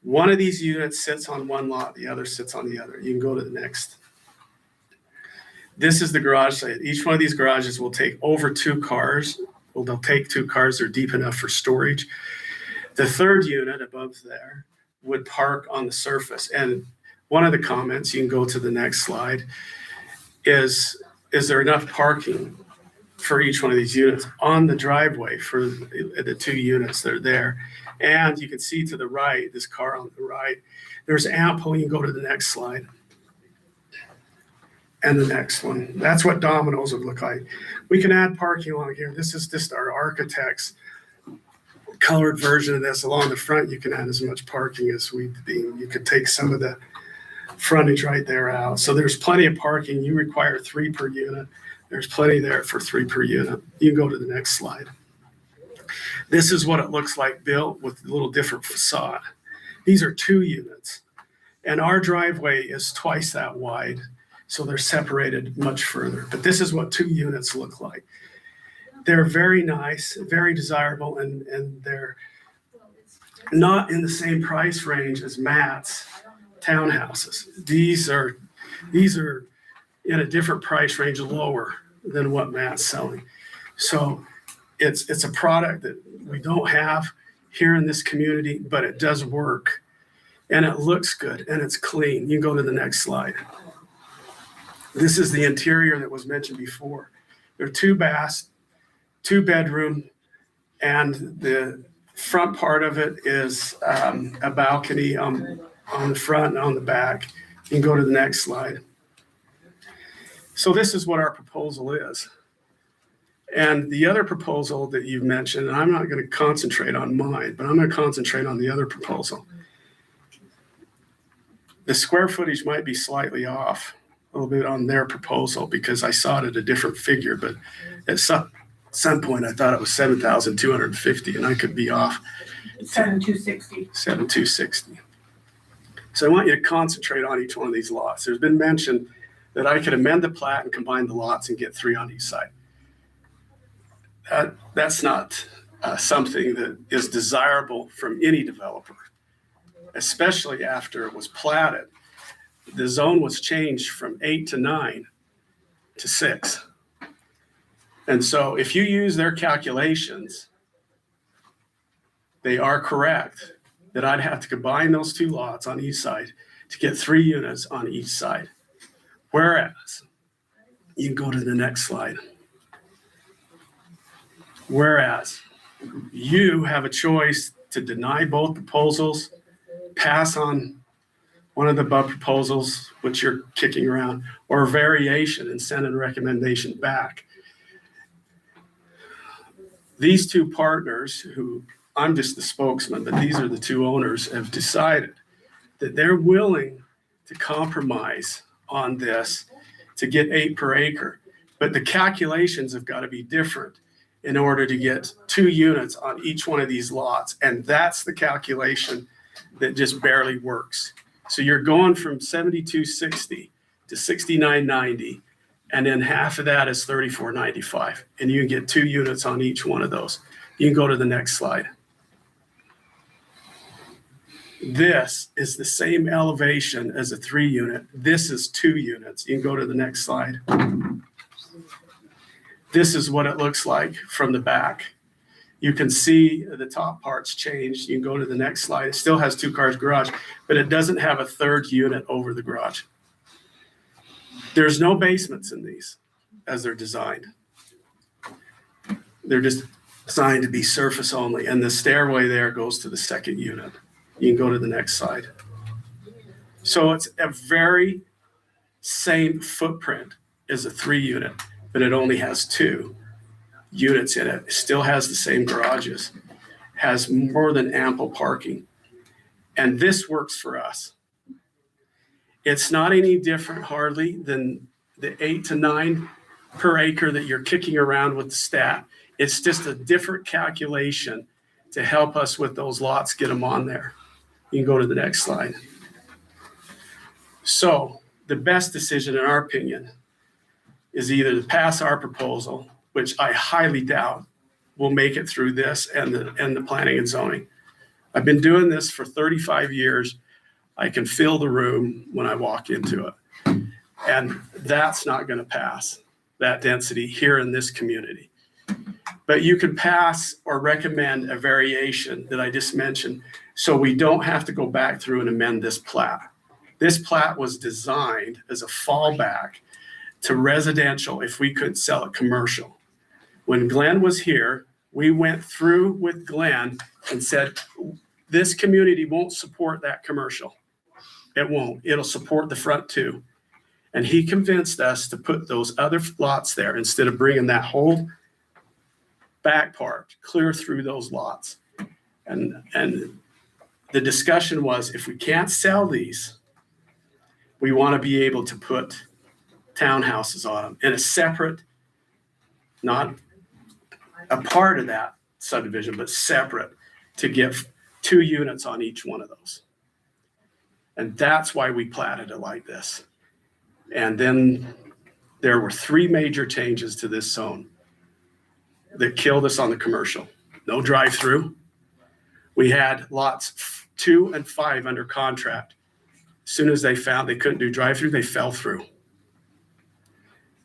One of these units sits on one lot, the other sits on the other. You can go to the next. This is the garage site. Each one of these garages will take over 2 cars. Well, they'll take 2 cars. They're deep enough for storage. The third unit above there would park on the surface. And one of the comments, you can go to the next slide, is there enough parking for each one of these units on the driveway for the 2 units that are there? And you can see to the right, this car on the right, there's ample. You can go to the next slide. And the next one. That's what Domino's would look like. We can add parking along here. This is just our architect's colored version of this. Along the front, you can add as much parking as we deem. You could take some of the frontage right there out. So there's plenty of parking. You require 3 per unit. There's plenty there for 3 per unit. You can go to the next slide. This is what it looks like built with a little different facade. These are 2 units. And our driveway is twice that wide. So they're separated much further. But this is what 2 units look like. They're very nice, very desirable, and they're not in the same price range as Matt's townhouses. These are in a different price range, lower than what Matt's selling. So it's a product that we don't have here in this community, but it does work and it looks good and it's clean. You can go to the next slide. This is the interior that was mentioned before. There are 2 baths, 2 bedroom, and the front part of it is a balcony on the front and on the back. You can go to the next slide. So this is what our proposal is. And the other proposal that you've mentioned, and I'm not going to concentrate on mine, but I'm going to concentrate on the other proposal. The square footage might be slightly off a little bit on their proposal because I saw it at a different figure, but at some point I thought it was 7,250 and I could be off. 7,260. 7,260. So I want you to concentrate on each one of these lots. There's been mention that I could amend the plat and combine the lots and get 3 on each side. That's not something that is desirable from any developer, especially after it was platted. The zone was changed from 8 to 9 to 6. And so if you use their calculations, they are correct that I'd have to combine those 2 lots on each side to get 3 units on each side. Whereas, you can go to the next slide. Whereas, you have a choice to deny both proposals, pass on one of the above proposals, which you're kicking around, or a variation and send a recommendation back. These 2 partners, who I'm just the spokesman, but these are the 2 owners, have decided that they're willing to compromise on this to get 8 per acre. But the calculations have got to be different in order to get 2 units on each one of these lots. And that's the calculation that just barely works. So you're going from 7,260 to 6,990, and then half of that is 3,495. And you can get 2 units on each one of those. You can go to the next slide. This is the same elevation as a 3 unit. This is 2 units. You can go to the next slide. This is what it looks like from the back. You can see the top part's changed. You can go to the next slide. It still has 2 cars garage, but it doesn't have a 3rd unit over the garage. There's no basements in these as they're designed. They're just designed to be surface only. And the stairway there goes to the 2nd unit. You can go to the next slide. So it's a very same footprint as a 3 unit, but it only has 2 units in it. It still has the same garages, has more than ample parking. And this works for us. It's not any different hardly than the 8 to 9 per acre that you're kicking around with the stat. It's just a different calculation to help us with those lots, get them on there. You can go to the next slide. So the best decision, in our opinion, is either to pass our proposal, which I highly doubt will make it through this and the planning and zoning. I've been doing this for 35 years. I can feel the room when I walk into it. And that's not going to pass, that density here in this community. But you can pass or recommend a variation that I just mentioned, so we don't have to go back through and amend this plat. This plat was designed as a fallback to residential if we couldn't sell it commercial. When Glenn was here, we went through with Glenn and said, this community won't support that commercial. It won't. It'll support the front 2. And he convinced us to put those other lots there instead of bringing that whole back part clear through those lots. And the discussion was, if we can't sell these, we want to be able to put townhouses on them in a separate, not a part of that subdivision, but separate, to get 2 units on each one of those. And that's why we platted it like this. And then there were 3 major changes to this zone that killed us on the commercial. No drive-through. We had lots 2 and 5 under contract. As soon as they found they couldn't do drive-through, they fell through.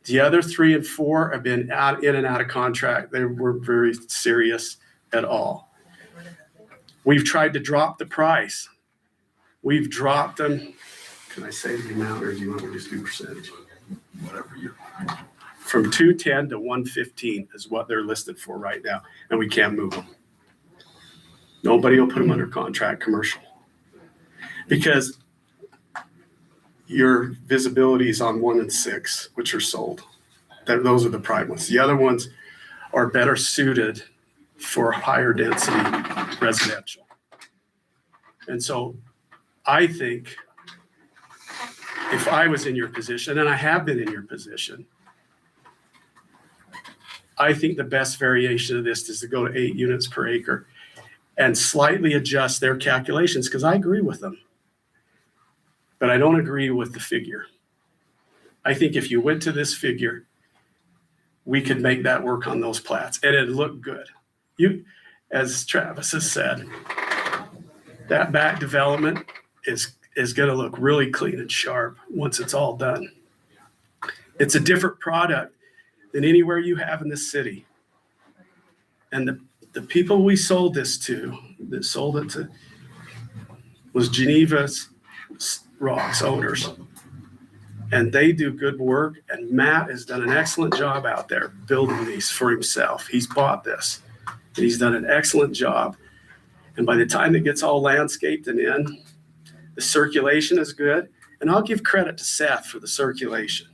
The other 3 and 4 have been in and out of contract. They weren't very serious at all. We've tried to drop the price We've dropped them. Can I say the amount or do you want me to just do percentage? Whatever you. From 210 to 115 is what they're listed for right now, and we can't move them. Nobody will put them under contract commercial because your visibility is on 1 and 6, which are sold. Those are the prime ones. The other ones are better suited for higher density residential. And so I think if I was in your position, and I have been in your position, I think the best variation of this is to go to 8 units per acre and slightly adjust their calculations, because I agree with them. But I don't agree with the figure. I think if you went to this figure, we could make that work on those plats, and it'd look good. You, as Travis has said, that back development is gonna look really clean and sharp once it's all done. It's a different product than anywhere you have in this city. And the people we sold this to, that sold it to, was Geneva's Rocks owners. And they do good work, and Matt has done an excellent job out there building these for himself. He's bought this, and he's done an excellent job. And by the time it gets all landscaped and in, the circulation is good. And I'll give credit to Seth for the circulation.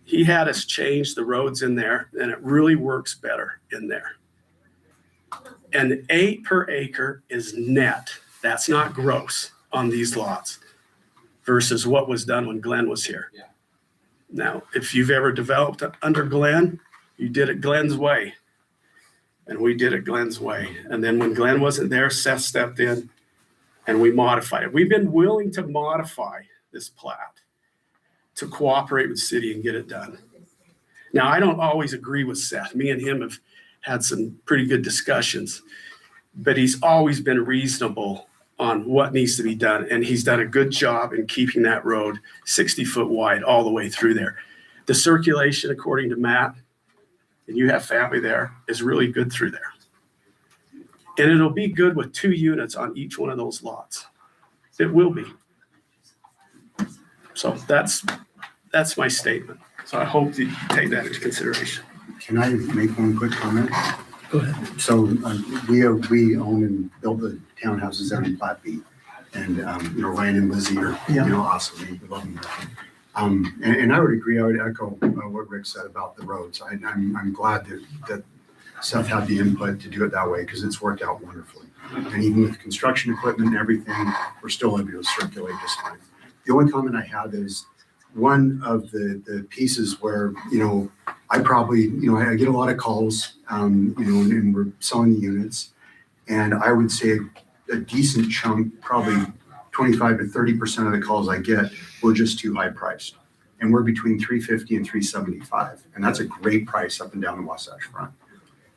He had us change the roads in there, and it really works better in there. And 8 per acre is net. That's not gross on these lots versus what was done when Glenn was here. Yeah. Now, if you've ever developed under Glenn, you did it Glenn's way. And we did it Glenn's way. And then when Glenn wasn't there, Seth stepped in and we modified it. We've been willing to modify this plat to cooperate with the city and get it done. Now, I don't always agree with Seth. Me and him have had some pretty good discussions, but he's always been reasonable on what needs to be done. And he's done a good job in keeping that road 60 foot wide all the way through there. The circulation, according to Matt, and you have family there, is really good through there. And it'll be good with 2 units on each one of those lots. It will be. So that's my statement. So I hope that you take that into consideration. Can I make one quick comment? Go ahead. So we own and build the townhouses out in Plat B. And, Ryan and Lizzie are, awesome. We love them. And I would agree. I would echo what Rick said about the roads. I'm glad that Seth had the input to do it that way because it's worked out wonderfully. And even with construction equipment and everything, we're still able to circulate just fine. The only comment I have is one of the pieces where, I probably, I get a lot of calls, and we're selling the units. And I would say a decent chunk, probably 25 to 30% of the calls I get were just too high priced. And we're between 350 and 375. And that's a great price up and down the Wasatch Front.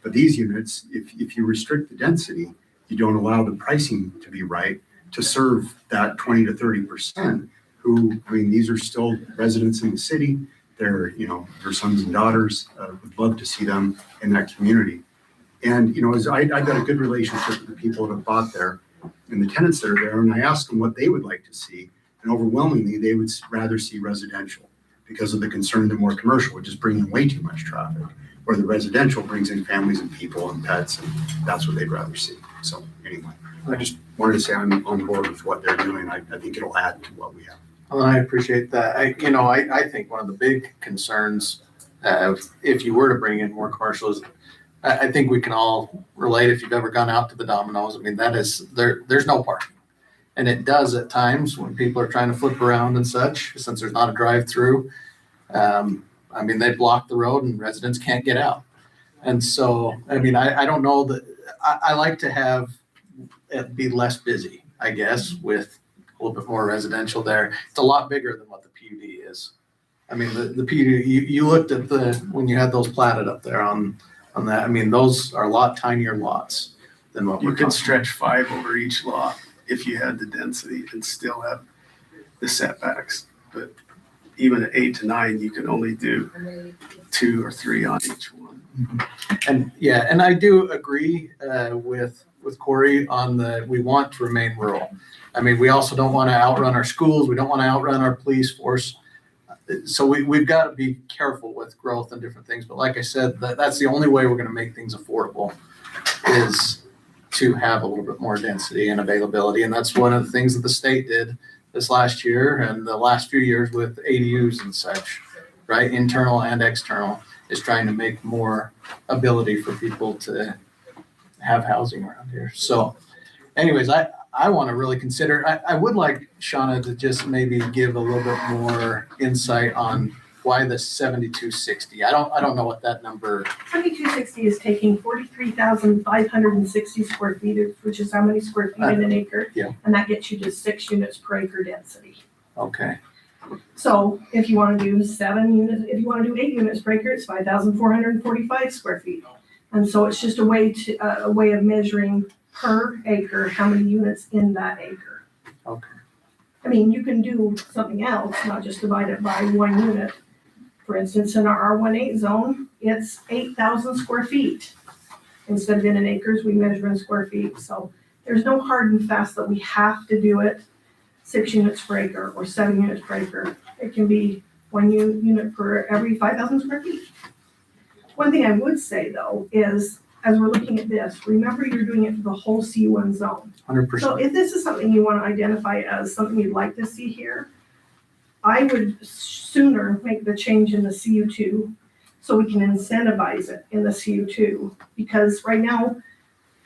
But these units, if you restrict the density, you don't allow the pricing to be right to serve that 20 to 30% who, these are still residents in the city. They're, their sons and daughters, would love to see them in that community. And, as I've got a good relationship with the people that have bought there and the tenants that are there. And I asked them what they would like to see. And overwhelmingly, they would rather see residential because of the concern that more commercial would just bring in way too much traffic, where the residential brings in families and people and pets, and that's what they'd rather see. So anyway, I just wanted to say I'm on board with what they're doing. I think it'll add to what we have. Well, I appreciate that. I think one of the big concerns, if you were to bring in more commercials, I think we can all relate if you've ever gone out to the Domino's. that is, there's no parking. And it does at times when people are trying to flip around and such, since there's not a drive-through. They block the road and residents can't get out. And so, I don't know that, I like to have it be less busy, I guess, with a little bit more residential there. It's a lot bigger than what the PUD is. The PUD, you looked at when you had those platted up there on that, those are a lot tinier lots than what You could stretch 5 over each lot if you had the density and still have the setbacks. But even at 8 to 9, you can only do 2 or 3 on each one. And I do agree with with Corey on we want to remain rural. I mean, we also don't want to outrun our schools. We don't want to outrun our police force. So we've got to be careful with growth and different things. But like I said, that's the only way we're going to make things affordable is to have a little bit more density and availability. And that's one of the things that the state did this last year and the last few years with ADUs and such, right? Internal and external is trying to make more ability for people to have housing around here. So anyways, I want to really consider, I would like Shauna to just maybe give a little bit more insight on why the 7260. I don't know what that number. 7260 is taking 43,560 square feet, which is how many square feet in an acre? Yeah. And that gets you to 6 units per acre density. Okay. So if you want to do 7 units, if you want to do 8 units per acre, it's 5,445 square feet. And so it's just a way of measuring per acre how many units in that acre. Okay. I mean, you can do something else, not just divide it by 1 unit. For instance, in our R18 zone, it's 8,000 square feet. Instead of in acres, we measure in square feet. So there's no hard and fast that we have to do it 6 units per acre or 7 units per acre. It can be 1 unit per every 5,000 square feet. One thing I would say though is, as we're looking at this, remember you're doing it for the whole C1 zone. 100%. So if this is something you want to identify as something you'd like to see here, I would sooner make the change in the CU2 so we can incentivize it in the CU2. Because right now,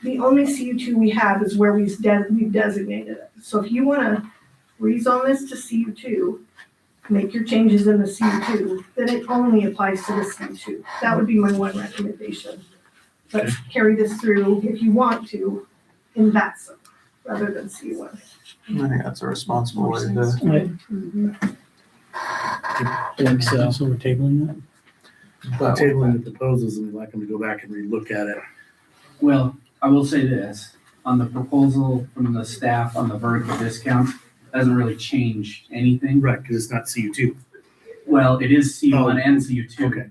the only CU2 we have is where we've designated it. So if you want to rezone this to CU2, make your changes in the CU2, then it only applies to the CU2. That would be my one recommendation. Let's carry this through, if you want to, in that zone, rather than C1. I think that's a responsible way to. Like so. So we're tabling that? We're tabling the proposals and we'd like them to go back and relook at it. Well, I will say this, on the proposal from the staff on the vertical discount, doesn't really change anything. Right, because it's not CU2. Well, it is C1 and CU2. Okay.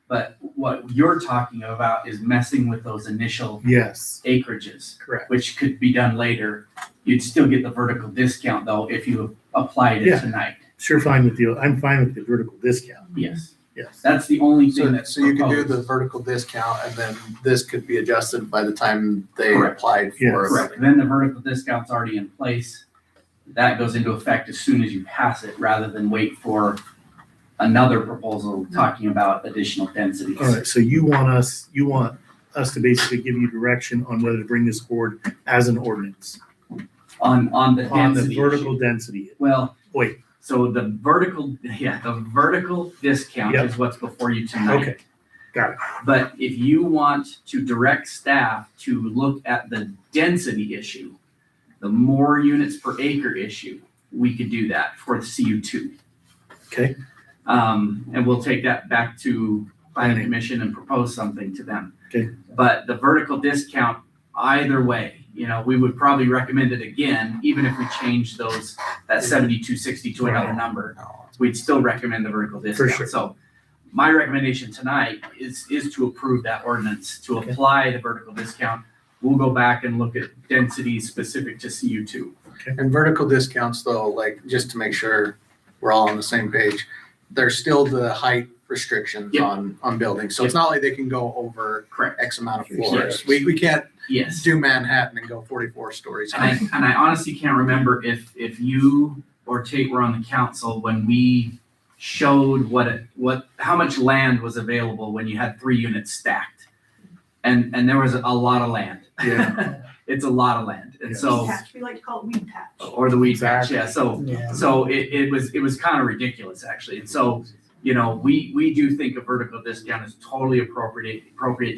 But what you're talking about is messing with those initial Yes. acreages. Correct. Which could be done later. You'd still get the vertical discount though if you applied it Yeah. tonight. Sure, fine with you. I'm fine with the vertical discount. Yes. Yes. That's the only thing that's So you can do proposed. the vertical discount and then this could be adjusted by the time they Correct. applied for Yes. it. Correct. Then the vertical discount's already in place. That goes into effect as soon as you pass it, rather than wait for another proposal talking about additional densities. All right, so you want us to basically give you direction on whether to bring this forward as an ordinance On the on the density vertical issue. density. Well, Wait, so the vertical discount Yep. is what's before you tonight. okay, got it. But if you want to direct staff to look at the density issue, the more units per acre issue, we could do that for the CU2. Okay. And we'll take that back to planning commission and propose something to them. Okay. But the vertical discount, either way, we would probably recommend it again, even if we change that 7260 to another number. We'd still recommend the vertical discount. sure. So my recommendation tonight is to approve that ordinance, to apply the vertical discount. We'll go back and look at densities specific to CU2. And vertical discounts though, like just to make sure we're all on the same page, there's still the height restrictions Yep. on buildings. So it's not like they can go over Correct. X amount of Yes. floors. We can't Yes. do Manhattan and go 44 stories. And I honestly can't remember if you or Tate were on the council when we showed how much land was available when you had 3 units stacked. And there was a lot of land. Yeah. It's a lot of land. And Yes. so, Weed patch, we like to call it weed patch. or the weed patch, yeah. Yeah. So it was kind of ridiculous actually. And so, we do think a vertical discount is totally appropriate.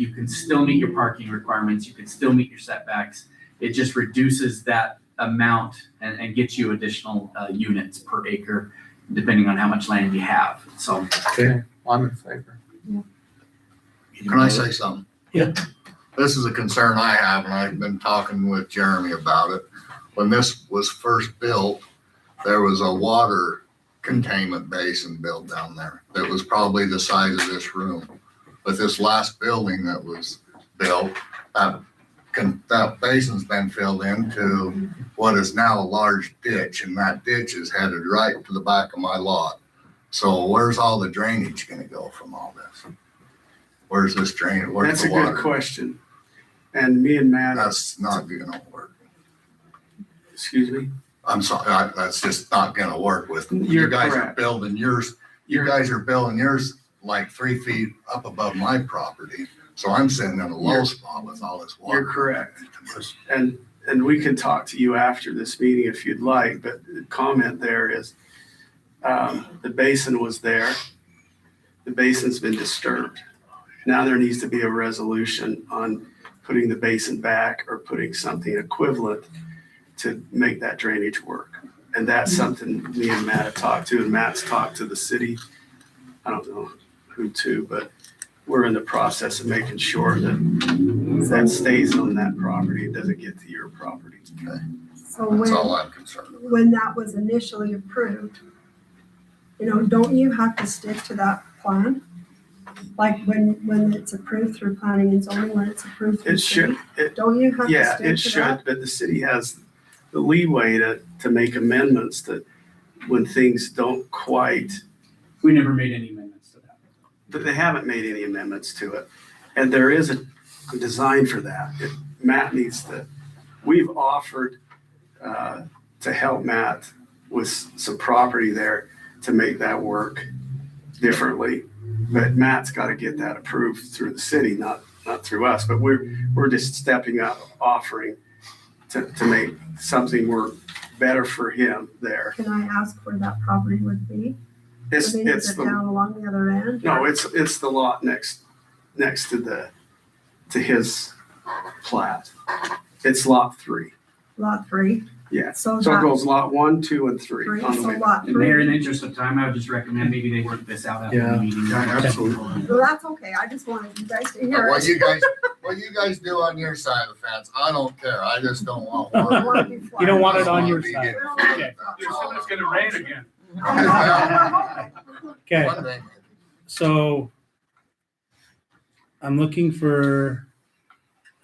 You can still meet your parking requirements. You can still meet your setbacks. It just reduces that amount and gets you additional units per acre, depending on how much land you have. So, Okay. I'm in favor. Can I say something? Yeah. This is a concern I have, and I've been talking with Jeremy about it. When this was first built, there was a water containment basin built down there that was probably the size of this room. But this last building that was built, that that basin's been filled into what is now a large ditch, and that ditch is headed right to the back of my lot. So where's all the drainage gonna go from all this? Where's this drain? Where's That's the a water? good question. And me and Matt. That's not gonna work. Excuse me? I'm sorry, that's just not gonna work with, you You're guys are correct. building yours, you guys are building yours like 3 feet up above my property. So I'm sitting in a low spot with all this water. You're correct. And we can talk to you after this meeting if you'd like, but the comment there is, the basin was there. The basin's been disturbed. Now there needs to be a resolution on putting the basin back or putting something equivalent to make that drainage work. And that's something me and Matt have talked to, and Matt's talked to the city. I don't know who to, but we're in the process of making sure that that stays on that property, it doesn't get to your property. Okay. So That's when, all I'm concerned about. when that was initially approved, don't you have to stick to that plan? Like when it's approved through planning and zoning, when it's approved through It should, city, don't you have to yeah, stick it to should, that? but the city has the leeway to make amendments that when things don't quite, We never made any amendments to that. that they haven't made any amendments to it. And there is a design for that. Matt needs to, we've offered to help Matt with some property there to make that work differently. But Matt's got to get that approved through the city, not through us. But we're just stepping up, offering to make something work better for him there. Can I ask where that property would be? It's Is it down along the other end? No, it's the lot next to his plat. It's lot 3. Lot 3? Yeah. So So it that- goes lot 1, 2, and 3 Three, on the so way. lot And Mayor, in the 3. interest of time, I would just recommend maybe they work this out after Yeah. the meeting. Yeah, absolutely. Well, that's okay. I just wanted you guys to hear What it. you guys do on your side of the fence, I don't care. I just don't want I water. want to be flat. You don't want I it just on wanna your be side. getting- Okay. It's gonna rain again. Okay, One thing. so I'm looking for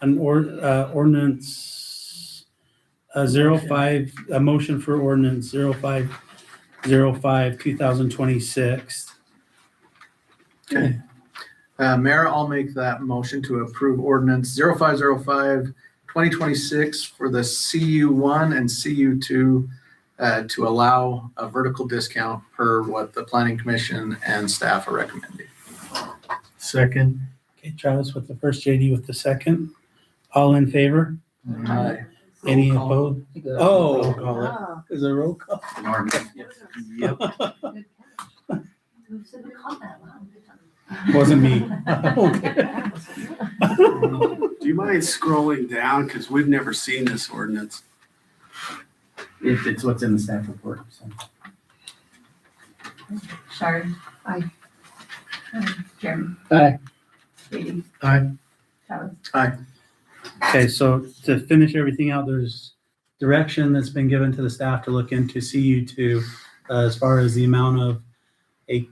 an ordinance, 05, a motion for ordinance 0505, 2026. Okay. Mayor, I'll make that motion to approve ordinance 0505 2026 for the CU1 and CU2 to allow a vertical discount per what the planning commission and staff are recommending. Second. Okay, Travis with the first, JD with the second. All in favor? Aye. Any Roll call. opposed? Roll Oh, call it. is it a roll call? An ordinance, yes. Yep. Who said we called that loud? Wasn't me. Okay. Do you mind scrolling down? Because we've never seen this ordinance. If it's what's in the staff report, so. Shari, aye. Jeremy, Aye. Katie, Aye. Travis. Okay, so to finish everything out, there's direction that's been given to the staff to look into CU2 as far as the amount of feet,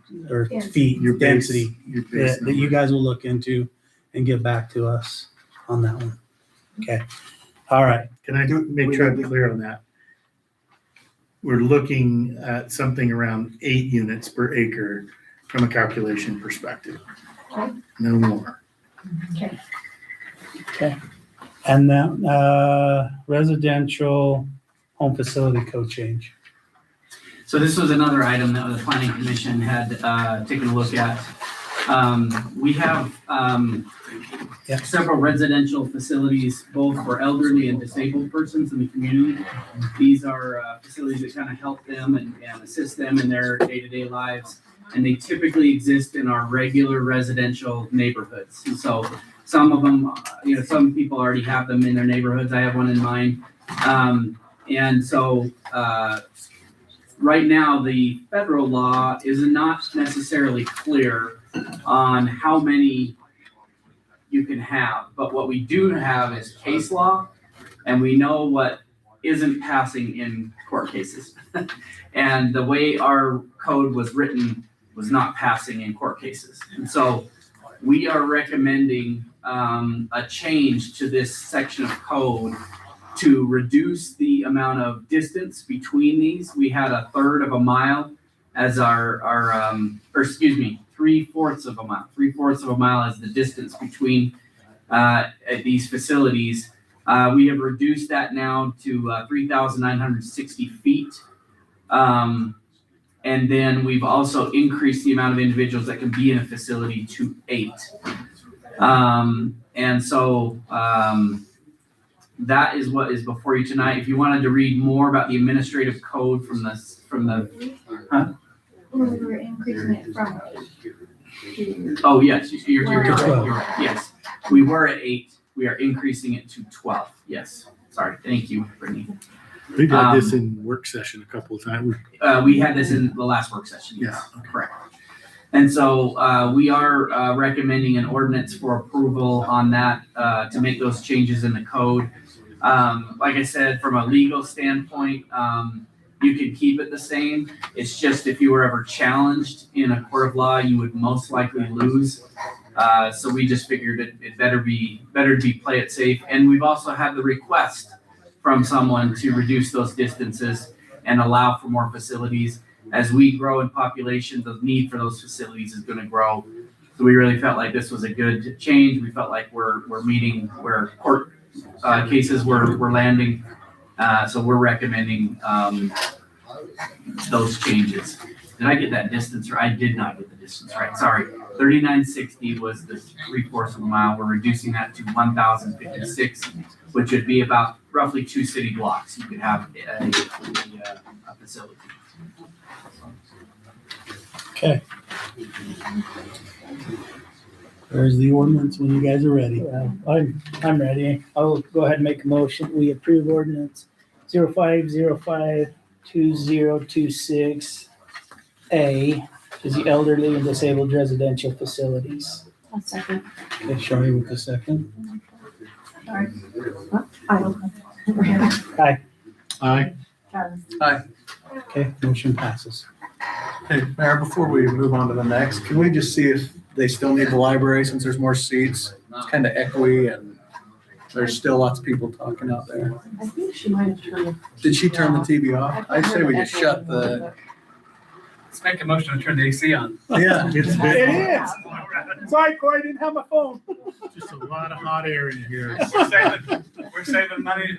Your base- density your base that you guys will look into and get back to us on that one. Okay, all right. Can I make sure I'm clear on that? We're looking at something around 8 units per acre from a calculation perspective. Okay. No more. Okay. Okay. And then residential home facility code change. So this was another item that the planning commission had taken a look at. We have several residential facilities, both for elderly and disabled persons in the community. These are facilities that kind of help them and assist them in their day-to-day lives. And they typically exist in our regular residential neighborhoods. And so some of them, some people already have them in their neighborhoods. I have one in mind. And so right now, the federal law is not necessarily clear on how many you can have. But what we do have is case law, and we know what isn't passing in court cases. And the way our code was written was not passing in court cases. And so we are recommending a change to this section of code to reduce the amount of distance between these. We had 1/3 of a mile as our 3/4 of a mile. 3/4 of a mile is the distance between these facilities. We have reduced that now to 3,960 feet. And then we've also increased the amount of individuals that can be in a facility to 8. And so that is what is before you tonight. If you wanted to read more about the administrative code from the huh? We were increasing it from. Oh, yes, you're right. Yes, we were at 8. We are increasing it to 12. Yes, sorry. Thank you, Brittany. We've had this in work session a couple of times. We had this in the last work session. Yes, correct. And so we are recommending an ordinance for approval on that to make those changes in the code. Like I said, from a legal standpoint, you can keep it the same. It's just if you were ever challenged in a court of law, you would most likely lose. So we just figured it better be play it safe. And we've also had the request from someone to reduce those distances and allow for more facilities. As we grow in population, the need for those facilities is going to grow. So we really felt like this was a good change. We felt like we're meeting where court cases were landing. So we're recommending those changes. Did I get that distance right? I did not get the distance right. Sorry. 3,960 was the 3/4 of a mile. We're reducing that to 1,056, which would be about roughly 2 city blocks. You could have a facility. Okay. There's the ordinance when you guys are ready. I'm ready. I'll go ahead and make a motion. We approve ordinance 05052026A is the elderly and disabled residential facilities. A second. Okay, Shari with the second. Sorry. Aye. Aye. Hi. Okay, motion passes. Hey, Mayor, before we move on to the next, can we just see if they still need the library since there's more seats? It's kind of echoey and there's still lots of people talking out there. I think she might have turned. Did she turn the TV off? I'd say we just shut the. Let's make a motion to turn the AC on. Yeah. It is. Sorry, Corey, I didn't have my phone. Just a lot of hot air in here. We're saving money.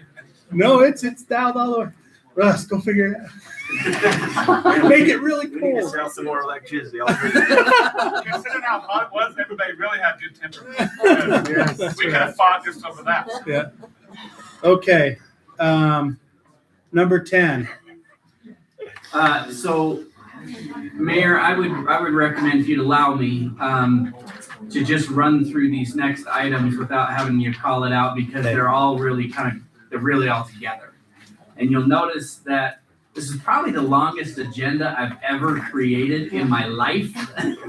No, it's down all over. Russ, go figure it out. Make it really cool. Sell some more electricity. Considering how hot it was, everybody really had good temper. Yes, We could have fought just over that. Yeah. Okay. Number 10. So, Mayor, I would recommend if you'd allow me to just run through these next items without having you call it out because they're all really they're really all together. And you'll notice that this is probably the longest agenda I've ever created in my life.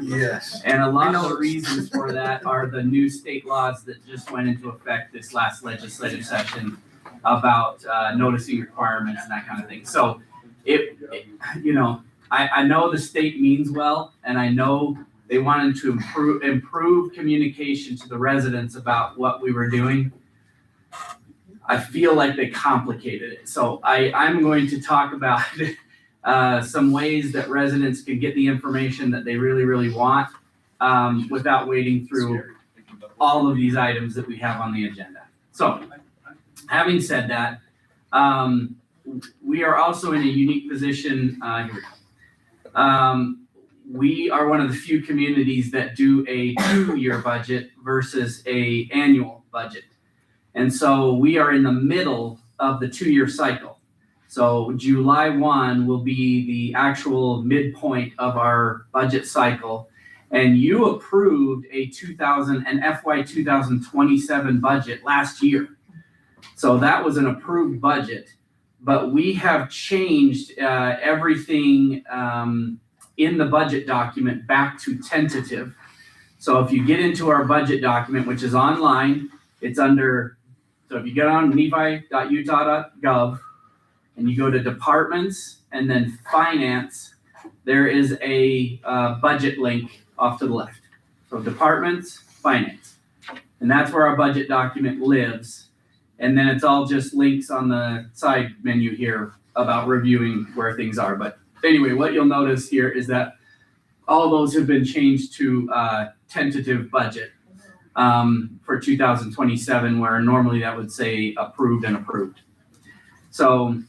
Yes. And a lot of the reasons for that are the new state laws that just went into effect this last legislative session about noticing requirements and that kind of thing. So I know the state means well, and I know they wanted to improve communication to the residents about what we were doing. I feel like they complicated it. So I'm going to talk about some ways that residents can get the information that they really, really want without wading through all of these items that we have on the agenda. So having said that, we are also in a unique position. Here we go. We are one of the few communities that do a 2-year budget versus a annual budget. And so we are in the middle of the 2-year cycle. So July 1 will be the actual midpoint of our budget cycle. And you approved an FY 2027 budget last year. So that was an approved budget. But we have changed everything in the budget document back to tentative. So if you get into our budget document, which is online, it's under. So if you get on nephi.utah.gov and you go to departments and then finance, there is a budget link off to the left. So departments, finance. And that's where our budget document lives. And then it's all just links on the side menu here about reviewing where things are. But anyway, what you'll notice here is that all those have been changed to tentative budget for 2027, where normally that would say approved and approved. So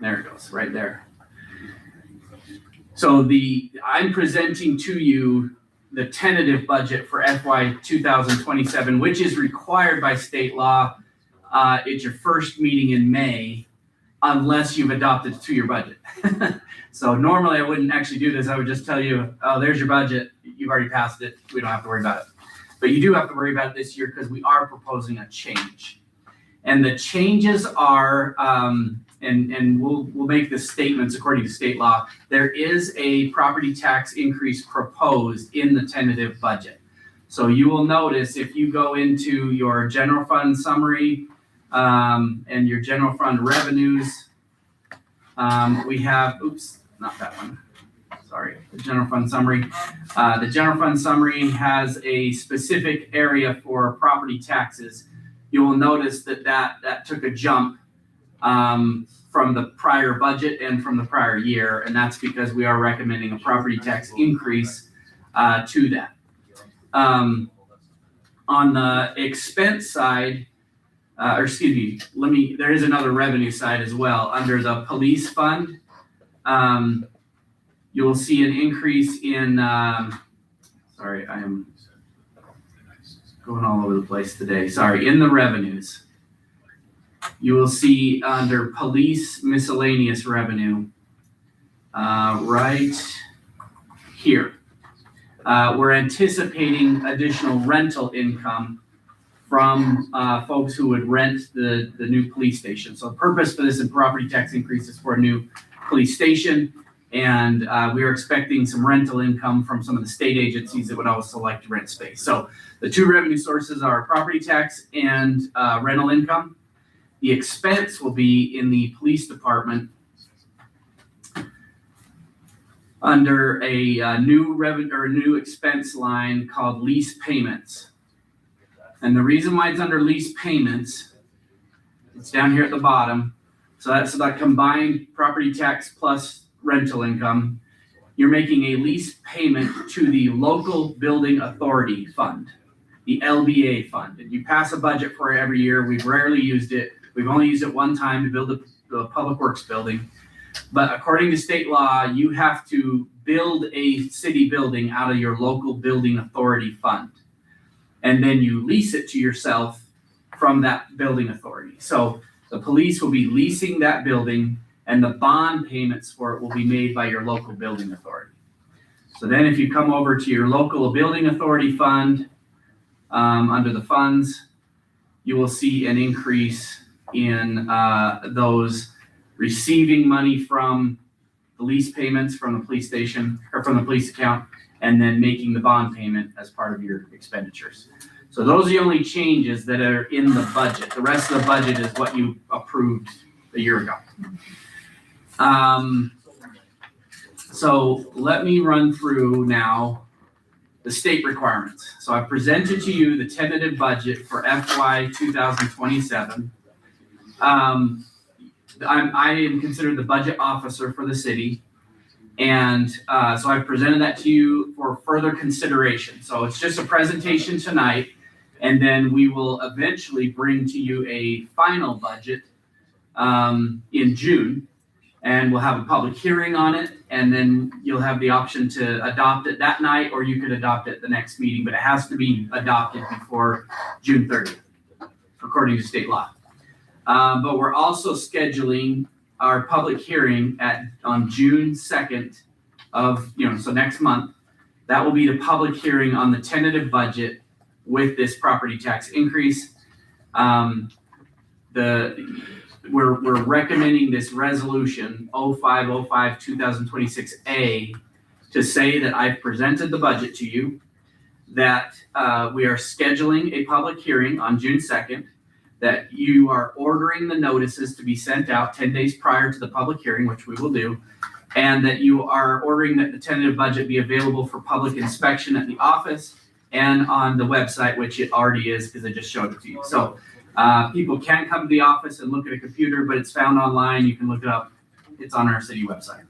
there it goes, right there. So I'm presenting to you the tentative budget for FY 2027, which is required by state law. It's your first meeting in May, unless you've adopted a 2-year budget. So normally I wouldn't actually do this. I would just tell you, oh, there's your budget. You've already passed it. We don't have to worry about it. But you do have to worry about it this year because we are proposing a change. And the changes are, and we'll make the statements according to state law. There is a property tax increase proposed in the tentative budget. So you will notice if you go into your general fund summary and your general fund revenues, we have, oops, not that one. Sorry, the general fund summary. The general fund summary has a specific area for property taxes. You will notice that took a jump from the prior budget and from the prior year, and that's because we are recommending a property tax increase to that. On the expense side, or excuse me, there is another revenue side as well. Under the police fund, you will see an increase in, sorry, I am going all over the place today. Sorry, in the revenues. You will see under police miscellaneous revenue, right here. We're anticipating additional rental income from folks who would rent the new police station. So the purpose for this in property tax increase is for a new police station. And we are expecting some rental income from some of the state agencies that would also like to rent space. So the two revenue sources are property tax and rental income. The expense will be in the police department under a new revenue or new expense line called lease payments. And the reason why it's under lease payments, it's down here at the bottom. So that's that combined property tax plus rental income. You're making a lease payment to the local building authority fund, the LBA fund. And you pass a budget for it every year. We've rarely used it. We've only used it one time to build the public works building. But according to state law, you have to build a city building out of your local building authority fund. And then you lease it to yourself from that building authority. So the police will be leasing that building, and the bond payments for it will be made by your local building authority. So then if you come over to your local building authority fund, under the funds, you will see an increase in those receiving money from the lease payments from the police station or from the police account, and then making the bond payment as part of your expenditures. So those are the only changes that are in the budget. The rest of the budget is what you approved a year ago. So let me run through now the state requirements. So I presented to you the tentative budget for FY 2027. I am considered the budget officer for the city. And so I've presented that to you for further consideration. So it's just a presentation tonight, and then we will eventually bring to you a final budget in June, and we'll have a public hearing on it, and then you'll have the option to adopt it that night, or you could adopt it the next meeting, but it has to be adopted before June 30th, according to state law. But we're also scheduling our public hearing on June 2nd so next month. That will be the public hearing on the tentative budget with this property tax increase. We're recommending this resolution 0505-2026A to say that I've presented the budget to you, that we are scheduling a public hearing on June 2nd, that you are ordering the notices to be sent out 10 days prior to the public hearing, which we will do, and that you are ordering that the tentative budget be available for public inspection at the office and on the website, which it already is because I just showed it to you. So people can come to the office and look at a computer, but it's found online. You can look it up. It's on our city website.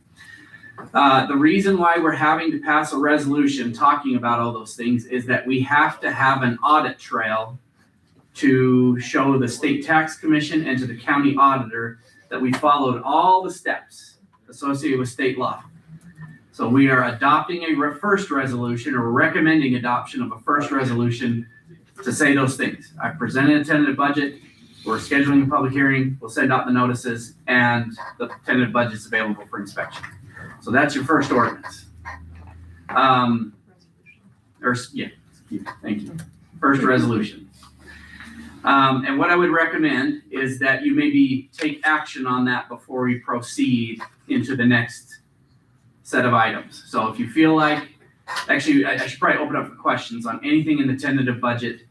The reason why we're having to pass a resolution talking about all those things is that we have to have an audit trail to show the state tax commission and to the county auditor that we followed all the steps associated with state law. So we are adopting a first resolution or recommending adoption of a first resolution to say those things. I presented a tentative budget. We're scheduling a public hearing. We'll send out the notices and the tentative budget is available for inspection. So that's your first ordinance. Thank you. First resolution. And what I would recommend is that you maybe take action on that before we proceed into the next set of items. So if you feel like, actually, I should probably open up for questions on anything in the tentative budget,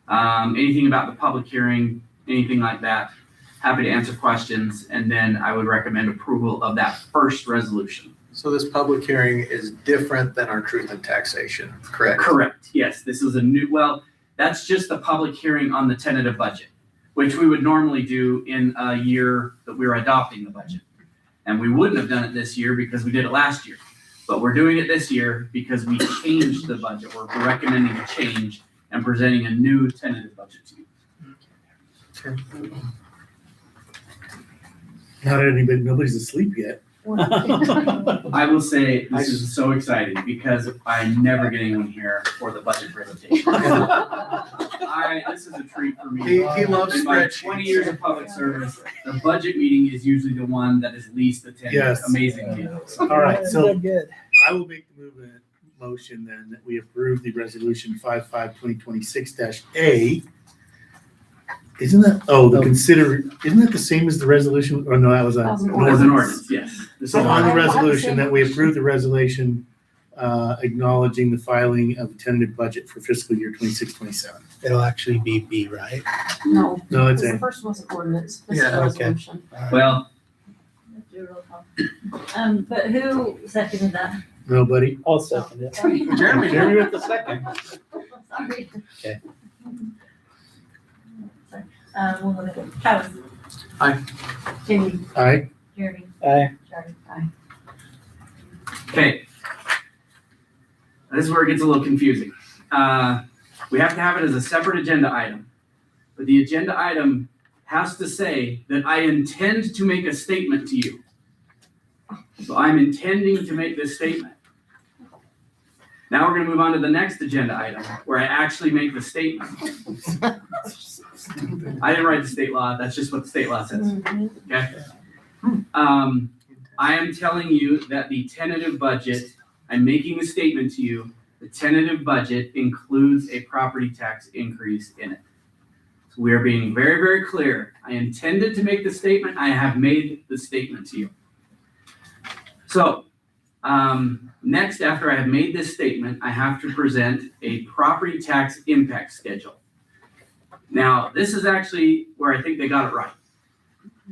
anything about the public hearing, anything like that. Happy to answer questions, and then I would recommend approval of that first resolution. So this public hearing is different than our truth and taxation, correct? Correct, yes. This is a new, well, that's just the public hearing on the tentative budget, which we would normally do in a year that we were adopting the budget. And we wouldn't have done it this year because we did it last year. But we're doing it this year because we changed the budget. We're recommending a change and presenting a new tentative budget to you. Nobody's asleep yet. I will say this is so exciting because I never get anyone here for the budget presentation. This is a treat for me. He loves In my spreadsheets. 20 years of public service, the budget meeting is usually the one that is least attended. Yes. Amazingly. All right, so Good. I will make the motion then that we approve the resolution 55-2026-A. Isn't that, isn't that the same as the resolution? Oh, no, that was As an ordinance, yes. So on the resolution, that we approve the resolution acknowledging the filing of the tentative budget for fiscal year 26-27. It'll actually be B, right? No. No, it's The A. first was an ordinance. This is Yeah, a okay. resolution. Well, But who seconded that? Nobody? I'll second it. Jeremy with the second. Sorry. Okay. Sorry. We'll look at Travis. Aye. Jamie. Aye. Jeremy. Aye. Charlie. Aye. okay. This is where it gets a little confusing. We have to have it as a separate agenda item, but the agenda item has to say that I intend to make a statement to you. So I'm intending to make this statement. Now we're going to move on to the next agenda item where I actually make the statement. I didn't write the state law. That's just what the state law says. Okay. I am telling you that the tentative budget, I'm making a statement to you, the tentative budget includes a property tax increase in it. So we are being very, very clear. I intended to make the statement. I have made the statement to you. So next, after I have made this statement, I have to present a property tax impact schedule. Now, this is actually where I think they got it right.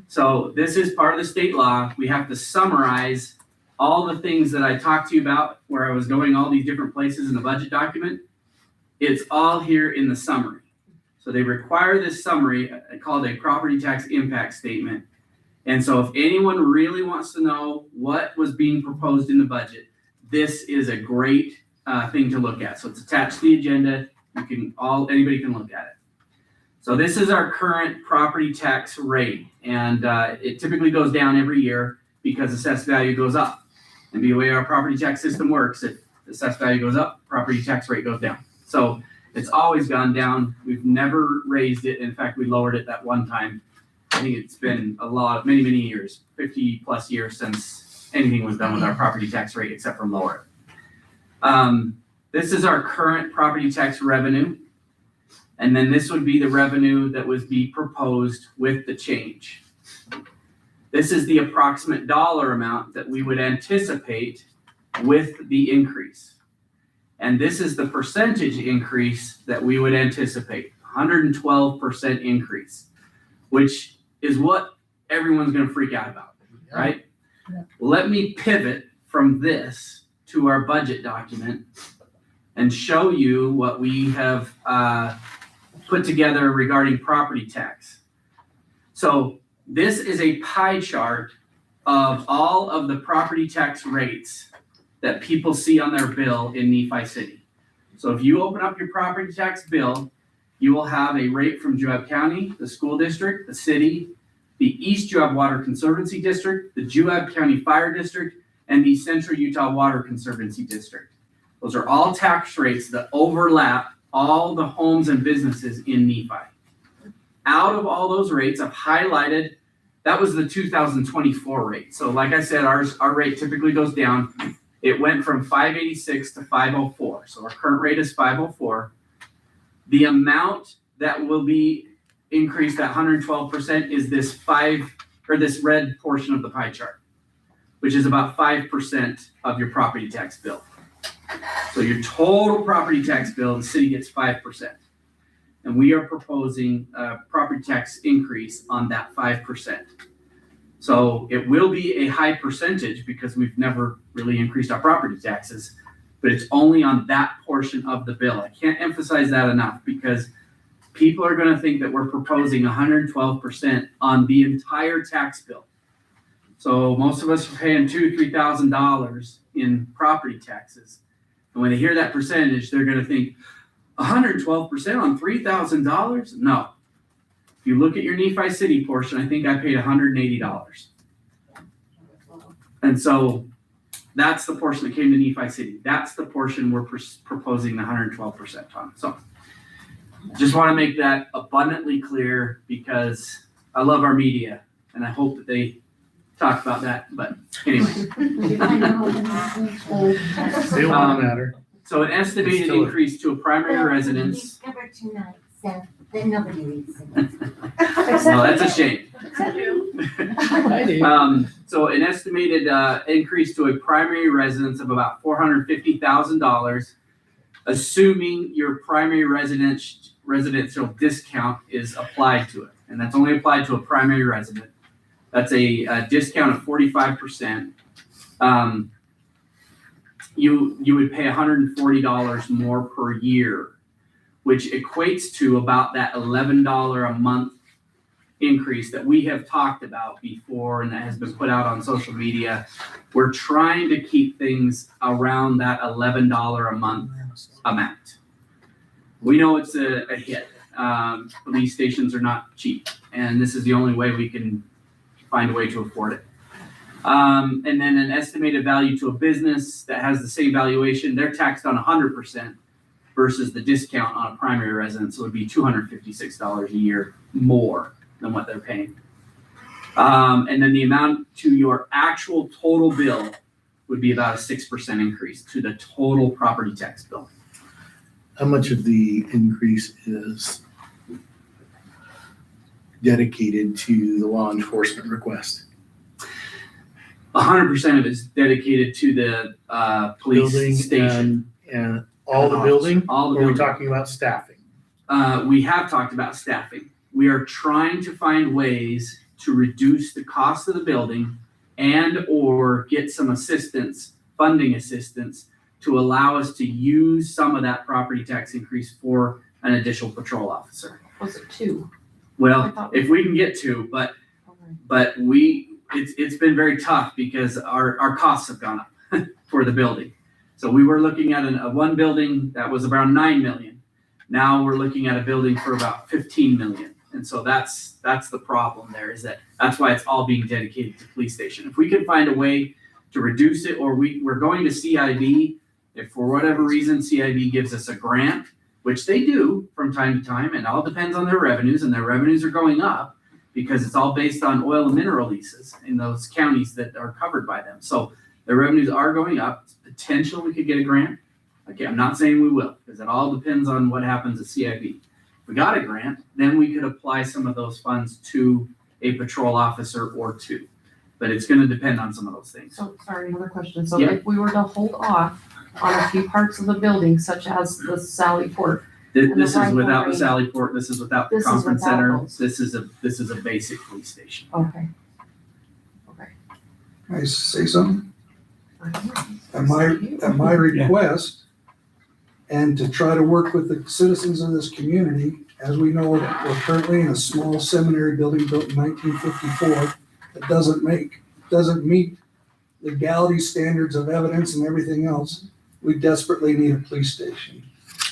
So this is part of the state law. We have to summarize all the things that I talked to you about where I was going all these different places in the budget document. It's all here in the summary. So they require this summary called a property tax impact statement. And so if anyone really wants to know what was being proposed in the budget, this is a great thing to look at. So it's attached to the agenda. Anybody can look at it. So this is our current property tax rate. And it typically goes down every year because assessed value goes up. And the way our property tax system works, if the assessed value goes up, property tax rate goes down. So it's always gone down. We've never raised it. In fact, we lowered it that one time. I think it's been many years, 50 plus years since anything was done with our property tax rate except for lower it. This is our current property tax revenue. And then this would be the revenue that would be proposed with the change. This is the approximate dollar amount that we would anticipate with the increase. And this is the percentage increase that we would anticipate, 112% increase, which is what everyone's going to freak out about, right? let me pivot from this to our budget document and show you what we have put together regarding property tax. So this is a pie chart of all of the property tax rates that people see on their bill in Nephi City. So if you open up your property tax bill, you will have a rate from Juab County, the school district, the city, the East Juab Water Conservancy District, the Juab County Fire District, and the Central Utah Water Conservancy District. Those are all tax rates that overlap all the homes and businesses in Nephi. Out of all those rates, I've highlighted, that was the 2024 rate. So like I said, our rate typically goes down. It went from 586 to 504. So our current rate is 504. The amount that will be increased at 112% is this red portion of the pie chart, which is about 5% of your property tax bill. So your total property tax bill, the city gets 5%. And we are proposing a property tax increase on that 5%. So it will be a high percentage because we've never really increased our property taxes, but it's only on that portion of the bill. I can't emphasize that enough because people are going to think that we're proposing 112% on the entire tax bill. So most of us are paying $2,000 to $3,000 in property taxes. And when they hear that percentage, they're going to think 112% on $3,000? No. If you look at your Nephi City portion, I think I paid $180. And so that's the portion that came to Nephi City. That's the portion we're proposing the 112% on. So just want to make that abundantly clear because I love our media and I hope that they talk about that. But anyway. They won't matter. So an estimated increase to a primary residence. Then nobody reads it. Well, that's a shame. I do. So an estimated increase to a primary residence of about $450,000, assuming your primary residential discount is applied to it. And that's only applied to a primary resident. That's a discount of 45%. You would pay $140 more per year, which equates to about that $11 a month increase that we have talked about before and that has been put out on social media. We're trying to keep things around that $11 a month amount. We know it's a hit. Police stations are not cheap, and this is the only way we can find a way to afford it. And then an estimated value to a business that has the same valuation, they're taxed on 100%. Versus the discount on a primary residence, so it would be $256 a year more than what they're paying. And then the amount to your actual total bill would be about a 6% increase to the total property tax bill. How much of the increase is dedicated to the law enforcement request? 100% of it is dedicated to the police Building station. And all the building? All the Or are we building. talking about staffing? We have talked about staffing. We are trying to find ways to reduce the cost of the building and or get some assistance, funding assistance, to allow us to use some of that property tax increase for an additional patrol officer. Was it 2? Well, if we can get to, but it's been very tough because our costs have gone up for the building. So we were looking at a one building that was around 9 million. Now we're looking at a building for about 15 million. And so that's the problem there, is that's why it's all being dedicated to police station. If we can find a way to reduce it, or we're going to CIB, if for whatever reason CIB gives us a grant, which they do from time to time, and it all depends on their revenues, and their revenues are going up because it's all based on oil and mineral leases in those counties that are covered by them. So their revenues are going up. It's potential we could get a grant. Okay, I'm not saying we will, because it all depends on what happens at CIB. If we got a grant, then we could apply some of those funds to a patrol officer or two. But it's going to depend on some of those things. So, sorry, another question. So Yeah. if we were to hold off on a few parts of the building, such as the Sally Port. This is without the Sally Port. This is without the This is conference without center. those. This is a basic police station. Okay. Can I say something? At my request, and to try to work with the citizens of this community, as we know, we're currently in a small seminary building built in 1954 that doesn't meet legality standards of evidence and everything else. We desperately need a police station.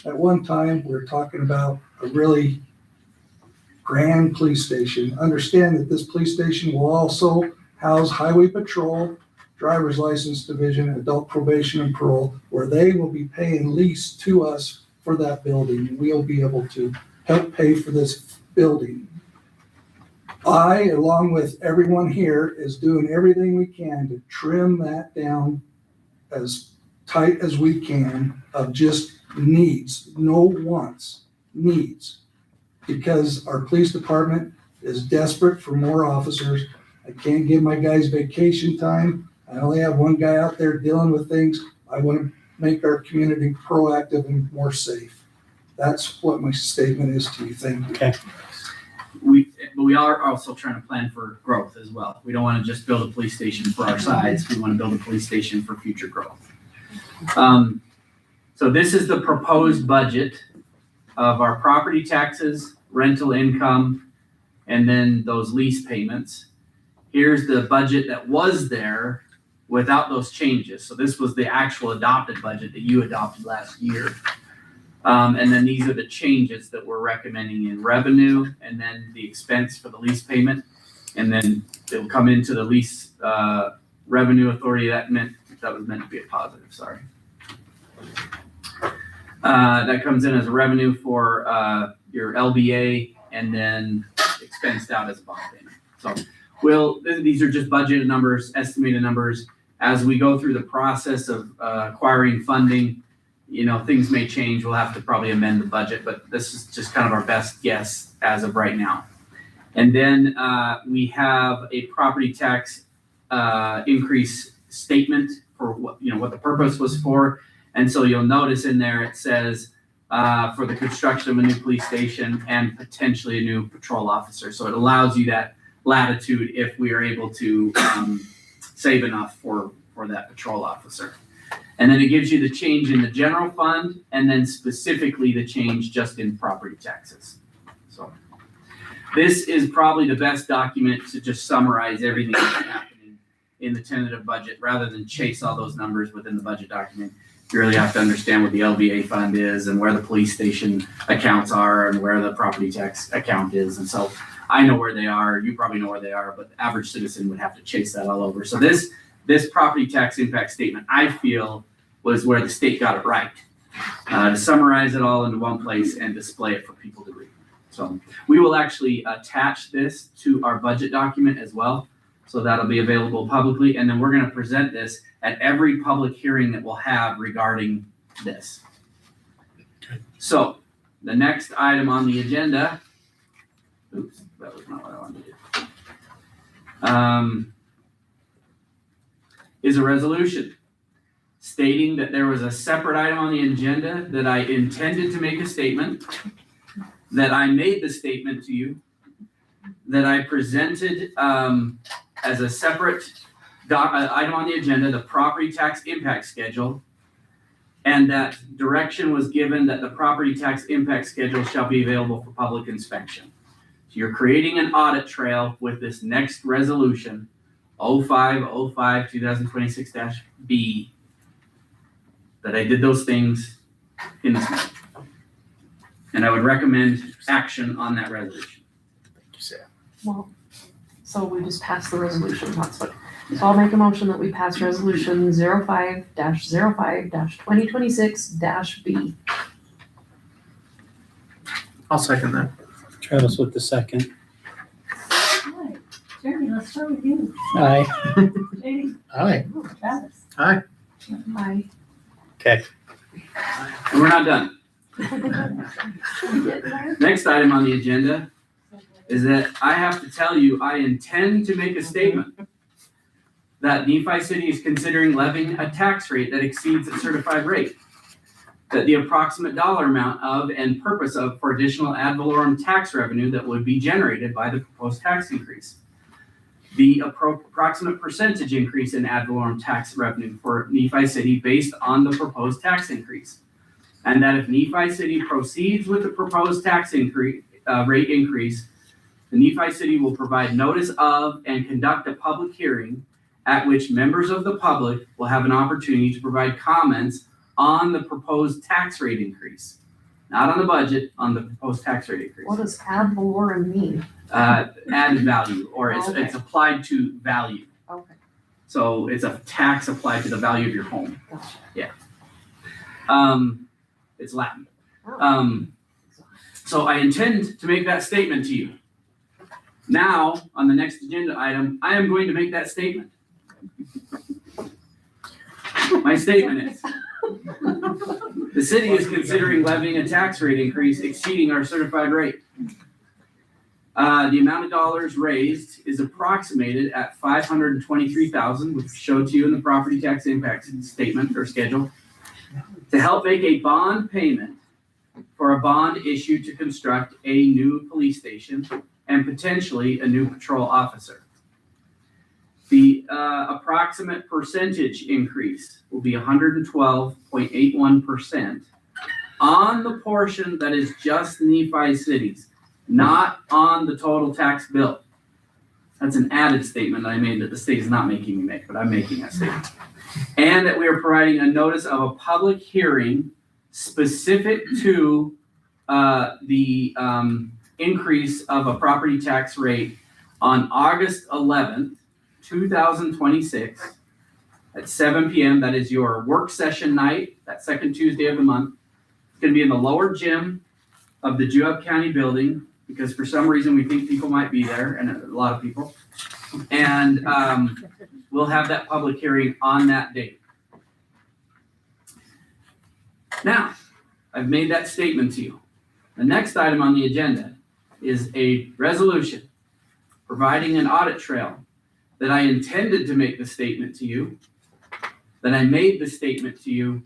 At one time, we were talking about a really grand police station. Understand that this police station will also house highway patrol, driver's license division, adult probation and parole, where they will be paying lease to us for that building. And we'll be able to help pay for this building. I, along with everyone here, is doing everything we can to trim that down as tight as we can of just needs, no wants, needs. Because our police department is desperate for more officers. I can't give my guys vacation time. I only have one guy out there dealing with things. I want to make our community proactive and more safe. That's what my statement is to you. Thank you. Okay. We are also trying to plan for growth as well. We don't want to just build a police station for our size. We want to build a police station for future growth. So this is the proposed budget of our property taxes, rental income, and then those lease payments. Here's the budget that was there without those changes. So this was the actual adopted budget that you adopted last year. And then these are the changes that we're recommending in revenue, and then the expense for the lease payment. And then it'll come into the lease revenue authority. That was meant to be a positive, sorry. That comes in as a revenue for your LBA, and then expensed out as a bond payment. So these are just budgeted numbers, estimated numbers. As we go through the process of acquiring funding, things may change. We'll have to probably amend the budget, but this is just kind of our best guess as of right now. And then we have a property tax increase statement for what the purpose was for. And so you'll notice in there it says for the construction of a new police station and potentially a new patrol officer. So it allows you that latitude if we are able to save enough for that patrol officer. And then it gives you the change in the general fund, and then specifically the change just in property taxes. So this is probably the best document to just summarize everything that's happening in the tentative budget rather than chase all those numbers within the budget document. You really have to understand what the LBA fund is and where the police station accounts are and where the property tax account is. And so I know where they are, you probably know where they are, but the average citizen would have to chase that all over. So this property tax impact statement, I feel, was where the state got it right, to summarize it all into one place and display it for people to read. So we will actually attach this to our budget document as well. So that'll be available publicly. And then we're going to present this at every public hearing that we'll have regarding this. So the next item on the agenda, oops, that was not what I wanted to do, is a resolution stating that there was a separate item on the agenda that I intended to make a statement, that I made the statement to you, that I presented as a separate item on the agenda, the property tax impact schedule, and that direction was given that the property tax impact schedule shall be available for public inspection. So you're creating an audit trail with this next resolution, 05/05/2026-B, that I did those things in this month. And I would recommend action on that resolution. Thank you, Sam. Well, so we just passed the resolution, that's what. So I'll make a motion that we pass resolution 05-05-2026-B. I'll second that. Travis with the second. Hi, Jeremy, let's start with you. Aye. Katie? Aye. Travis? Aye. Aye. Okay. And we're not done. Next item on the agenda is that I have to tell you, I intend to make a statement that Nephi City is considering levying a tax rate that exceeds a certified rate. That the approximate dollar amount of and purpose of for additional ad valorem tax revenue that would be generated by the proposed tax increase. the approximate percentage increase in ad valorem tax revenue for Nephi City based on the proposed tax increase. And that if Nephi City proceeds with the proposed tax increase, rate increase, the Nephi City will provide notice of and conduct a public hearing at which members of the public will have an opportunity to provide comments on the proposed tax rate increase. Not on the budget, on the proposed tax rate increase. What does ad valorem mean? Added value, or it's Okay. it's applied to value. Okay. So it's a tax applied to the value of your home. Gotcha. Yeah. It's Latin. Oh. So I intend to make that statement to you. Now, on the next agenda item, I am going to make that statement. My statement is, the city is considering levying a tax rate increase exceeding our certified rate. The amount of dollars raised is approximated at $523,000, which showed to you in the property tax impact statement or schedule, to help make a bond payment for a bond issued to construct a new police station and potentially a new patrol officer. The approximate percentage increase will be 112.81% on the portion that is just Nephi City's, not on the total tax bill. That's an added statement that I made that the state is not making me make, but I'm making that statement. And that we are providing a notice of a public hearing specific to the increase of a property tax rate on August 11th, 2026 at 7 p.m. That is your work session night, that second Tuesday of the month. It's going to be in the lower gym of the Juab County building because for some reason we think people might be there, and a lot of people. And we'll have that public hearing on that date. Now, I've made that statement to you. The next item on the agenda is a resolution providing an audit trail that I intended to make the statement to you, that I made the statement to you,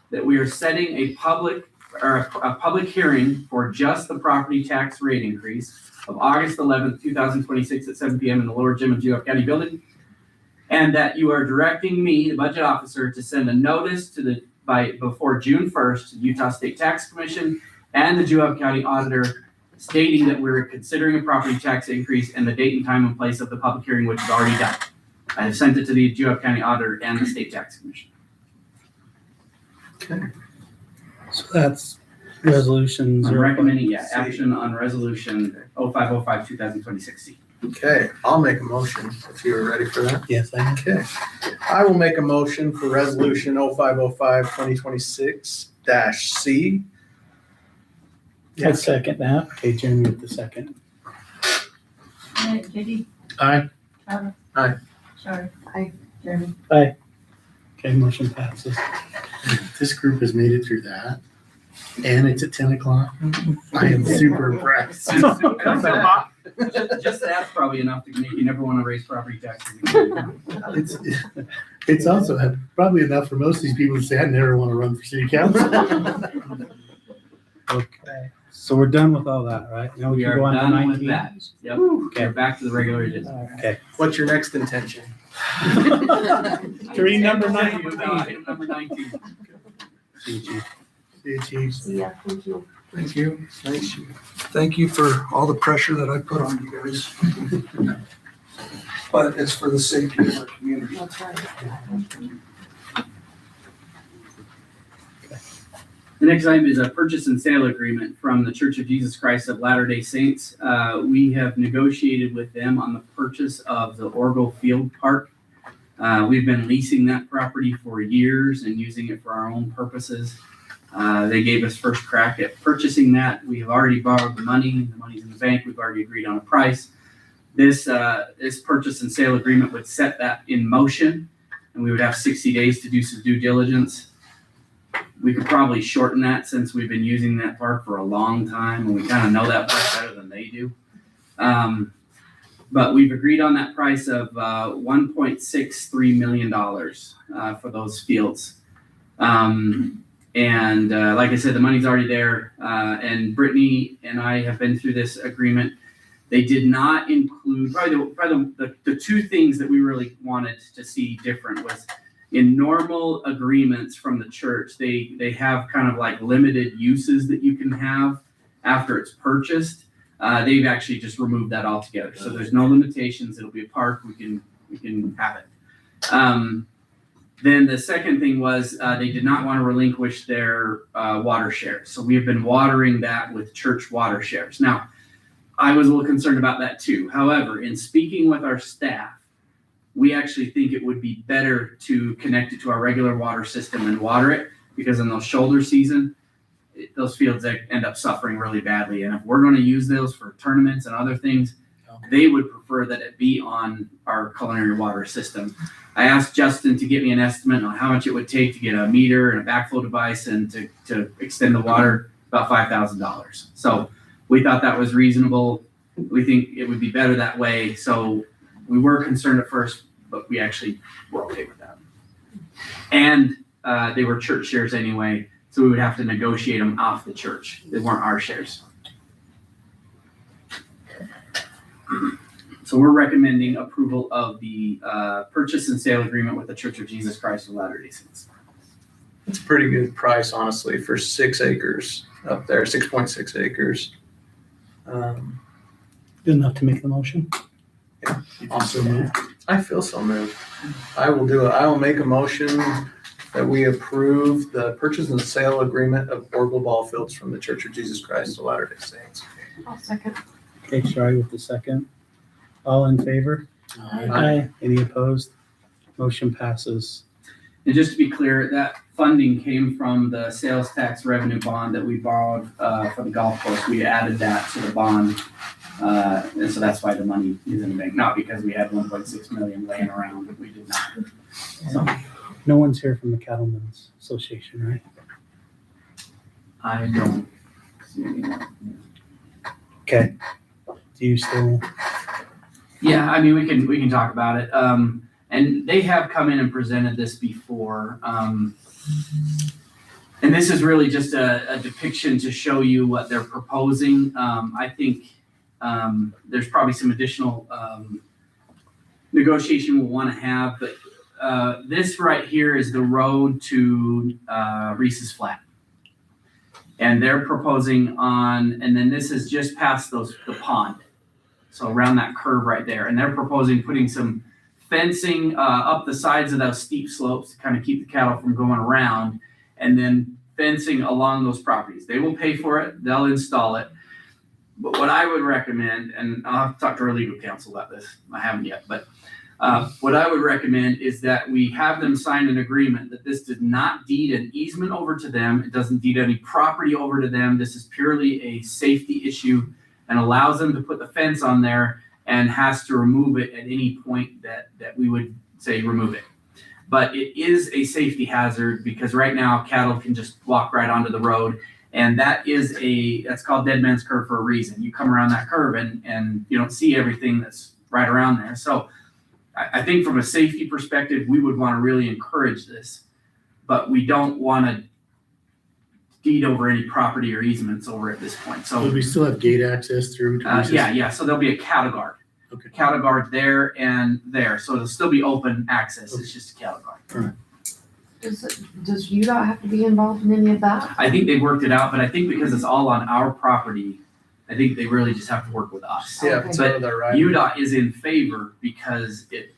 that we are setting a public hearing for just the property tax rate increase of August 11th, 2026 at 7 p.m. in the lower gym of Juab County building, and that you are directing me, the budget officer, to send a notice to before June 1st to the Utah State Tax Commission and the Juab County auditor stating that we're considering a property tax increase and the date and time and place of the public hearing, which is already done. I have sent it to the Juab County auditor and the State Tax Commission. Okay. So that's resolution I'm 0. recommending, action on resolution 0505-2026C. Okay, I'll make a motion if you're ready for that. Yes, I am. Okay. I will make a motion for resolution 0505-2026-C. I'd second that. Okay, Jeremy with the second. Katie? Aye. Travis? Aye. Sorry. Aye. Jeremy? Aye. Okay, motion passes. This group has made it through that. And it's at 10 o'clock. I am super impressed. Just that's probably enough to make you never want to raise property taxes. It's also probably enough for most of these people to say, I never want to run for city council. Okay. So we're done with all that, right? Now We can are go on to done 19. with that. Yep. Okay. We're back to the regular agenda. Okay. What's your next intention? To read number 19. Number 19. See you, Chief. See you, Chief. Yeah, thank you. Thank you. Thank you for all the pressure that I put on you guys. But it's for the safety of our community. That's right. The next item is a purchase and sale agreement from the Church of Jesus Christ of Latter-day Saints. We have negotiated with them on the purchase of the Orville Field Park. We've been leasing that property for years and using it for our own purposes. They gave us first crack at purchasing that. We have already borrowed the money. The money's in the bank. We've already agreed on a price. This purchase and sale agreement would set that in motion, and we would have 60 days to do some due diligence. We could probably shorten that since we've been using that park for a long time, and we kind of know that park better than they do. But we've agreed on that price of $1.63 million for those fields. And like I said, the money's already there. And Brittany and I have been through this agreement They did not include, probably the two things that we really wanted to see different was in normal agreements from the church, they have kind of like limited uses that you can have after it's purchased. They've actually just removed that altogether. So there's no limitations. It'll be a park. We can have it. Then the second thing was they did not want to relinquish their water shares. So we have been watering that with church water shares. Now, I was a little concerned about that too. However, in speaking with our staff, we actually think it would be better to connect it to our regular water system and water it, because in those shoulder season, those fields end up suffering really badly. And if we're going to use those for tournaments and other things, they would prefer that it be on our culinary water system. I asked Justin to get me an estimate on how much it would take to get a meter and a backflow device and to extend the water, about $5,000. So we thought that was reasonable. We think it would be better that way. So we were concerned at first, but we actually were okay with that. And they were church shares anyway, so we would have to negotiate them off the church. They weren't our shares. So we're recommending approval of the purchase and sale agreement with the Church of Jesus Christ of Latter-day Saints. It's a pretty good price, honestly, for 6 acres up there, 6.6 acres. Good enough to make the motion? Yeah. Also moved. I feel so moved. I will do it. I will make a motion that we approve the purchase and sale agreement of Orville ball fields from the Church of Jesus Christ of Latter-day Saints. I'll second. Okay, sorry with the second. All in favor? Aye. Any opposed? Motion passes. And just to be clear, that funding came from the sales tax revenue bond that we borrowed for the golf course. We added that to the bond. And so that's why the money is in the bank, not because we had 1.6 million laying around, but we did not. So, No one's here from the Cattlemen's Association, right? I don't see anyone. Okay. Do you still? Yeah, I mean, we can talk about it. And they have come in and presented this before. And this is really just a depiction to show you what they're proposing. I think there's probably some additional negotiation we'll want to have, but this right here is the road to Reese's Flat. And they're proposing and then this is just past the pond. So around that curve right there. And they're proposing putting some fencing up the sides of those steep slopes to kind of keep the cattle from going around, and then fencing along those properties. They will pay for it. They'll install it. But what I would recommend, and I'll have to talk to our legal counsel about this. I haven't yet, but what I would recommend is that we have them sign an agreement that this does not deed an easement over to them. It doesn't deed any property over to them. This is purely a safety issue and allows them to put the fence on there and has to remove it at any point that we would say remove it. But it is a safety hazard because right now cattle can just walk right onto the road. And that's called Dead Man's Curve for a reason. You come around that curve and you don't see everything that's right around there. So I think from a safety perspective, we would want to really encourage this, but we don't want to deed over any property or easements over at this point. So we still have gate access through to Reese's? Yeah. So there'll be a cattle guard. Okay. Cattle guard there and there. So it'll still be open access. It's just a cattle guard. All right. Does UDOT have to be involved in any of that? I think they worked it out, but I think because it's all on our property, I think they really just have to work with us. Yeah, Okay. so they're right. UDOT is in favor because it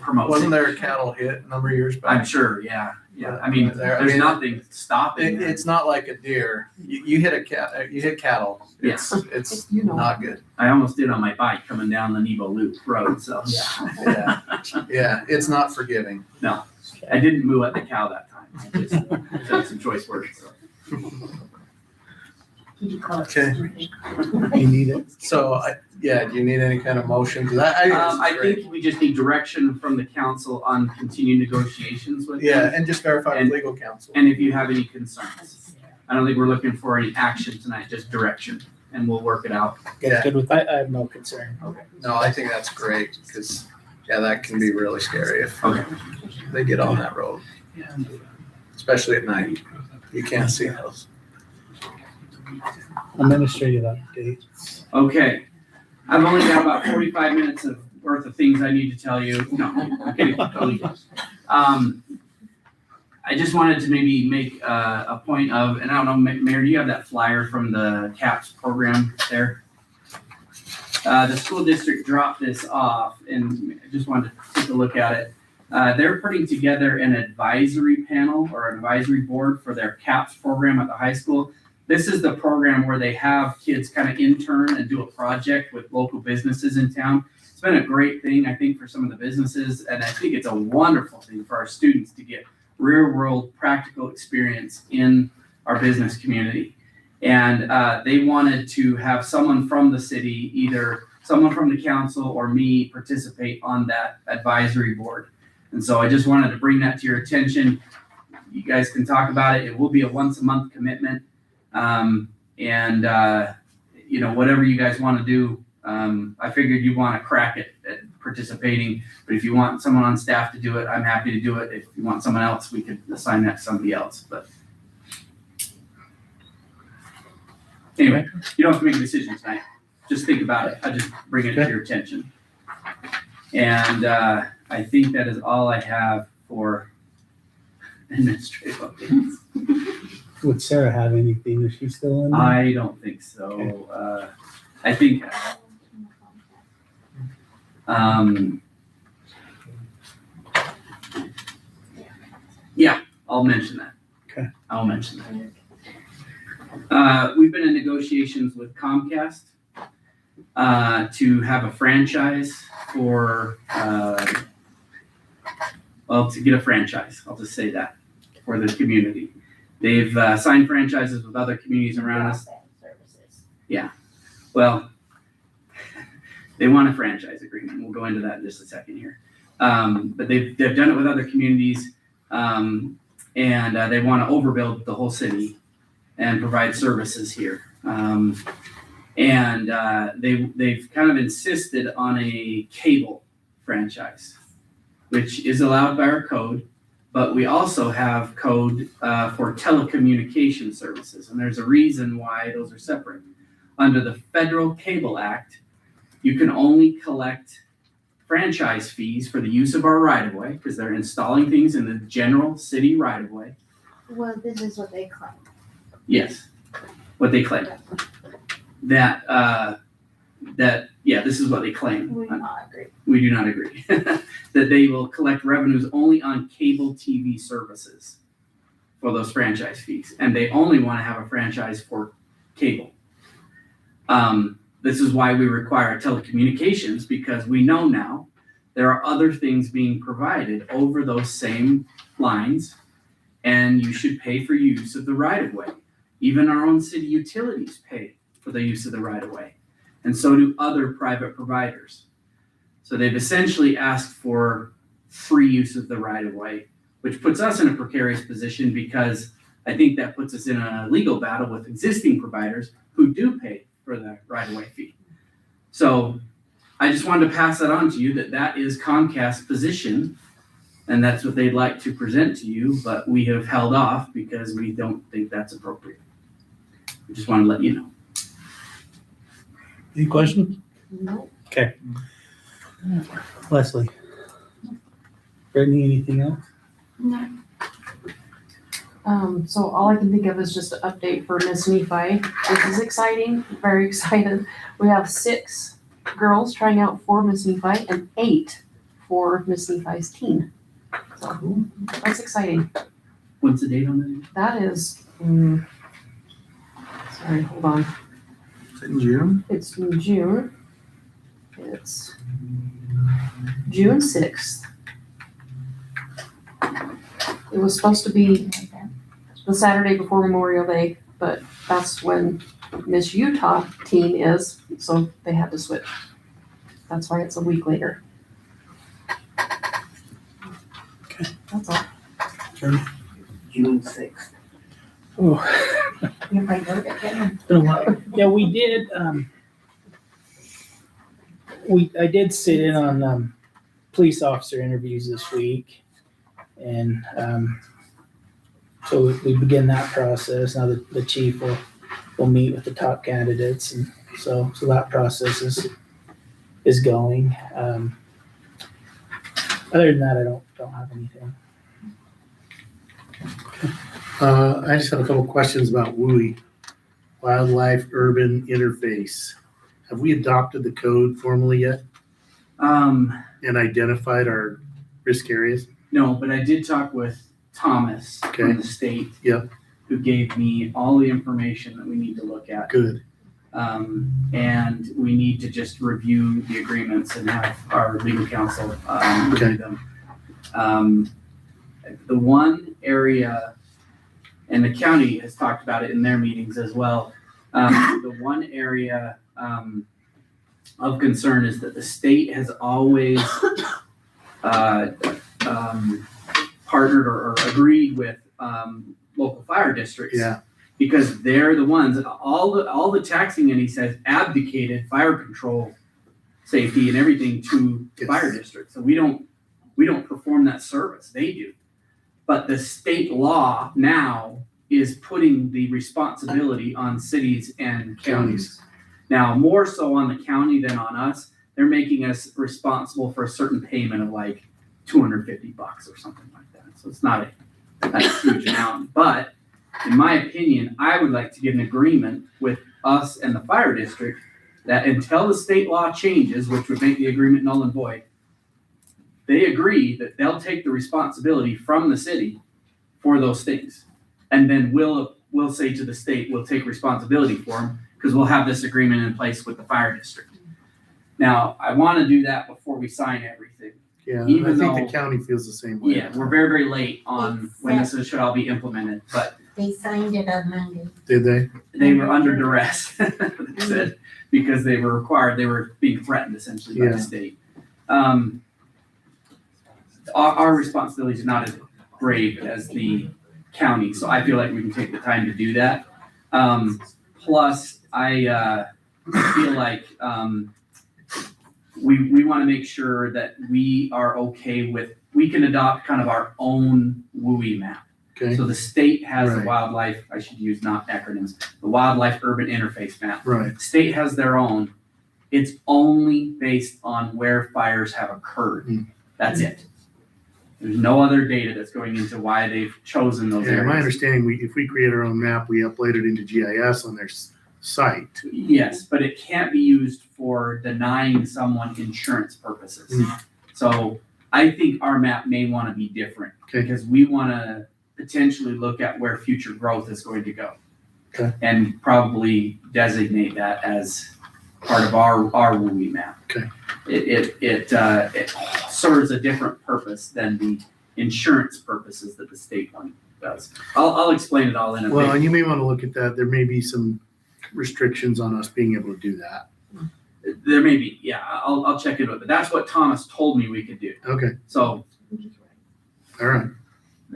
promotes wasn't it. there a cattle hit a number of years back? I'm sure, yeah. I mean, there's nothing stopping it. It's not like a deer. You hit cattle. It's not good. I almost did on my bike coming down the Nebo Loop Road, so. Yeah, it's not forgiving. No, I didn't moo at the cow that time. I just said some choice words. Okay. You need it? So, do you need any kind of motion? 'Cause I think we just need direction from the council on continued negotiations with them. Yeah, and just verify with legal counsel. And if you have any concerns. I don't think we're looking for any action tonight, just direction, and we'll work it out. Yeah. Good with that. I have no concern. Okay. No, I think that's great because, that can be really scary if Okay. they get on that road, especially at night. You can't see those. Administrative updates. Okay. I've only got about 45 minutes of worth of things I need to tell you. No, I'm kidding. I just wanted to maybe make a point of, and I don't know, Mayor, do you have that flyer from the CAPS program there? The school district dropped this off, and I just wanted to take a look at it. They're putting together an advisory panel or advisory board for their CAPS program at the high school. This is the program where they have kids kind of intern and do a project with local businesses in town. It's been a great thing, I think, for some of the businesses, and I think it's a wonderful thing for our students to get real world practical experience in our business community. And they wanted to have someone from the city, either someone from the council or me, participate on that advisory board. And so I just wanted to bring that to your attention. You guys can talk about it. It will be a once a month commitment. You know, whatever you guys want to do, I figured you want to crack at participating, but if you want someone on staff to do it, I'm happy to do it. If you want someone else, we could assign that to somebody else, but anyway, you don't have to make a decision tonight. Just think about it. I just bring it to your attention. And, I think that is all I have for administrative updates. Would Sarah have anything? Is she still in there? I don't think so. I think, yeah, I'll mention that. Okay. I'll mention that. We've been in negotiations with Comcast to have a franchise for, to get a franchise. I'll just say that for the community. They've signed franchises with other communities around us. Yeah. Well, they want a franchise agreement. We'll go into that in just a second here. But they've done it with other communities, and they want to overbuild the whole city and provide services here. They've kind of insisted on a cable franchise, which is allowed by our code, but we also have code for telecommunication services, and there's a reason why those are separate. Under the Federal Cable Act, you can only collect franchise fees for the use of our right-of-way, because they're installing things in the general city right-of-way. Well, this is what they claim. Yes, what they claim. This is what they claim. We do not agree. We do not agree. That they will collect revenues only on cable TV services for those franchise fees. And they only want to have a franchise for cable. This is why we require telecommunications, because we know now there are other things being provided over those same lines, and you should pay for use of the right-of-way. Even our own city utilities pay for the use of the right-of-way, and so do other private providers. So they've essentially asked for free use of the right-of-way, which puts us in a precarious position, because I think that puts us in a legal battle with existing providers who do pay for the right-of-way fee. So I just wanted to pass that on to you, that is Comcast's position, and that's what they'd like to present to you, but we have held off because we don't think that's appropriate. We just want to let you know. Any questions? No. Okay. Leslie. Brittany, anything else? No. So all I can think of is just an update for Miss Nephi. This is exciting, very excited. We have 6 girls trying out for Miss Nephi and 8 for Miss Nephi's team. So that's exciting. What's the date on That is, sorry, hold on. Is it in June? It's in June. It's June 6th. It was supposed to be the Saturday before Memorial Day, but that's when Miss Utah team is, so they had to switch. That's why it's a week later. Okay. That's all. Jeremy? June 6th. Oh, If I go to Kevin. been a lot. Yeah, we did, I did sit in on, police officer interviews this week. And, so we begin that process. Now the chief will meet with the top candidates, and so that process is is going. Other than that, I don't have anything. I just have a couple questions about WUI, Wildlife Urban Interface. Have we adopted the code formally yet and identified our risk areas? No, but I did talk with Thomas Okay. from the state. Yep. Who gave me all the information that we need to look at. Good. And we need to just review the agreements and have our legal counsel review them. The one area, and the county has talked about it in their meetings as well. The one area of concern is that the state has always partnered or agreed with local fire districts. Yeah. Because they're the ones, all the taxing entities has abdicated fire control, safety and everything to the fire districts. So we don't perform that service, they do. But the state law now is putting the responsibility on cities and counties. Now, more so on the county than on us. They're making us responsible for a certain payment of like $250 or something like that. So it's not a huge amount, but in my opinion, I would like to get an agreement with us and the fire district that until the state law changes, which would make the agreement null and void, they agree that they'll take the responsibility from the city for those things. And then we'll say to the state, we'll take responsibility for them because we'll have this agreement in place with the fire district. Now, I want to do that before we sign everything. Yeah, Even I think though- the county feels the same way. Yeah, we're very, very late on when this should all be implemented, but They signed it on Monday. Did they? they were under duress, they said, because they were required, they were being threatened essentially by Yeah. the state. Our responsibility is not as grave as the county, so I feel like we can take the time to do that. Plus, I feel like we want to make sure that we are okay with, we can adopt kind of our own WUI map. Okay. So the state has the Right. wildlife, I should use not acronyms, the Wildlife Urban Interface map. Right. State has their own. It's only based on where fires have occurred. That's it. There's no other data that's going into why they've chosen those Yeah, my areas. understanding, if we create our own map, we upload it into GIS on their site. Yes, but it can't be used for denying someone insurance purposes. So I think our map may want to be different because we want to potentially look at where future growth is going to go. Okay. And probably designate that as part of our WUI map. Okay. It serves a different purpose than the insurance purposes that the state one does. I'll explain it all in a Well, bit. and you may want to look at that. There may be some restrictions on us being able to do that. There may be, yeah, I'll check into it, but that's what Thomas told me we could do. Okay. So All right.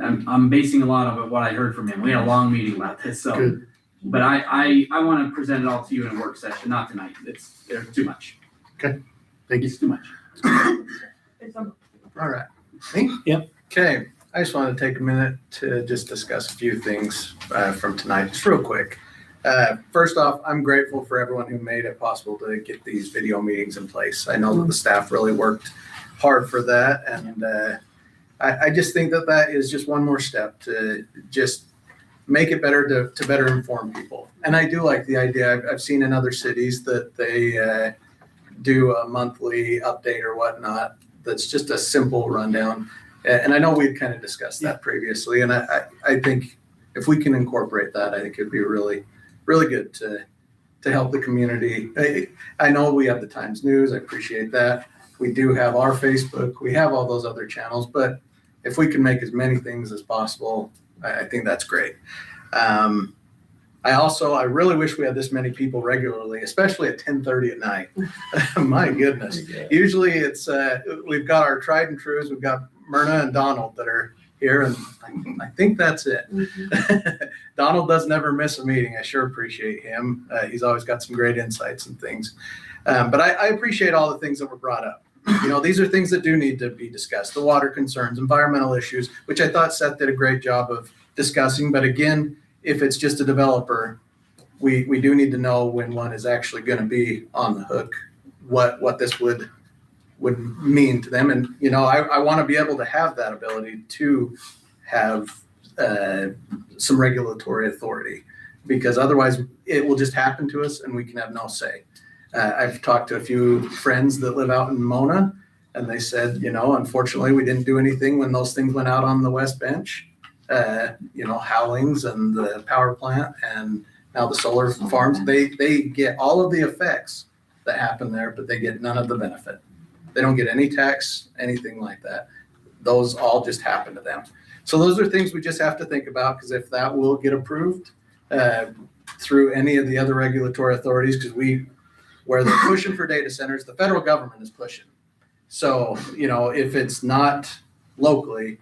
I'm basing a lot of it what I heard from him. We had a long meeting about this, so. Good. But I want to present it all to you in a work session, not tonight. There's too much. Okay. Thank you. It's too much. All right. Me? Yep. Okay, I just want to take a minute to just discuss a few things from tonight, just real quick. First off, I'm grateful for everyone who made it possible to get these video meetings in place. I know that the staff really worked hard for that, and I just think that that is just one more step to just make it better to better inform people. And I do like the idea. I've seen in other cities that they do a monthly update or whatnot. That's just a simple rundown. And I know we've kind of discussed that previously. And I think if we can incorporate that, I think it'd be really, really good to help the community. I know we have the Times News. I appreciate that. We do have our Facebook. We have all those other channels. But if we can make as many things as possible, I think that's great. I really wish we had this many people regularly, especially at 10:30 at night. My goodness. Usually it's, we've got our tried and trues. We've got Myrna and Donald that are here, and I think that's it. Donald does never miss a meeting. I sure appreciate him. He's always got some great insights and things. But I appreciate all the things that were brought up. You know, these are things that do need to be discussed. The water concerns, environmental issues, which I thought Seth did a great job of discussing. But again, if it's just a developer, we do need to know when one is actually going to be on the hook what this would mean to them. And, you know, I want to be able to have that ability to have some regulatory authority, because otherwise it will just happen to us and we can have no say. I've talked to a few friends that live out in Mona, and they said, you know, unfortunately, we didn't do anything when those things went out on the West Bench. You know, Howlings and the power plant and now the solar farms, they get all of the effects that happen there, but they get none of the benefit. They don't get any tax, anything like that. Those all just happen to them. So those are things we just have to think about, because if that will get approved through any of the other regulatory authorities, because where they're pushing for data centers, the federal government is pushing. So, you know, if it's not locally,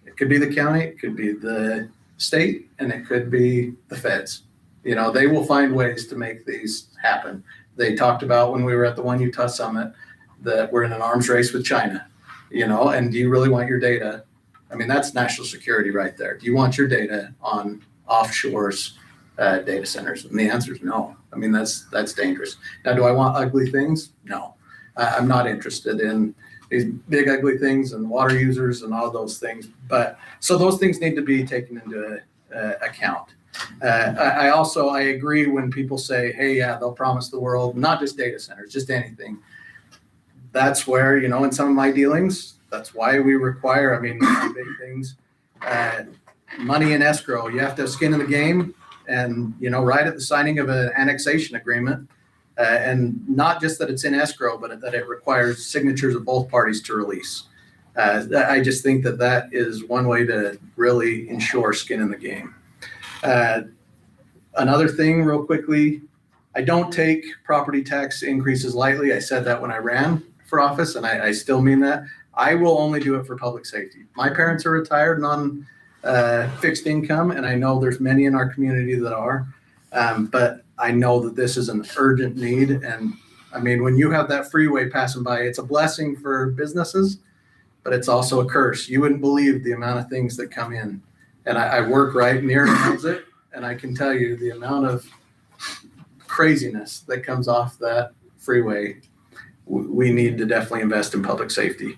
it could be the county, it could be the state, and it could be the feds. You know, they will find ways to make these happen. They talked about when we were at the One Utah Summit that we're in an arms race with China, you know, and do you really want your data? I mean, that's national security right there. Do you want your data on offshores, data centers? And the answer is no. I mean, that's dangerous. Now, do I want ugly things? No. I'm not interested in these big ugly things and water users and all those things. But so those things need to be taken into account. I agree when people say, hey, yeah, they'll promise the world, not just data centers, just anything. That's where, you know, in some of my dealings, that's why we require, I mean, big things, money in escrow. You have to have skin in the game, and, you know, right at the signing of an annexation agreement, and not just that it's in escrow, but that it requires signatures of both parties to release. I just think that is one way to really ensure skin in the game. Another thing real quickly, I don't take property tax increases lightly. I said that when I ran for office, and I still mean that. I will only do it for public safety. My parents are retired and on fixed income, and I know there's many in our community that are, but I know that this is an urgent need. And I mean, when you have that freeway passing by, it's a blessing for businesses, but it's also a curse. You wouldn't believe the amount of things that come in. And I work right near it, and I can tell you the amount of craziness that comes off that freeway. We need to definitely invest in public safety.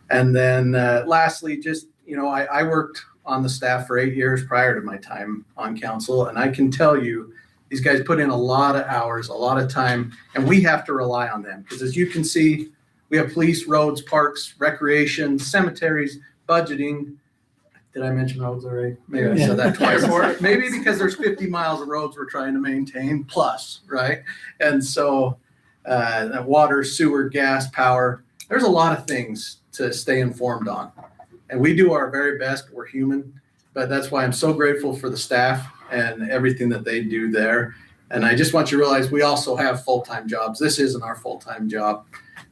And then lastly, just, you know, I worked on the staff for 8 years prior to my time on council, and I can tell you, these guys put in a lot of hours, a lot of time, and we have to rely on them, because as you can see, we have police, roads, parks, recreation, cemeteries, budgeting. Did I mention roads already? Maybe I said that twice. Maybe because there's 50 miles of roads we're trying to maintain plus, right? And so water, sewer, gas, power, there's a lot of things to stay informed on. And we do our very best. We're human, but that's why I'm so grateful for the staff and everything that they do there. And I just want you to realize we also have full-time jobs. This isn't our full-time job.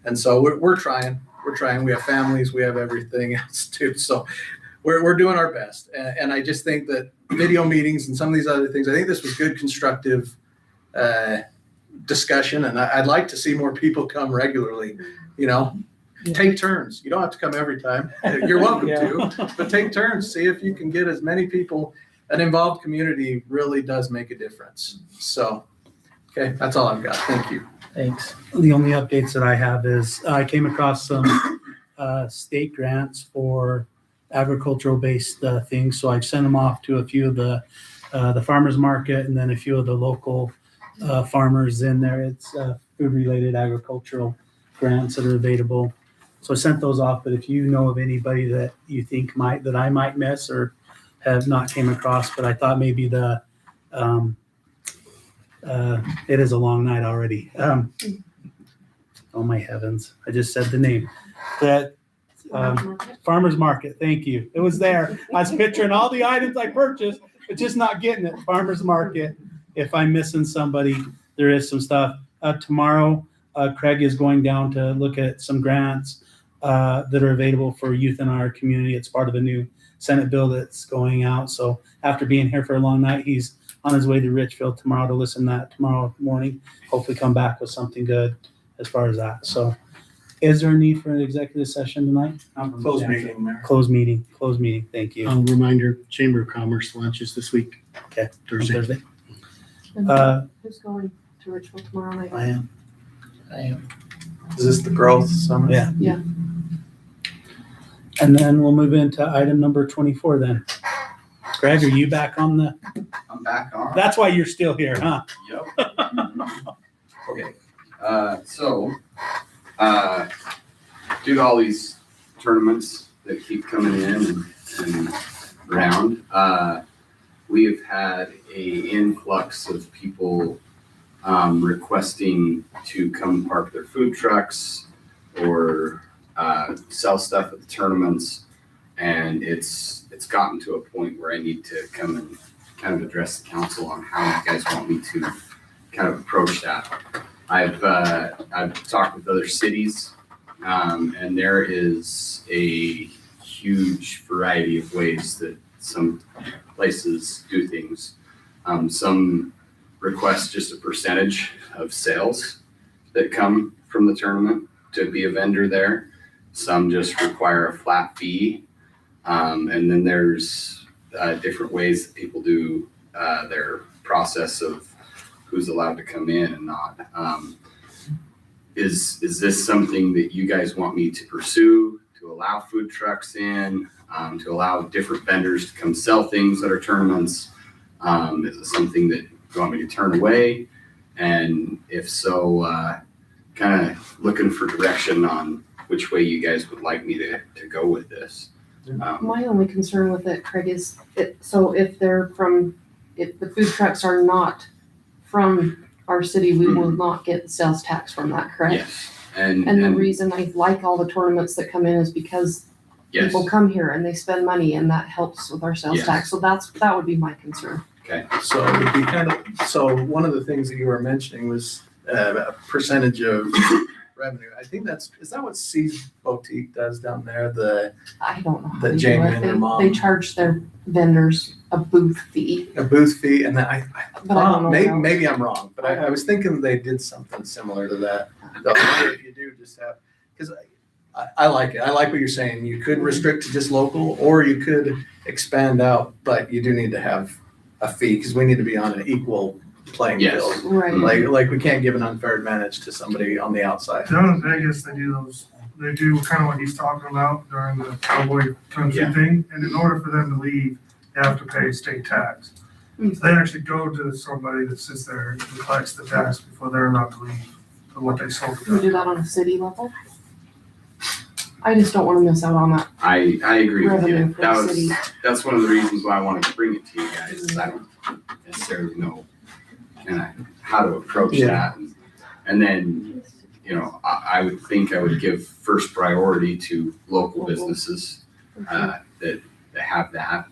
And so we're trying. We have families. We have everything else too. So we're doing our best. And I just think that video meetings and some of these other things, I think this was good, constructive discussion. And I'd like to see more people come regularly, you know. Take turns. You don't have to come every time. You're welcome to, but take turns. See if you can get as many people. An involved community really does make a difference. So, okay, that's all I've got. Thank you. Thanks. The only updates that I have is I came across some state grants for agricultural based things. So I've sent them off to a few of the farmers market and then a few of the local farmers in there. It's food related agricultural grants that are available. So I sent those off, but if you know of anybody that you think that I might miss or have not came across, but I thought maybe it is a long night already. Oh my heavens. I just said the name. That farmer's market. Thank you. It was there. I was picturing all the items I purchased, but just not getting it. Farmer's market. If I'm missing somebody, there is some stuff. Tomorrow, Craig is going down to look at some grants that are available for youth in our community. It's part of the new Senate bill that's going out. So after being here for a long night, he's on his way to Richfield tomorrow to listen to that tomorrow morning. Hopefully come back with something good as far as that. So is there a need for an executive session tonight? Closed meeting, Mayor. Closed meeting. Thank you. Reminder, Chamber of Commerce lunches this week. Okay. Thursday. Who's going to Richmond tomorrow night? I am. Is this the growth summit? Yeah. Yeah. And then we'll move into item number 24 then. Greg, are you back on the, I'm back on. that's why you're still here, huh? Yep. Okay, due to all these tournaments that keep coming in and around, we have had a influx of people requesting to come park their food trucks or sell stuff at the tournaments. And it's gotten to a point where I need to come and kind of address the council on how you guys want me to kind of approach that. I've talked with other cities, and there is a huge variety of ways that some places do things. Some request just a percentage of sales that come from the tournament to be a vendor there. Some just require a flat fee. And then there's different ways that people do their process of who's allowed to come in and not. Is this something that you guys want me to pursue, to allow food trucks in, to allow different vendors to come sell things at our tournaments? Is it something that you want me to turn away? And if so, kind of looking for direction on which way you guys would like me to go with this. My only concern with it, Craig, is so if the food trucks are not from our city, we will not get sales tax from that, correct? Yes. And the reason I like all the tournaments that come in is because yes. people come here and they spend money and that helps with our sales Yes. tax. So that would be my concern. Okay. So it would be so one of the things that you were mentioning was a percentage of revenue. I think is that what C's Boutique does down there? I don't know. how That they do Jamie it. and her mom. They charge their vendors a booth fee. A booth fee, and then I But I don't know what else. maybe I'm wrong, but I was thinking they did something similar to that. Though, if you do just have, because I like it. I like what you're saying. You could restrict to just local, or you could expand out, but you do need to have a fee because we need to be on an equal playing Yes. field. Right. Like we can't give an unfair advantage to somebody on the outside. Down in Vegas, they do kind of what he's talking about during the cowboy country Yeah. thing. And in order for them to leave, they have to pay state tax. So they actually go to somebody that sits there and collects the tax before they're allowed to leave for what they sold. Can we do that on a city level? I just don't want to miss out on that. I agree with Revenue you. for the city. That's one of the reasons why I wanted to bring it to you guys, is I don't necessarily know how to approach that. And then, I would think I would give first priority to local businesses that have that,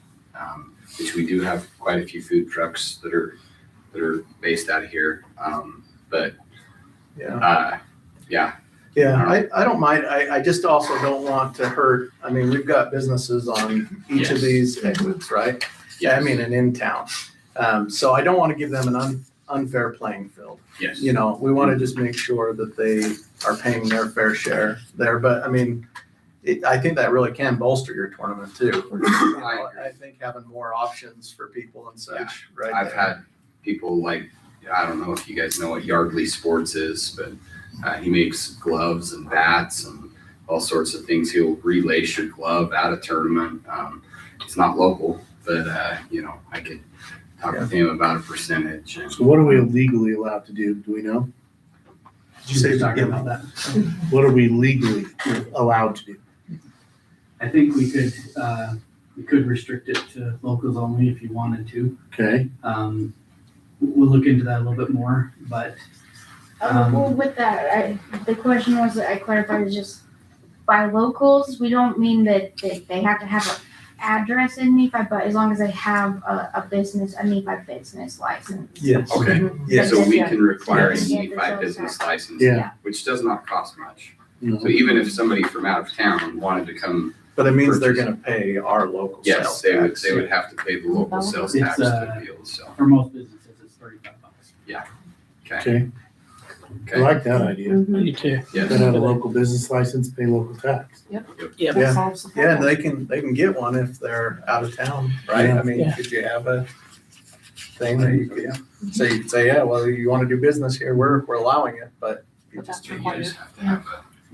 which we do have quite a few food trucks that are based out of here. Yeah, I don't mind. I just also don't want to hurt. I mean, we've got businesses on each of Yes. these exits, right? Yeah, I mean, and in town. So I don't want to give them an unfair playing field. Yes. We want to just make sure that they are paying their fair share there. But I mean, I think that really can bolster your tournament too. I think having more options for people and such, right? I've had people like, I don't know if you guys know what Yardley Sports is, but he makes gloves and bats and all sorts of things. He'll relace your glove at a tournament. It's not local, but I could talk with him about a percentage. And So what are we legally allowed to do? Do we know? Did you say talking about that? What are we legally allowed to do? I think we could restrict it to locals only if you wanted to. Okay. We'll look into that a little bit more, but. Well, with that, the question was that I clarified is just by locals, we don't mean that they have to have an address in Nephi, but as long as they have a Nephi business license. Yes. Okay. Yeah. So we can require a Yes. Nephi business license, Yeah. which does not cost much. No. So even if somebody from out of town wanted to come, But it means they're going to pay our local yes, sales tax. they would have to pay the local sales It's, tax to be able to sell. For most businesses, it's $35. Okay. Okay. I like that idea. You too. Yes. Then have a local business license, pay local tax. Yep. Yeah. Solves the Yeah, and problem. they can get one if they're out of town, right? Yeah. I mean, Yeah. could you have a thing that you could say, yeah, well, you want to do business here, we're allowing it, but You just That's change required.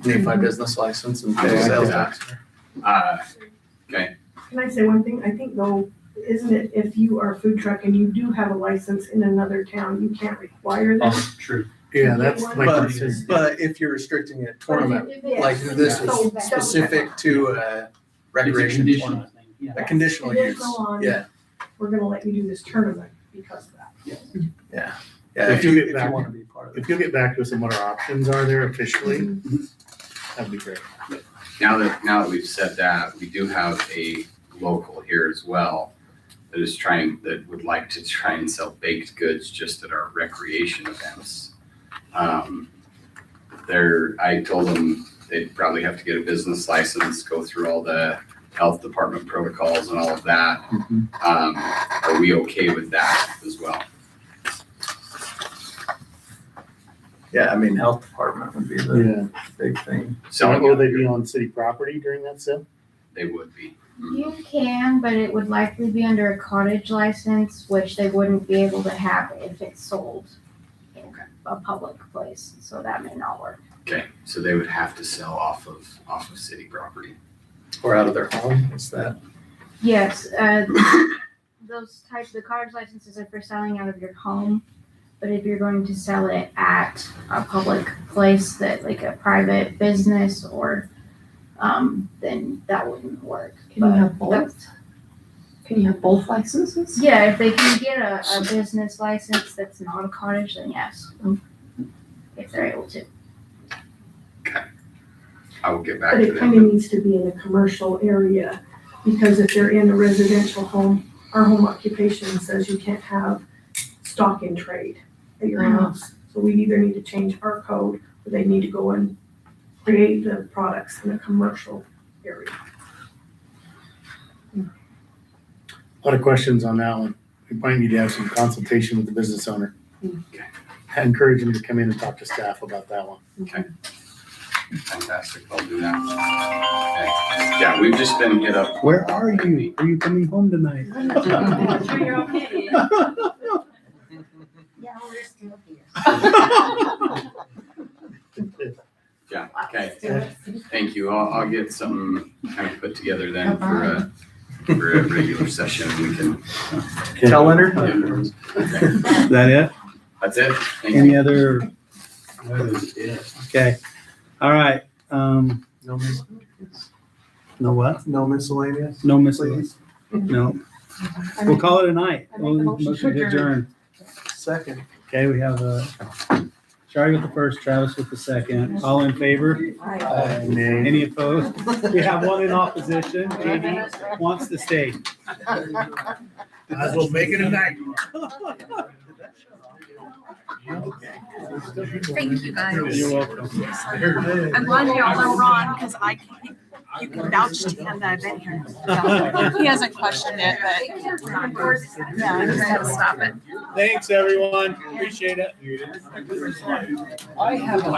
Nephi business license and pay Okay. sales tax. Okay, Can I say one thing? I think though, isn't it if you are a food truck and you do have a license in another town, you can't require them? Oh, true. Yeah, that's my But, concern. but if you're restricting a tournament, Yeah. like this was specific to a recreation It's a tournament, conditional thing, yeah. a conditional use, Conditional on, yeah, we're gonna let you do this tournament because of that. yeah. If you get If back- you wanna be part of it. If you'll get back to us on what our options are there officially, that'd be great. now that we've said that, we do have a local here as well that would like to try and sell baked goods just at our recreation events. I told them they'd probably have to get a business license, go through all the health department protocols and all of that. Are we okay with that as well? Yeah, I mean, health department would be the big thing. So will they be on city property during that sale? They would be. You can, but it would likely be under a cottage license, which they wouldn't be able to have if it's sold in a public place, so that may not work. Okay, so they would have to sell off of city property. Or out of their home, is that? Yes, the cottage licenses are for selling out of your home, but if you're going to sell it at a public place that like a private business or then that wouldn't work. Can you have But both? Can you have both licenses? yeah, if they can get a business license that's not a cottage, then yes. If they're able to. I will get back But to it them. kind of needs to be in a commercial area, because if they're in a residential home, our home occupation says you can't have stock in trade at your house. So we either need to change our code, or they need to go and create the products in a commercial area. A lot of questions on that one. We might need to have some consultation with the business owner. I encourage him to come in and talk to staff about that one. Okay. Fantastic, I'll do that. Okay. Yeah, we've just been hit up. Where are you? Are you coming home tonight? I'm sure you're okay. Yeah, we're still here. Yeah, okay. Thank you. I'll get something kind of put together then for a regular session. We can. Calendar? Is that it? That's it. Thank you. Any other? Okay. All right. No miscellaneous? No what? No miscellaneous? No miscellaneous? No. We'll call it a night. I make a motion to adjourn. Second. Okay, we have Shari with the first, Travis with the second. All in favor? Any opposed? We have one in opposition. Amy wants to stay. Might as well make it a night. Thank you, guys. You're welcome. I'm glad y'all are Ron, because you can vouch to him that I've been here. He hasn't questioned it, but yeah, I just had to stop it. Thanks, everyone. Appreciate it. I have a